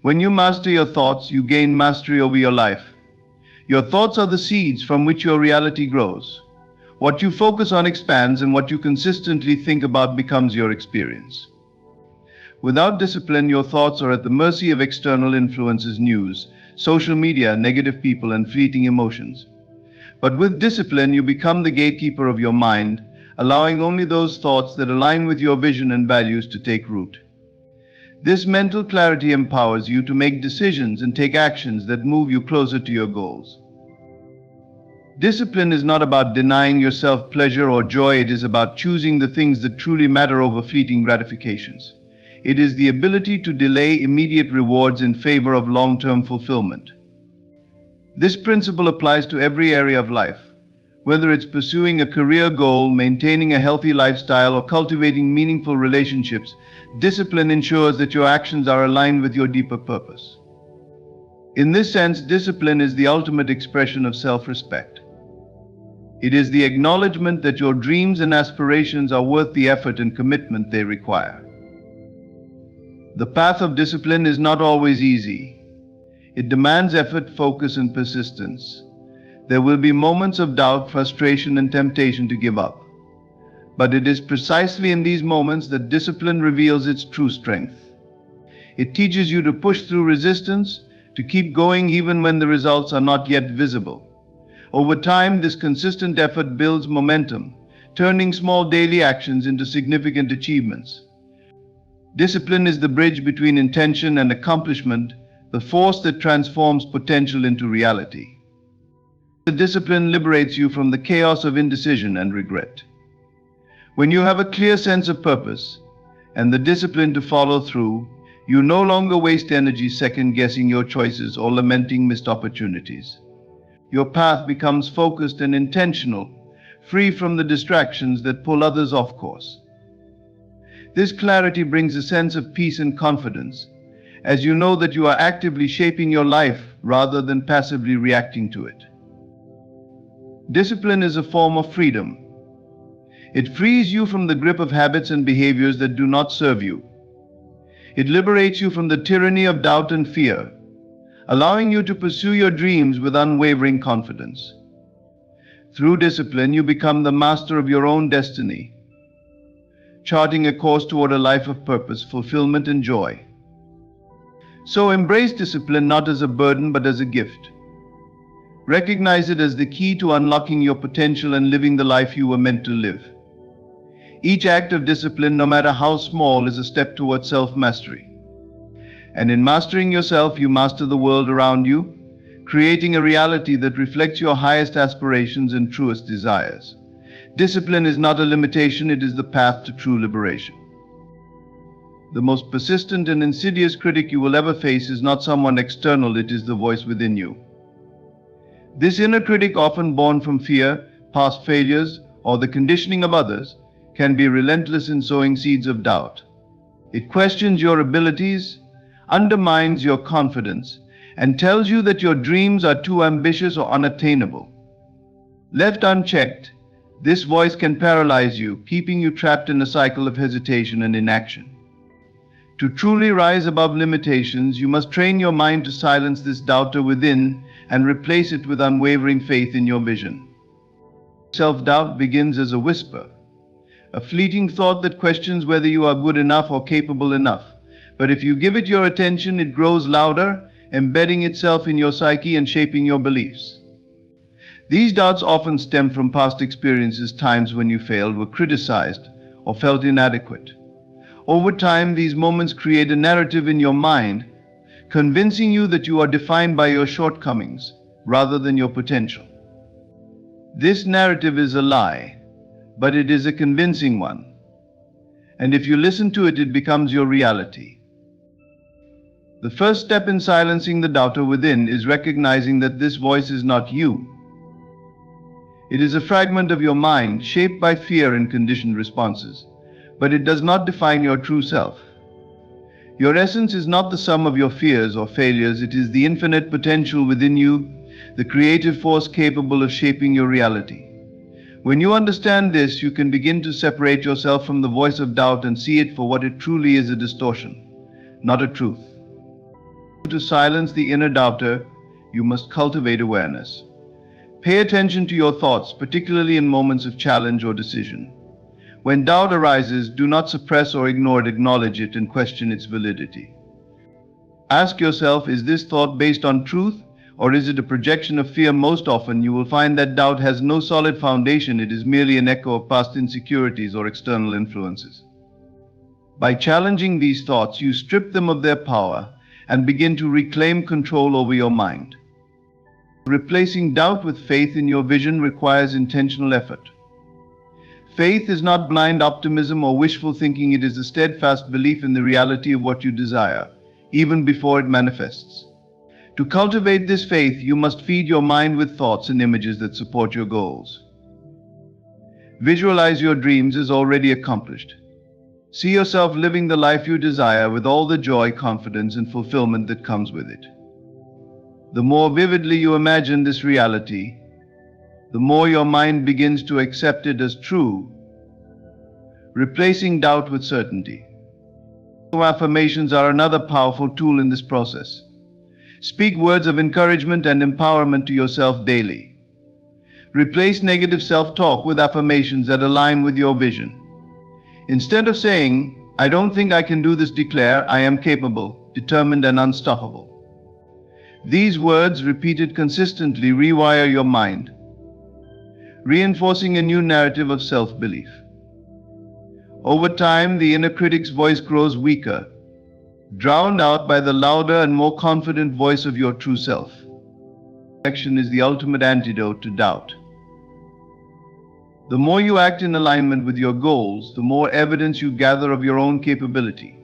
When you master your thoughts, you gain mastery over your life. Your thoughts are the seeds from which your reality grows. What you focus on expands, and what you consistently think about becomes your experience. Without discipline, your thoughts are at the mercy of external influences, news, social media, negative people, and fleeting emotions. But with discipline, you become the gatekeeper of your mind, allowing only those thoughts that align with your vision and values to take root. This mental clarity empowers you to make decisions and take actions that move you closer to your goals. Discipline is not about denying yourself pleasure or joy, it is about choosing the things that truly matter over fleeting gratifications. It is the ability to delay immediate rewards in favor of long-term fulfillment. This principle applies to every area of life. Whether it's pursuing a career goal, maintaining a healthy lifestyle, or cultivating meaningful relationships, discipline ensures that your actions are aligned with your deeper purpose. In this sense, discipline is the ultimate expression of self-respect. It is the acknowledgement that your dreams and aspirations are worth the effort and commitment they require. The path of discipline is not always easy. It demands effort, focus, and persistence. There will be moments of doubt, frustration, and temptation to give up. But it is precisely in these moments that discipline reveals its true strength. It teaches you to push through resistance, to keep going even when the results are not yet visible. Over time, this consistent effort builds momentum, turning small daily actions into significant achievements. Discipline is the bridge between intention and accomplishment, the force that transforms potential into reality. The discipline liberates you from the chaos of indecision and regret. When you have a clear sense of purpose and the discipline to follow through, you no longer waste energy second-guessing your choices or lamenting missed opportunities. Your path becomes focused and intentional, free from the distractions that pull others off course. This clarity brings a sense of peace and confidence, as you know that you are actively shaping your life rather than passively reacting to it. Discipline is a form of freedom. It frees you from the grip of habits and behaviors that do not serve you. It liberates you from the tyranny of doubt and fear, allowing you to pursue your dreams with unwavering confidence. Through discipline, you become the master of your own destiny, charting a course toward a life of purpose, fulfillment, and joy. So embrace discipline not as a burden but as a gift. Recognize it as the key to unlocking your potential and living the life you were meant to live. Each act of discipline, no matter how small, is a step towards self-mastery. And in mastering yourself, you master the world around you, creating a reality that reflects your highest aspirations and truest desires. Discipline is not a limitation, it is the path to true liberation. The most persistent and insidious critic you will ever face is not someone external, it is the voice within you. This inner critic, often born from fear, past failures, or the conditioning of others, can be relentless in sowing seeds of doubt. It questions your abilities, undermines your confidence, and tells you that your dreams are too ambitious or unattainable. Left unchecked, this voice can paralyze you, keeping you trapped in a cycle of hesitation and inaction. To truly rise above limitations, you must train your mind to silence this doubter within and replace it with unwavering faith in your vision. Self-doubt begins as a whisper, a fleeting thought that questions whether you are good enough or capable enough. But if you give it your attention, it grows louder, embedding itself in your psyche and shaping your beliefs. These doubts often stem from past experiences, times when you failed, were criticized, or felt inadequate. Over time, these moments create a narrative in your mind, convincing you that you are defined by your shortcomings rather than your potential. This narrative is a lie, but it is a convincing one. And if you listen to it, it becomes your reality. The first step in silencing the doubter within is recognizing that this voice is not you. It is a fragment of your mind shaped by fear and conditioned responses, but it does not define your true self. Your essence is not the sum of your fears or failures, it is the infinite potential within you, the creative force capable of shaping your reality. When you understand this, you can begin to separate yourself from the voice of doubt and see it for what it truly is, a distortion, not a truth. To silence the inner doubter, you must cultivate awareness. Pay attention to your thoughts, particularly in moments of challenge or decision. When doubt arises, do not suppress or ignore it, acknowledge it and question its validity. Ask yourself, is this thought based on truth, or is it a projection of fear? Most often, you will find that doubt has no solid foundation. It is merely an echo of past insecurities or external influences. By challenging these thoughts, you strip them of their power and begin to reclaim control over your mind. Replacing doubt with faith in your vision requires intentional effort. Faith is not blind optimism or wishful thinking, it is a steadfast belief in the reality of what you desire, even before it manifests. To cultivate this faith, you must feed your mind with thoughts and images that support your goals. Visualize your dreams as already accomplished. See yourself living the life you desire with all the joy, confidence, and fulfillment that comes with it. The more vividly you imagine this reality, the more your mind begins to accept it as true, replacing doubt with certainty. Affirmations are another powerful tool in this process. Speak words of encouragement and empowerment to yourself daily. Replace negative self-talk with affirmations that align with your vision. Instead of saying, "I don't think I can do this," declare, "I am capable, determined, and unstoppable." These words, repeated consistently, rewire your mind, reinforcing a new narrative of self-belief. Over time, the inner critic's voice grows weaker, drowned out by the louder and more confident voice of your true self. Action is the ultimate antidote to doubt. The more you act in alignment with your goals, the more evidence you gather of your own capability.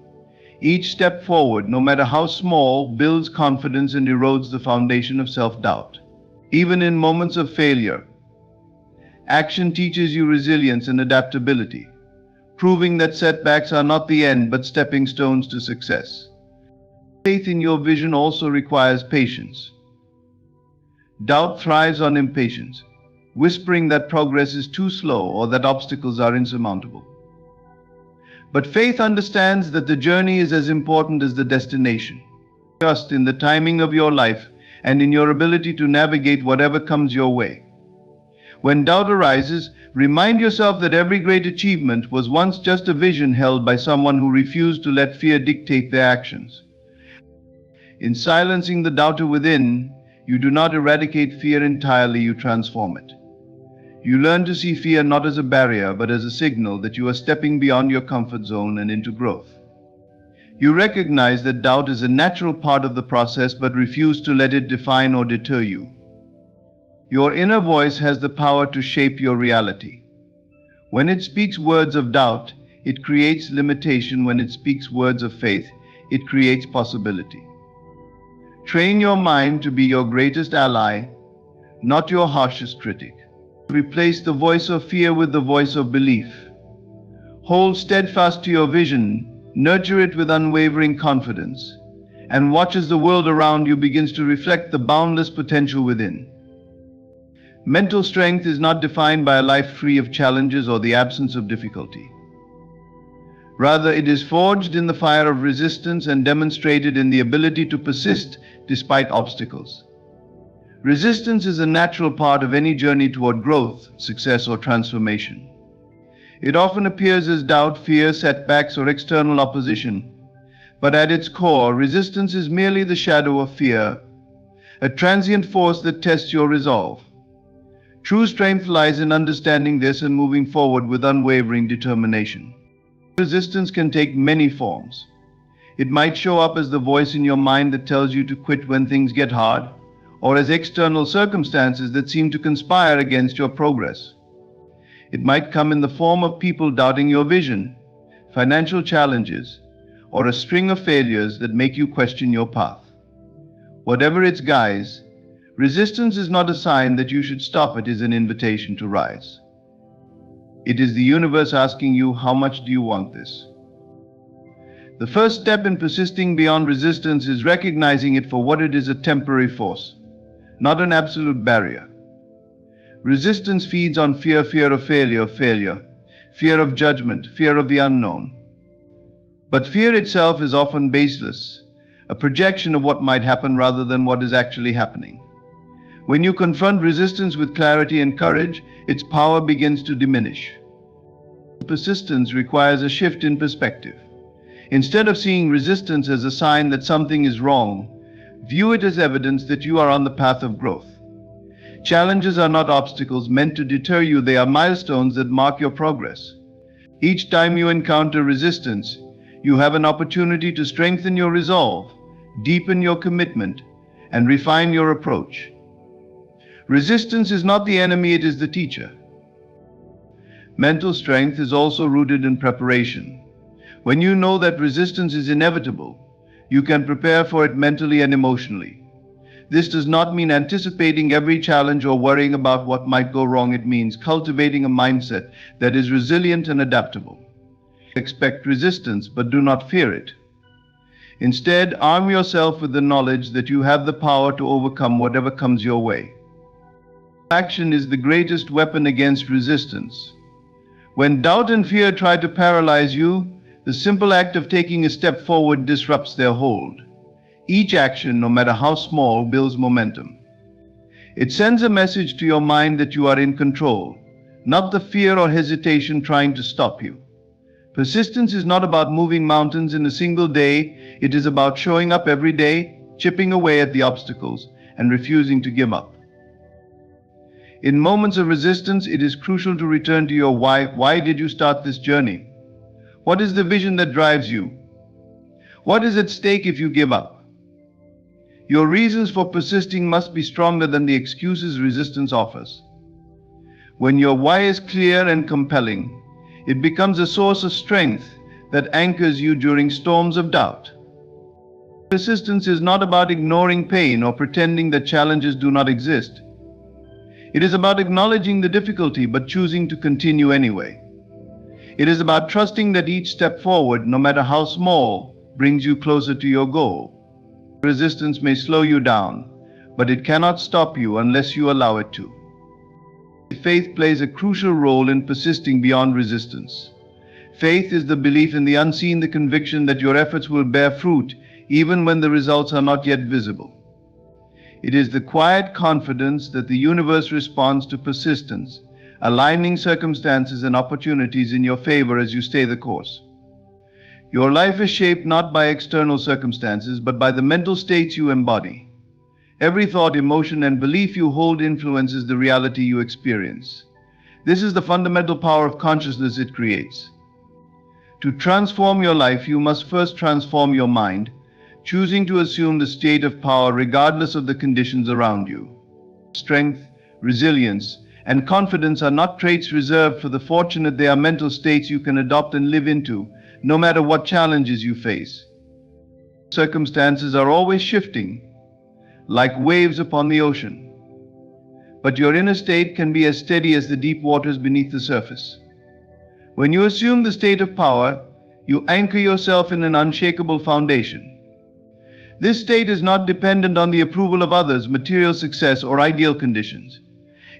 Each step forward, no matter how small, builds confidence and erodes the foundation of self-doubt. Even in moments of failure, action teaches you resilience and adaptability, proving that setbacks are not the end but stepping stones to success. Faith in your vision also requires patience. Doubt thrives on impatience, whispering that progress is too slow or that obstacles are insurmountable. But faith understands that the journey is as important as the destination. Trust in the timing of your life and in your ability to navigate whatever comes your way. When doubt arises, remind yourself that every great achievement was once just a vision held by someone who refused to let fear dictate their actions. In silencing the doubter within, you do not eradicate fear entirely, you transform it. You learn to see fear not as a barrier, but as a signal that you are stepping beyond your comfort zone and into growth. You recognize that doubt is a natural part of the process, but refuse to let it define or deter you. Your inner voice has the power to shape your reality. When it speaks words of doubt, it creates limitation. When it speaks words of faith, it creates possibility. Train your mind to be your greatest ally, not your harshest critic. Replace the voice of fear with the voice of belief. Hold steadfast to your vision, nurture it with unwavering confidence, and watch as the world around you begins to reflect the boundless potential within. Mental strength is not defined by a life free of challenges or the absence of difficulty. Rather, it is forged in the fire of resistance and demonstrated in the ability to persist despite obstacles. Resistance is a natural part of any journey toward growth, success, or transformation. It often appears as doubt, fear, setbacks, or external opposition. But at its core, resistance is merely the shadow of fear, a transient force that tests your resolve. True strength lies in understanding this and moving forward with unwavering determination. Resistance can take many forms. It might show up as the voice in your mind that tells you to quit when things get hard, or as external circumstances that seem to conspire against your progress. It might come in the form of people doubting your vision, financial challenges, or a string of failures that make you question your path. Whatever its guise, resistance is not a sign that you should stop, it is an invitation to rise. It is the universe asking you, how much do you want this? The first step in persisting beyond resistance is recognizing it for what it is, a temporary force, not an absolute barrier. Resistance feeds on fear of failure, fear of judgment, fear of the unknown. But fear itself is often baseless, a projection of what might happen rather than what is actually happening. When you confront resistance with clarity and courage, its power begins to diminish. Persistence requires a shift in perspective. Instead of seeing resistance as a sign that something is wrong, view it as evidence that you are on the path of growth. Challenges are not obstacles meant to deter you, they are milestones that mark your progress. Each time you encounter resistance, you have an opportunity to strengthen your resolve, deepen your commitment, and refine your approach. Resistance is not the enemy, it is the teacher. Mental strength is also rooted in preparation. When you know that resistance is inevitable, you can prepare for it mentally and emotionally. This does not mean anticipating every challenge or worrying about what might go wrong. It means cultivating a mindset that is resilient and adaptable. Expect resistance, but do not fear it. Instead, arm yourself with the knowledge that you have the power to overcome whatever comes your way. Action is the greatest weapon against resistance. When doubt and fear try to paralyze you, the simple act of taking a step forward disrupts their hold. Each action, no matter how small, builds momentum. It sends a message to your mind that you are in control, not the fear or hesitation trying to stop you. Persistence is not about moving mountains in a single day. It is about showing up every day, chipping away at the obstacles, and refusing to give up. In moments of resistance, it is crucial to return to your why. Why did you start this journey? What is the vision that drives you? What is at stake if you give up? Your reasons for persisting must be stronger than the excuses resistance offers. When your why is clear and compelling, it becomes a source of strength that anchors you during storms of doubt. Persistence is not about ignoring pain or pretending that challenges do not exist. It is about acknowledging the difficulty but choosing to continue anyway. It is about trusting that each step forward, no matter how small, brings you closer to your goal. Resistance may slow you down, but it cannot stop you unless you allow it to. Faith plays a crucial role in persisting beyond resistance. Faith is the belief in the unseen, the conviction that your efforts will bear fruit even when the results are not yet visible. It is the quiet confidence that the universe responds to persistence, aligning circumstances and opportunities in your favor as you stay the course. Your life is shaped not by external circumstances, but by the mental states you embody. Every thought, emotion, and belief you hold influences the reality you experience. This is the fundamental power of consciousness it creates. To transform your life, you must first transform your mind, choosing to assume the state of power regardless of the conditions around you. Strength, resilience, and confidence are not traits reserved for the fortunate. They are mental states you can adopt and live into, no matter what challenges you face. Circumstances are always shifting, like waves upon the ocean. But your inner state can be as steady as the deep waters beneath the surface. When you assume the state of power, you anchor yourself in an unshakable foundation. This state is not dependent on the approval of others, material success, or ideal conditions.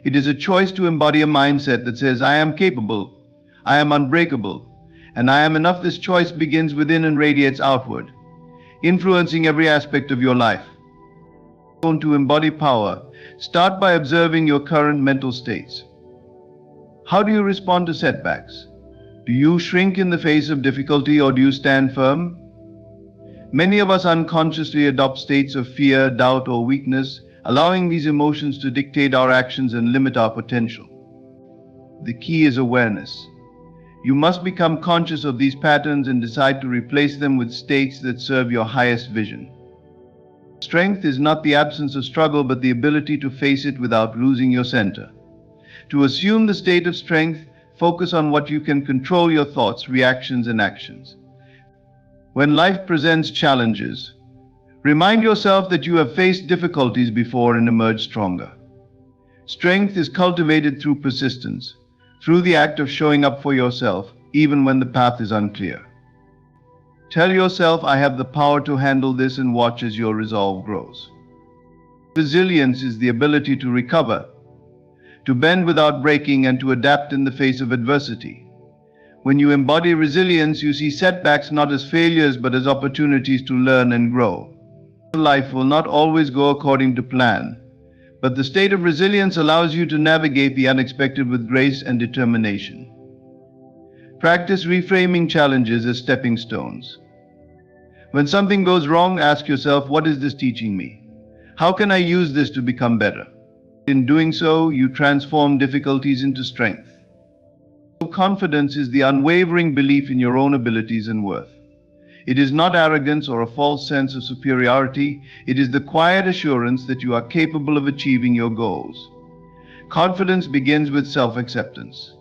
It is a choice to embody a mindset that says, I am capable, I am unbreakable, and I am enough. This choice begins within and radiates outward, influencing every aspect of your life. To embody power, start by observing your current mental states. How do you respond to setbacks? Do you shrink in the face of difficulty, or do you stand firm? Many of us unconsciously adopt states of fear, doubt, or weakness, allowing these emotions to dictate our actions and limit our potential. The key is awareness. You must become conscious of these patterns and decide to replace them with states that serve your highest vision. Strength is not the absence of struggle, but the ability to face it without losing your center. To assume the state of strength, focus on what you can control: your thoughts, reactions, and actions. When life presents challenges, remind yourself that you have faced difficulties before and emerged stronger. Strength is cultivated through persistence, through the act of showing up for yourself, even when the path is unclear. Tell yourself, I have the power to handle this, and watch as your resolve grows. Resilience is the ability to recover, to bend without breaking, and to adapt in the face of adversity. When you embody resilience, you see setbacks not as failures but as opportunities to learn and grow. Life will not always go according to plan, but the state of resilience allows you to navigate the unexpected with grace and determination. Practice reframing challenges as stepping stones. When something goes wrong, ask yourself, what is this teaching me? How can I use this to become better? In doing so, you transform difficulties into strength. Confidence is the unwavering belief in your own abilities and worth. It is not arrogance or a false sense of superiority. It is the quiet assurance that you are capable of achieving your goals. Confidence begins with self-acceptance.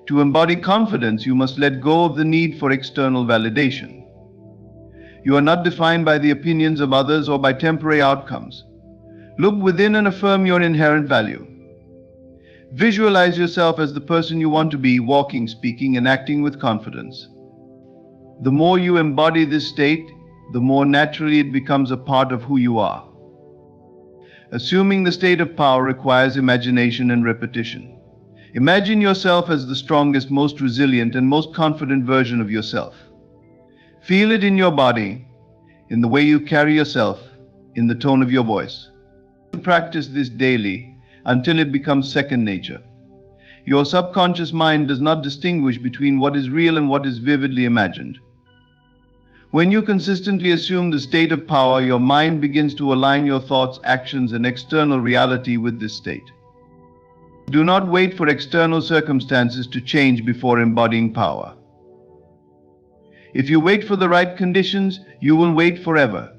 To embody confidence, you must let go of the need for external validation. You are not defined by the opinions of others or by temporary outcomes. Look within and affirm your inherent value. Visualize yourself as the person you want to be, walking, speaking, and acting with confidence. The more you embody this state, the more naturally it becomes a part of who you are. Assuming the state of power requires imagination and repetition. Imagine yourself as the strongest, most resilient, and most confident version of yourself. Feel it in your body, in the way you carry yourself, in the tone of your voice. Practice this daily until it becomes second nature. Your subconscious mind does not distinguish between what is real and what is vividly imagined. When you consistently assume the state of power, your mind begins to align your thoughts, actions, and external reality with this state. Do not wait for external circumstances to change before embodying power. If you wait for the right conditions, you will wait forever.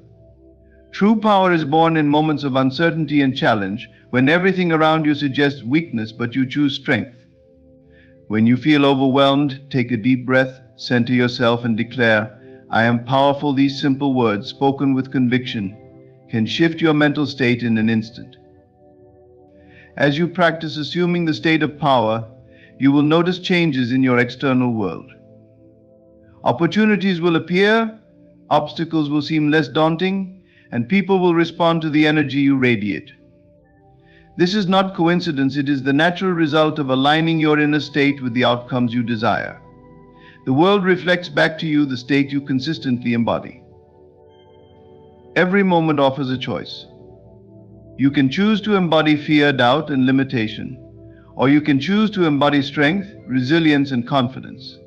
True power is born in moments of uncertainty and challenge, when everything around you suggests weakness but you choose strength. When you feel overwhelmed, take a deep breath, center yourself, and declare, "I am powerful." These simple words, spoken with conviction, can shift your mental state in an instant. As you practice assuming the state of power, you will notice changes in your external world. Opportunities will appear, obstacles will seem less daunting, and people will respond to the energy you radiate. This is not coincidence, it is the natural result of aligning your inner state with the outcomes you desire. The world reflects back to you the state you consistently embody. Every moment offers a choice. You can choose to embody fear, doubt, and limitation, or you can choose to embody strength, resilience, and confidence.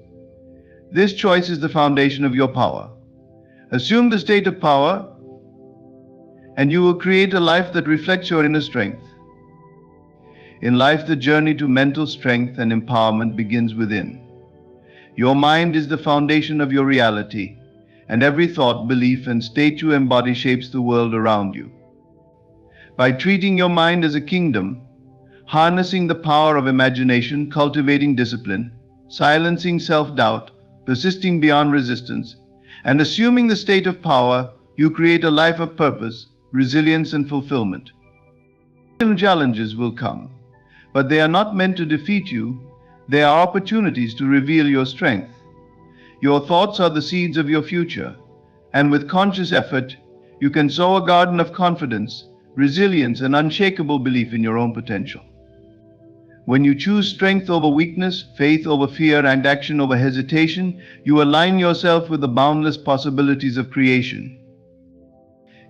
This choice is the foundation of your power. Assume the state of power, and you will create a life that reflects your inner strength. In life, the journey to mental strength and empowerment begins within. Your mind is the foundation of your reality, and every thought, belief, and state you embody shapes the world around you. By treating your mind as a kingdom, harnessing the power of imagination, cultivating discipline, silencing self-doubt, persisting beyond resistance, and assuming the state of power, you create a life of purpose, resilience, and fulfillment. Challenges will come, but they are not meant to defeat you. They are opportunities to reveal your strength. Your thoughts are the seeds of your future, and with conscious effort, you can sow a garden of confidence, resilience, and unshakable belief in your own potential. When you choose strength over weakness, faith over fear, and action over hesitation, you align yourself with the boundless possibilities of creation.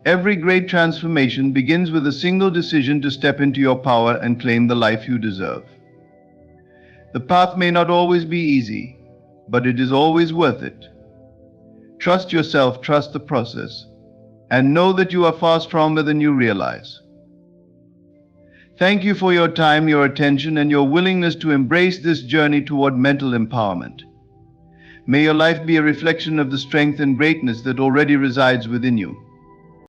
Every great transformation begins with a single decision to step into your power and claim the life you deserve. The path may not always be easy, but it is always worth it. Trust yourself, trust the process, and know that you are far stronger than you realize. Thank you for your time, your attention, and your willingness to embrace this journey toward mental empowerment. May your life be a reflection of the strength and greatness that already resides within you.